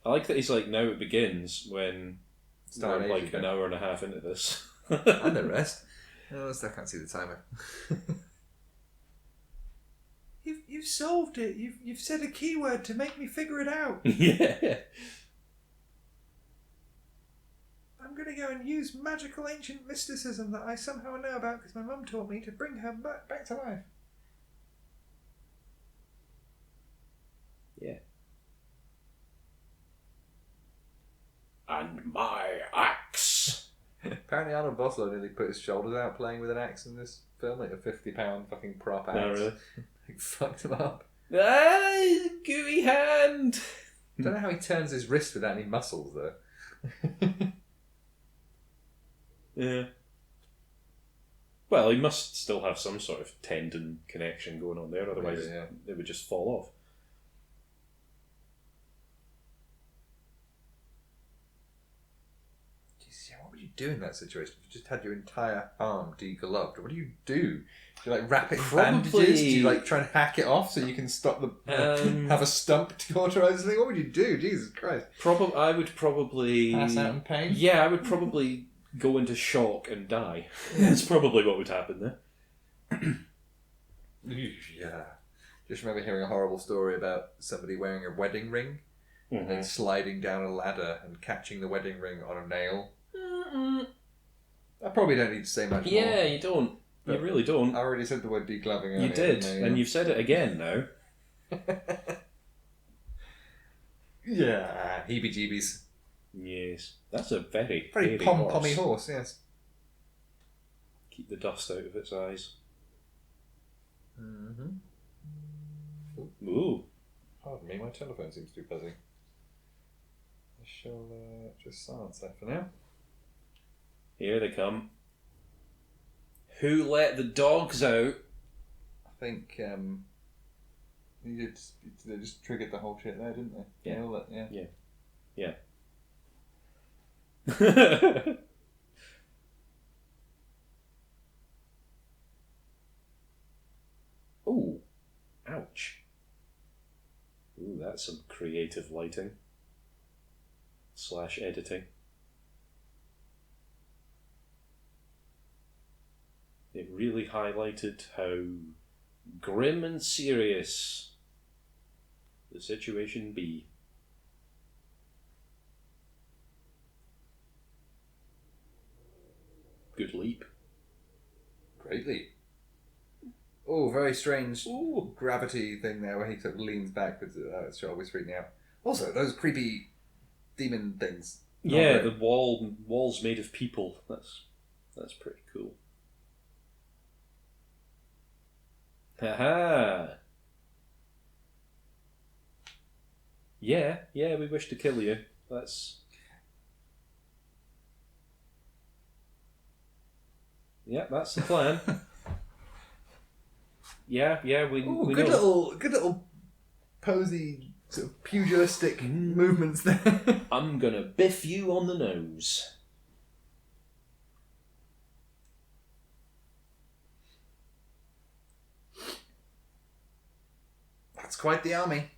Speaker 1: I like that he's like, now it begins, when we're like an hour and a half into this.
Speaker 3: And the rest. Oh, I still can't see the timer. You've solved it. You've said a keyword to make me figure it out.
Speaker 1: Yeah.
Speaker 3: I'm going to go and use magical ancient mysticism that I somehow know about because my mum taught me to bring her back to life.
Speaker 1: Yeah. And my axe.
Speaker 3: Apparently Arnold Vosloo nearly put his shoulders out playing with an axe in this film, like a £50 fucking prop axe.
Speaker 1: Oh, really?
Speaker 3: Fucked him up.
Speaker 1: Gooey hand.
Speaker 3: I don't know how he turns his wrist without any muscles, though.
Speaker 1: Yeah. Well, he must still have some sort of tendon connection going on there, otherwise they would just fall off.
Speaker 3: Jesus, what would you do in that situation? If you just had your entire arm degloved, what do you do? Do you like wrap it in bandages? Do you like try and hack it off so you can stop the have a stump to cauterize the thing? What would you do? Jesus Christ!
Speaker 1: I would probably
Speaker 3: pass out in pain.
Speaker 1: Yeah, I would probably go into shock and die. That's probably what would happen there.
Speaker 3: Yeah. Just remember hearing a horrible story about somebody wearing a wedding ring and then sliding down a ladder and catching the wedding ring on a nail. I probably don't need to say much more.
Speaker 1: Yeah, you don't. You really don't.
Speaker 3: I already said the word degloving earlier.
Speaker 1: You did, and you've said it again now.
Speaker 3: Yeah, heebie-jeebies.
Speaker 1: Yes, that's a very
Speaker 3: pom-pommy horse, yes.
Speaker 1: Keep the dust out of its eyes.
Speaker 3: Mm-hmm.
Speaker 1: Ooh.
Speaker 3: Pardon me, my telephone seems too buzzing. I shall just silence that for now.
Speaker 1: Here they come. Who let the dogs out?
Speaker 3: I think they just triggered the whole shit there, didn't they?
Speaker 1: Yeah. Yeah. Ooh. Ouch. Ooh, that's some creative lighting. / editing. It really highlighted how grim and serious the situation be. Good leap.
Speaker 3: Great leap. very strange gravity thing there where he sort of leans back. It's always freaking me out. Also, those creepy demon things.
Speaker 1: Yeah, the walls made of people. That's pretty cool. Haha. Yeah, we wish to kill you. That's the plan. yeah, we
Speaker 3: good
Speaker 1: know.
Speaker 3: little posy sort of pugilistic movements there.
Speaker 1: I'm gonna biff you on the nose.
Speaker 3: That's quite the army.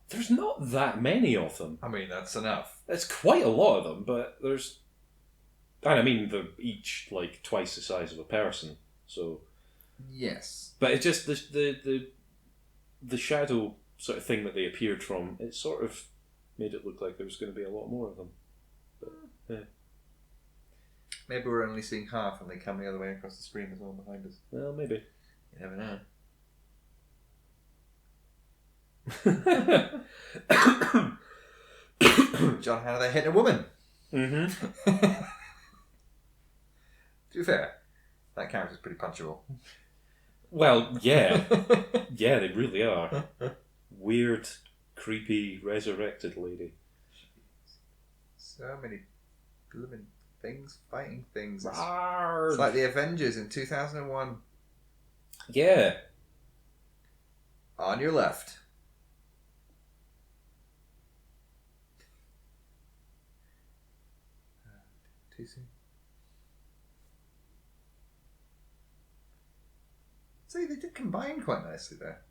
Speaker 1: There's not that many of them.
Speaker 3: I mean, that's enough.
Speaker 1: There's quite a lot of them, but there's... And I mean, they're each like twice the size of a person, so...
Speaker 3: Yes.
Speaker 1: But it's just the shadow sort of thing that they appeared from, it sort of made it look like there was going to be a lot more of them. But, yeah.
Speaker 3: Maybe we're only seeing half and they come the other way across the screen as well behind us.
Speaker 1: Well, maybe.
Speaker 3: You never know. John, how do they hit a woman?
Speaker 1: Mm-hmm.
Speaker 3: To be fair, that character's pretty punchable.
Speaker 1: Well, yeah. Yeah, they really are. Weird, creepy, resurrected lady.
Speaker 3: So many blooming things, fighting things.
Speaker 1: Rawr.
Speaker 3: It's like the Avengers in 2001.
Speaker 1: Yeah.
Speaker 3: On your left. Too soon. See, they did combine quite nicely there.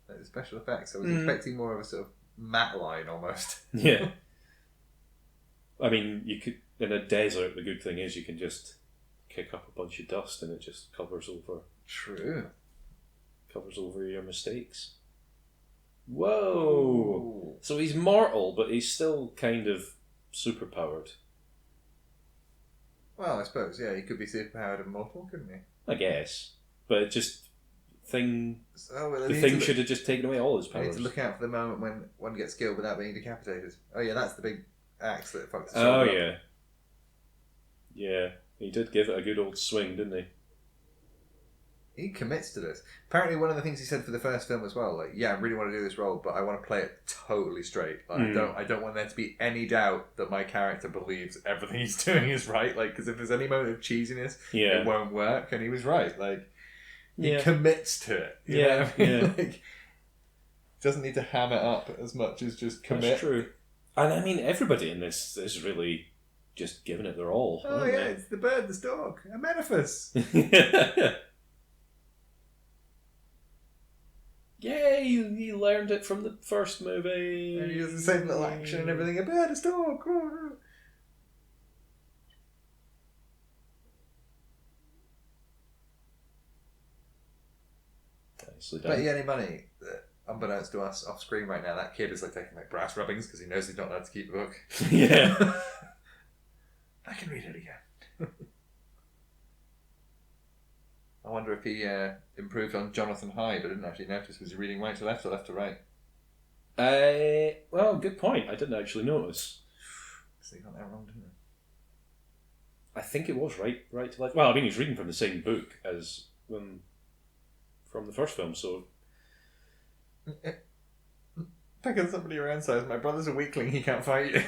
Speaker 3: Like the special effects. I was expecting more of a sort of matte line almost.
Speaker 1: Yeah. I mean, you could, in a desert, the good thing is you can just kick up a bunch of dust and it just covers over.
Speaker 3: True.
Speaker 1: Covers over your mistakes. Whoa! So he's mortal, but he's still kind of superpowered.
Speaker 3: Well, I suppose, yeah, he could be superpowered and mortal, couldn't he?
Speaker 1: I guess. But it just... the
Speaker 3: So,
Speaker 1: thing should have just taken away all his
Speaker 3: I
Speaker 1: powers.
Speaker 3: need to look out for the moment when one gets killed without being decapitated. Oh yeah, that's the big axe that fucks the
Speaker 1: Oh,
Speaker 3: shoulder up.
Speaker 1: yeah. Yeah. He did give it a good old swing, didn't he?
Speaker 3: He commits to this. Apparently, one of the things he said for the first film as well, like, yeah, I really want to do this role, but I want to play it totally straight. Like, I don't want there to be any doubt that my character believes everything he's doing is right. Like, because if there's any moment of cheesiness, it won't work. And he was right. Like, he commits to it. You know what I mean? Like, doesn't need to ham it up as much as just commit.
Speaker 1: That's true. And I mean, everybody in this is really just giving it their all.
Speaker 3: Oh yeah, it's the bird, the stork, a metaphors.
Speaker 1: Yay, he learned it from the first movie.
Speaker 3: And he does the same little action and everything. A bird, a stork.
Speaker 1: Nicely done.
Speaker 3: Bet you any money that, unbeknownst to us off screen right now, that kid is like taking like brass rubbings because he knows he's not allowed to keep the book.
Speaker 1: Yeah.
Speaker 3: I can read it again. I wonder if he improved on Jonathan Hyde, but didn't actually notice. Was he reading right to left or left to right?
Speaker 1: Well, good point. I didn't actually notice.
Speaker 3: So he got that wrong, didn't he?
Speaker 1: I think it was right to left. Well, I mean, he's reading from the same book as from the first film, so...
Speaker 3: Pick on somebody your own size. My brother's a weakling, he can't fight you.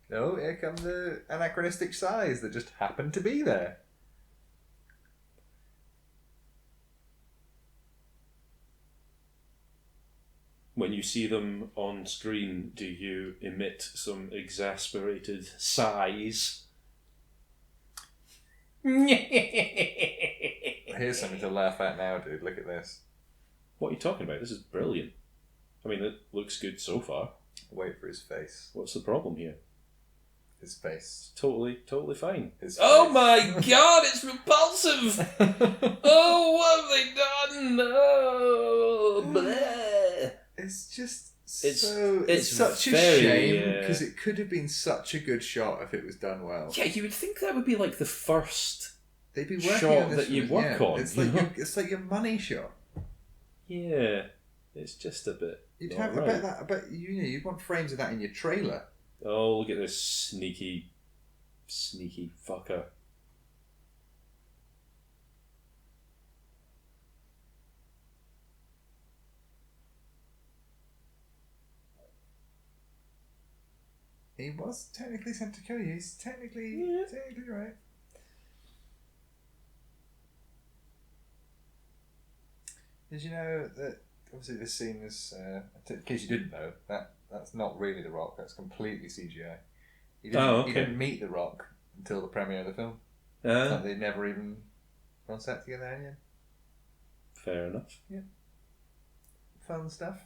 Speaker 3: No, here come the anachronistic size that just happened to be there.
Speaker 1: When you see them on screen, do you emit some exasperated sighs?
Speaker 3: Here's something to laugh at now, dude. Look at this.
Speaker 1: What are you talking about? This is brilliant. I mean, it looks good so far.
Speaker 3: Wait for his face.
Speaker 1: What's the problem here?
Speaker 3: His face.
Speaker 1: Totally fine.
Speaker 3: His
Speaker 1: Oh
Speaker 3: face.
Speaker 1: my god, it's repulsive! Oh, what have they done? Oh, bleh.
Speaker 3: It's just It's such a shame because it could have been such a good shot if it was done well.
Speaker 1: Yeah, you would think that would be like the first
Speaker 3: They'd be working
Speaker 1: shot
Speaker 3: on this
Speaker 1: that you work on.
Speaker 3: It's like your money shot.
Speaker 1: Yeah, it's just a bit.
Speaker 3: I bet you'd want frames of that in your trailer.
Speaker 1: Oh, look at this sneaky fucker.
Speaker 3: He was technically sent to kill you. He's technically right. Did you know that obviously this scene is, in case you didn't know, that's not really The Rock, that's completely CGI. He didn't meet The Rock until the premiere of the film. Like they never even on set together again.
Speaker 1: Fair enough.
Speaker 3: Yeah. Fun stuff.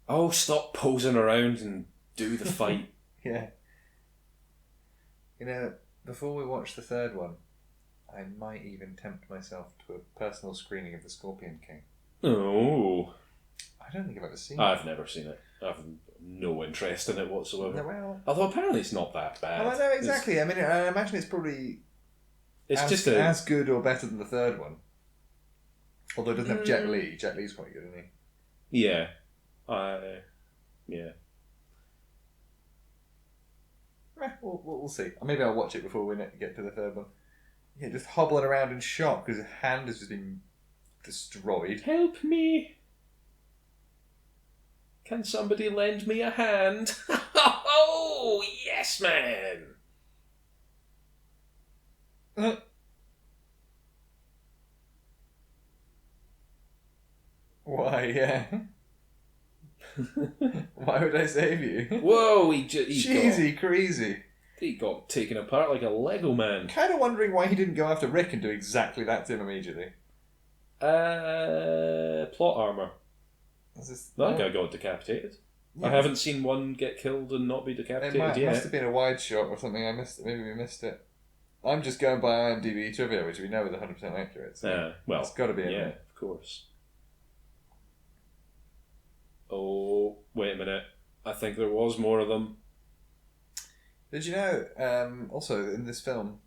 Speaker 1: Oh, stop posing around and do the fight.
Speaker 3: Yeah. You know, before we watch the third one, I might even tempt myself to a personal screening of The Scorpion King.
Speaker 1: Oh.
Speaker 3: I don't think I've ever seen it.
Speaker 1: I've never seen it. I've no interest in it whatsoever.
Speaker 3: No, well,
Speaker 1: although apparently it's not that bad.
Speaker 3: Well, I know exactly. I mean, I imagine it's probably as good or better than the third one. Although it doesn't have Jet Li. Jet Li's quite good, isn't he?
Speaker 1: Yeah. Yeah.
Speaker 3: We'll see. Maybe I'll watch it before we get to the third one. Yeah, just hobbling around in shock because his hand has just been destroyed.
Speaker 1: Help me! Can somebody lend me a hand? Oh, yes, man!
Speaker 3: Why, yeah. Why would I save you?
Speaker 1: Whoa,
Speaker 3: crazy.
Speaker 1: He got taken apart like a Lego man.
Speaker 3: Kind of wondering why he didn't go after Rick and do exactly that to him immediately.
Speaker 1: Plot armor. That guy got decapitated. Yeah. I haven't seen one get killed and not be decapitated yet.
Speaker 3: It must have been a wide shot or something. I missed it. Maybe we missed it. I'm just going by IMDb trivia, which we know is 100% accurate. So
Speaker 1: well,
Speaker 3: it's got to be in there.
Speaker 1: Of course. Oh, wait a minute. I think there was more of them.
Speaker 3: Did you know, also in this film,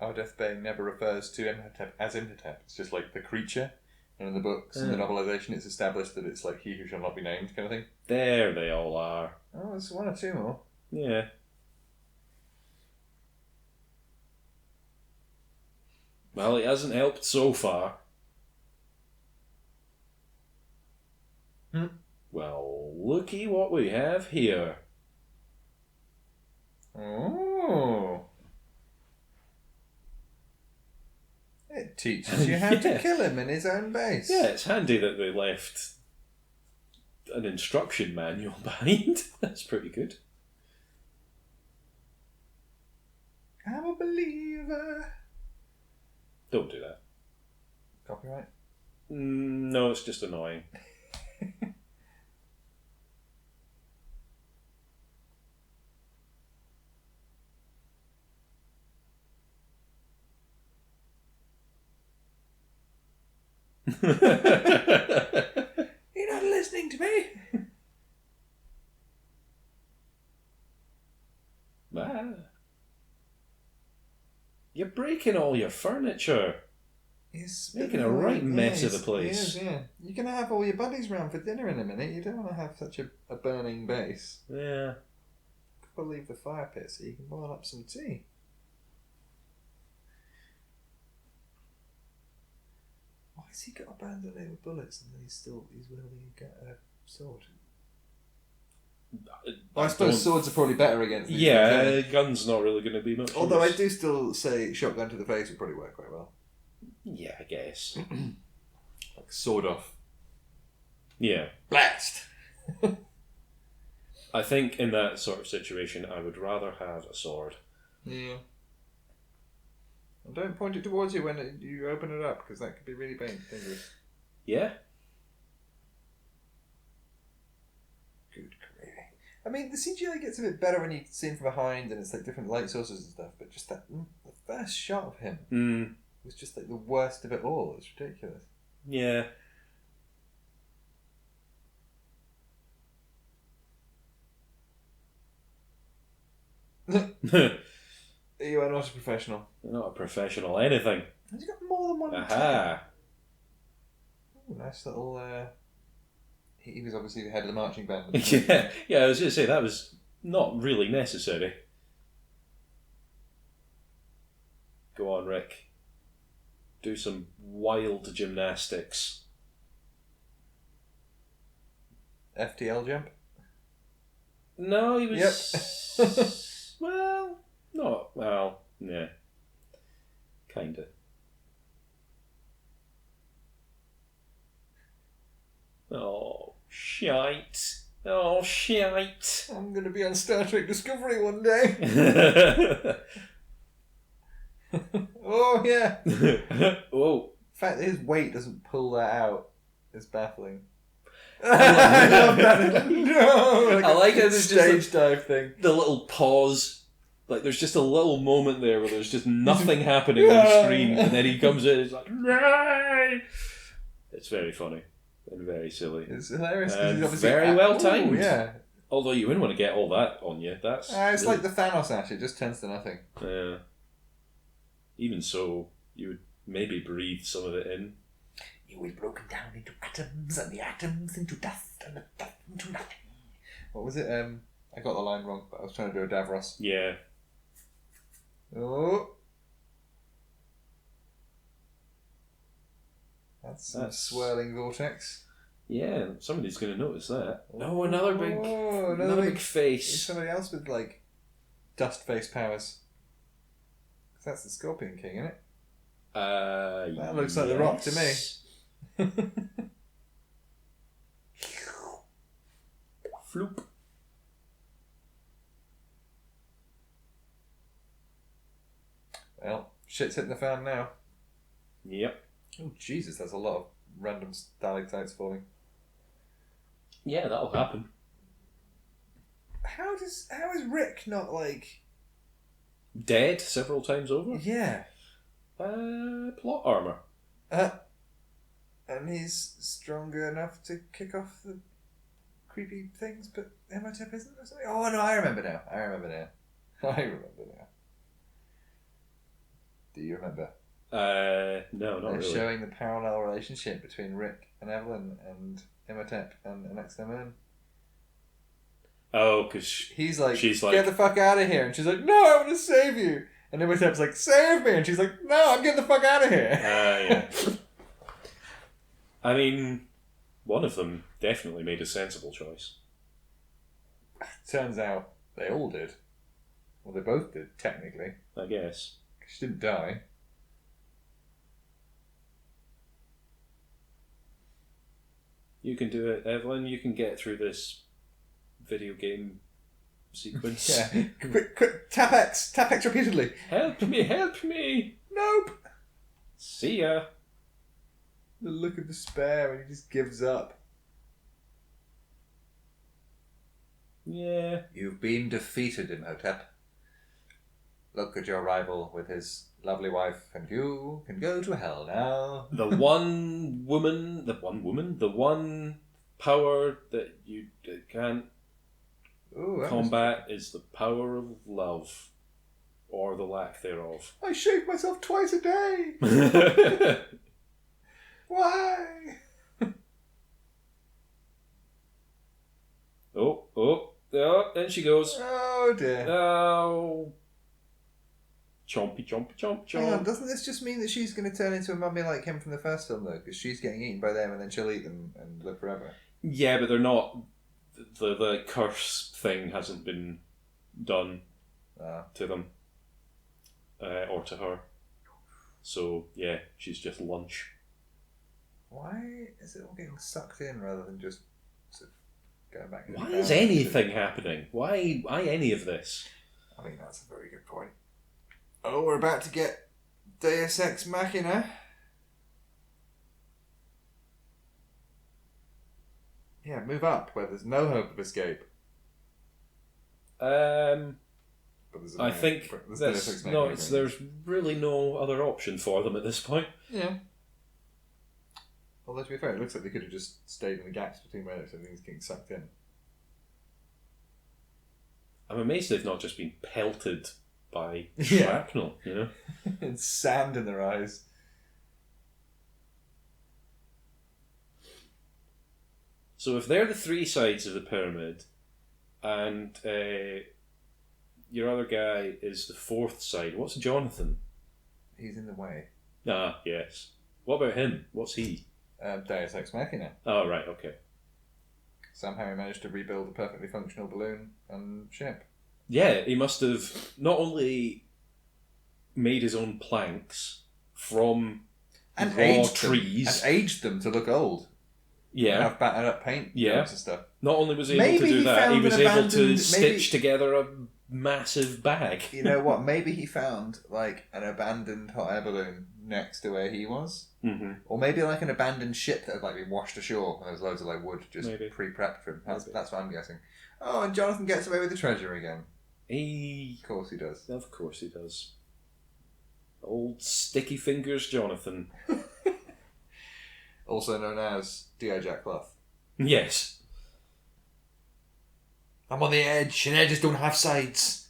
Speaker 3: Ardeth Bay never refers to Imhotep as Imhotep. It's just like the creature. And in the books and the novelisation, it's established that it's like he who shall not be named kind of thing.
Speaker 1: There they all are.
Speaker 3: Oh, there's one or two more.
Speaker 1: Yeah. Well, it hasn't helped so far. Well, looky what we have here.
Speaker 3: Oh. It teaches you how to kill him in his own base.
Speaker 1: Yeah, it's handy that they left an instruction manual behind. That's pretty good.
Speaker 3: I'm a believer.
Speaker 1: Don't do that.
Speaker 3: Copyright?
Speaker 1: No, it's just annoying.
Speaker 3: You're not listening to me.
Speaker 1: You're breaking all your furniture.
Speaker 3: He's
Speaker 1: making a right mess of the place.
Speaker 3: Yeah. You're going to have all your buddies round for dinner in a minute. You don't want to have such a burning base.
Speaker 1: Yeah.
Speaker 3: Couple leave the fire pit so you can boil up some tea. Why has he got a bandolier with bullets and then he's wielding a sword? I suppose swords are probably better against these
Speaker 1: things. Gun's not really going to be much.
Speaker 3: Although I do still say shotgun to the face would probably work quite well.
Speaker 1: Yeah, I guess.
Speaker 3: Like sword off.
Speaker 1: Yeah.
Speaker 3: Blast!
Speaker 1: I think in that sort of situation I would rather have a sword.
Speaker 3: Yeah. And don't point it towards you when you open it up, because that could be really dangerous.
Speaker 1: Yeah.
Speaker 3: Good gravy. I mean, the CGI gets a bit better when you see him from behind, and it's like different light sources and stuff. But just the first shot of him was just like the worst of it all. It's ridiculous.
Speaker 1: Yeah.
Speaker 3: You are not a professional.
Speaker 1: You're not a professional anything.
Speaker 3: Has he got more than one?
Speaker 1: Aha!
Speaker 3: Ooh, nice little. He was obviously the head of the marching band.
Speaker 1: Yeah. I was going to say that was not really necessary. Go on, Rick. Do some wild gymnastics.
Speaker 3: FTL jump?
Speaker 1: No, he was.
Speaker 3: Yep.
Speaker 1: Well, not. Well, yeah. Kinda. Oh, shite. Oh, shite.
Speaker 3: I'm going to be on Star Trek Discovery one day. Oh, yeah.
Speaker 1: Oh.
Speaker 3: The fact that his weight doesn't pull that out is baffling. I love that. No!
Speaker 1: I like how there's
Speaker 3: stage dive thing.
Speaker 1: The little pause. Like, there's just a little moment there where there's just nothing happening on screen, and then he comes in and it's like, "Nay!" It's very funny and very silly.
Speaker 3: It's hilarious.
Speaker 1: And
Speaker 3: He's obviously
Speaker 1: very well timed.
Speaker 3: Yeah.
Speaker 1: Although you wouldn't want to get all that on you. That's
Speaker 3: It's like the Thanos ash, it just turns to nothing.
Speaker 1: Even so, you would maybe breathe some of it in.
Speaker 3: You will be broken down into atoms, and the atoms into dust, and the dust into nothing. What was it? I got the line wrong, but I was trying to do a Davros.
Speaker 1: Yeah.
Speaker 3: Oh. That's a swirling vortex.
Speaker 1: Yeah, somebody's going to notice that. Oh, another big
Speaker 3: big
Speaker 1: face.
Speaker 3: Somebody else with, like, dust face powers. That's the Scorpion King, isn't it? That looks like the Rock to me.
Speaker 1: Floop.
Speaker 3: Well, shit's hitting the fan now.
Speaker 1: Yep.
Speaker 3: Oh, Jesus, that's a lot of random stalactites falling.
Speaker 1: Yeah, that'll happen.
Speaker 3: How is Rick not, like...
Speaker 1: Dead several times over?
Speaker 3: Yeah.
Speaker 1: Plot armor.
Speaker 3: And he's stronger enough to kick off the creepy things, but Imhotep isn't or something? Oh, no, I remember now. Do you remember?
Speaker 1: No, not really.
Speaker 3: Showing the parallel relationship between Rick and Evelyn and Imhotep and Anaxamoon.
Speaker 1: Oh, because
Speaker 3: she's like,
Speaker 1: get
Speaker 3: the fuck out of here. And she's like, no, I want to save you. And Imhotep's like, save me. And she's like, no, I'm getting the fuck out of here.
Speaker 1: Yeah. I mean, one of them definitely made a sensible choice.
Speaker 3: Turns out they all did. Well, they both did, technically.
Speaker 1: I guess.
Speaker 3: She didn't die.
Speaker 1: You can do it, Evelyn. You can get through this video game sequence.
Speaker 3: Yeah. Quick, tap X repeatedly.
Speaker 1: Help me.
Speaker 3: Nope.
Speaker 1: See ya.
Speaker 3: The look of despair when he just gives up.
Speaker 1: Yeah.
Speaker 3: You've been defeated, Imhotep. Look at your rival with his lovely wife, and you can go to hell now.
Speaker 1: The one power that you can't combat is the power of love, or the lack thereof.
Speaker 3: I shave myself twice a day. Why?
Speaker 1: Oh, then she goes.
Speaker 3: Oh dear.
Speaker 1: Oh. Chompy.
Speaker 3: Hang on, doesn't this just mean that she's going to turn into a mummy like him from the first film, though? Because she's getting eaten by them and then she'll eat them and live forever.
Speaker 1: Yeah, but they're not... The curse thing hasn't been done to them. Or to her. So, yeah, she's just lunch.
Speaker 3: Why is it all getting sucked in rather than just sort of going back?
Speaker 1: Why is anything happening? Why any of this?
Speaker 3: I mean, that's a very good point. Oh, we're about to get Deus Ex Machina. Yeah, move up where there's no hope of escape.
Speaker 1: I think there's really no other option for them at this point.
Speaker 3: Yeah. Although to be fair, it looks like they could have just stayed in the gaps between where everything's getting sucked in.
Speaker 1: I'm amazed they've not just been pelted by shrapnel, you know?
Speaker 3: And sand in their eyes.
Speaker 1: So if they're the three sides of the pyramid, and your other guy is the fourth side, what's Jonathan?
Speaker 3: He's in the way.
Speaker 1: Ah, yes. What about him? What's he?
Speaker 3: Deus Ex Machina.
Speaker 1: Oh, right, okay.
Speaker 3: Somehow he managed to rebuild a perfectly functional balloon and ship.
Speaker 1: Yeah, he must have not only made his own planks from
Speaker 3: and
Speaker 1: raw trees.
Speaker 3: And aged them to look old.
Speaker 1: Yeah.
Speaker 3: And have battered up paint and stuff.
Speaker 1: Not only was he able to do that, he was able to stitch together a massive bag.
Speaker 3: You know what? Maybe he found like an abandoned hot air balloon next to where he was.
Speaker 1: Mm-hmm.
Speaker 3: Or maybe like an abandoned ship that had like been washed ashore and there was loads of like wood just
Speaker 1: Maybe.
Speaker 3: pre-prepped for him. That's what I'm guessing. Oh, and Jonathan gets away with the treasure again. Of course he does.
Speaker 1: Of course he does. Old sticky fingers Jonathan.
Speaker 3: Also known as D.I. Jack Clough.
Speaker 1: Yes.
Speaker 3: I'm on the edge and edges don't have sides.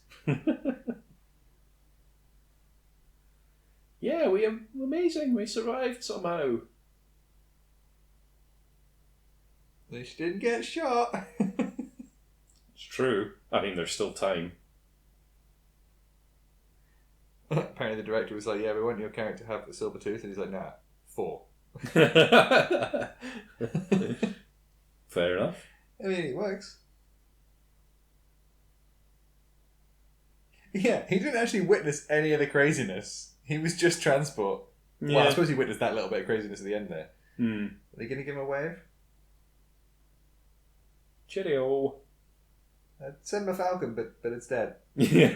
Speaker 1: Yeah, amazing. We survived somehow.
Speaker 3: At least you didn't get shot.
Speaker 1: It's true. I mean, there's still time.
Speaker 3: Apparently the director was like, yeah, we want your character to have a silver tooth. And he's like, nah, 4.
Speaker 1: Fair enough.
Speaker 3: I mean, it works. Yeah, he didn't actually witness any of the craziness. He was just transport.
Speaker 1: Yeah.
Speaker 3: Well, I suppose he witnessed that little bit of craziness at the end there.
Speaker 1: Hmm.
Speaker 3: Are they going to give him a wave?
Speaker 1: Cheerio.
Speaker 3: Send him a falcon, but it's dead.
Speaker 1: Yeah.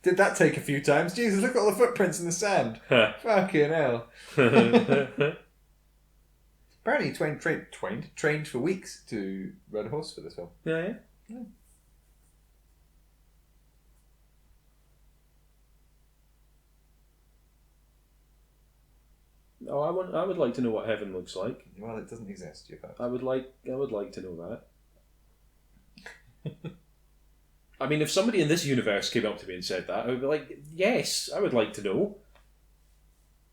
Speaker 3: Did that take a few times? Jesus, look at all the footprints in the sand. Fucking hell. Apparently he trained for weeks to ride a horse for this film.
Speaker 1: Yeah. Oh, I would like to know what heaven looks like.
Speaker 3: Well, it doesn't exist, you've heard.
Speaker 1: I would like to know that. I mean, if somebody in this universe came up to me and said that, I would be like, yes, I would like to know.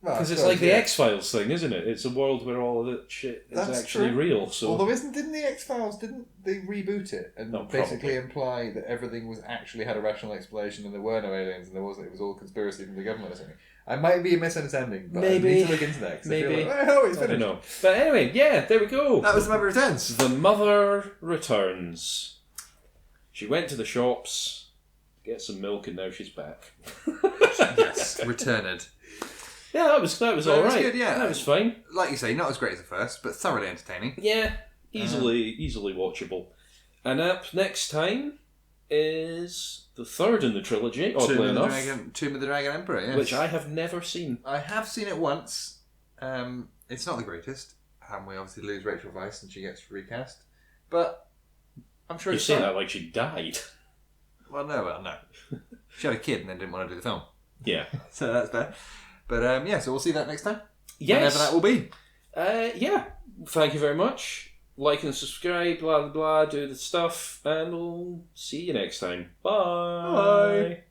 Speaker 1: Because it's like the X-Files thing, isn't it? It's a world where all of that shit is actually real. So,
Speaker 3: although didn't the X-Files, didn't they reboot it and basically imply that everything was actually had a rational explanation and there were no aliens and it was all conspiracy from the government or something? I might be misunderstanding, but I need to look into that.
Speaker 1: Maybe.
Speaker 3: I feel like, it's
Speaker 1: I
Speaker 3: finished.
Speaker 1: don't know. But anyway, yeah, there we go.
Speaker 3: That was The Mother Returns.
Speaker 1: The Mother Returns. She went to the shops, get some milk, and now she's back.
Speaker 2: Yes, returned.
Speaker 1: Yeah, that was all right.
Speaker 2: Was good, yeah.
Speaker 1: That was fine.
Speaker 2: Like you say, not as great as the first, but thoroughly entertaining.
Speaker 1: Yeah, easily watchable. And up next time is the third in the trilogy, oddly enough.
Speaker 2: Tomb of the Dragon Emperor, yes.
Speaker 1: Which I have never seen.
Speaker 2: I have seen it once. It's not the greatest. And we obviously lose Rachel Weisz and she gets recast. But I'm sure
Speaker 1: You
Speaker 2: it's
Speaker 1: say
Speaker 2: fun.
Speaker 1: that like she died.
Speaker 2: Well, no. She had a kid and then didn't want to do the film.
Speaker 1: Yeah.
Speaker 2: So that's bad. But yeah, so we'll see that next time.
Speaker 1: Yes.
Speaker 2: Whenever that will be.
Speaker 1: Yeah. Thank you very much. Like and subscribe, blah, blah, blah, do the stuff, and we'll see you next time. Bye.
Speaker 2: Bye.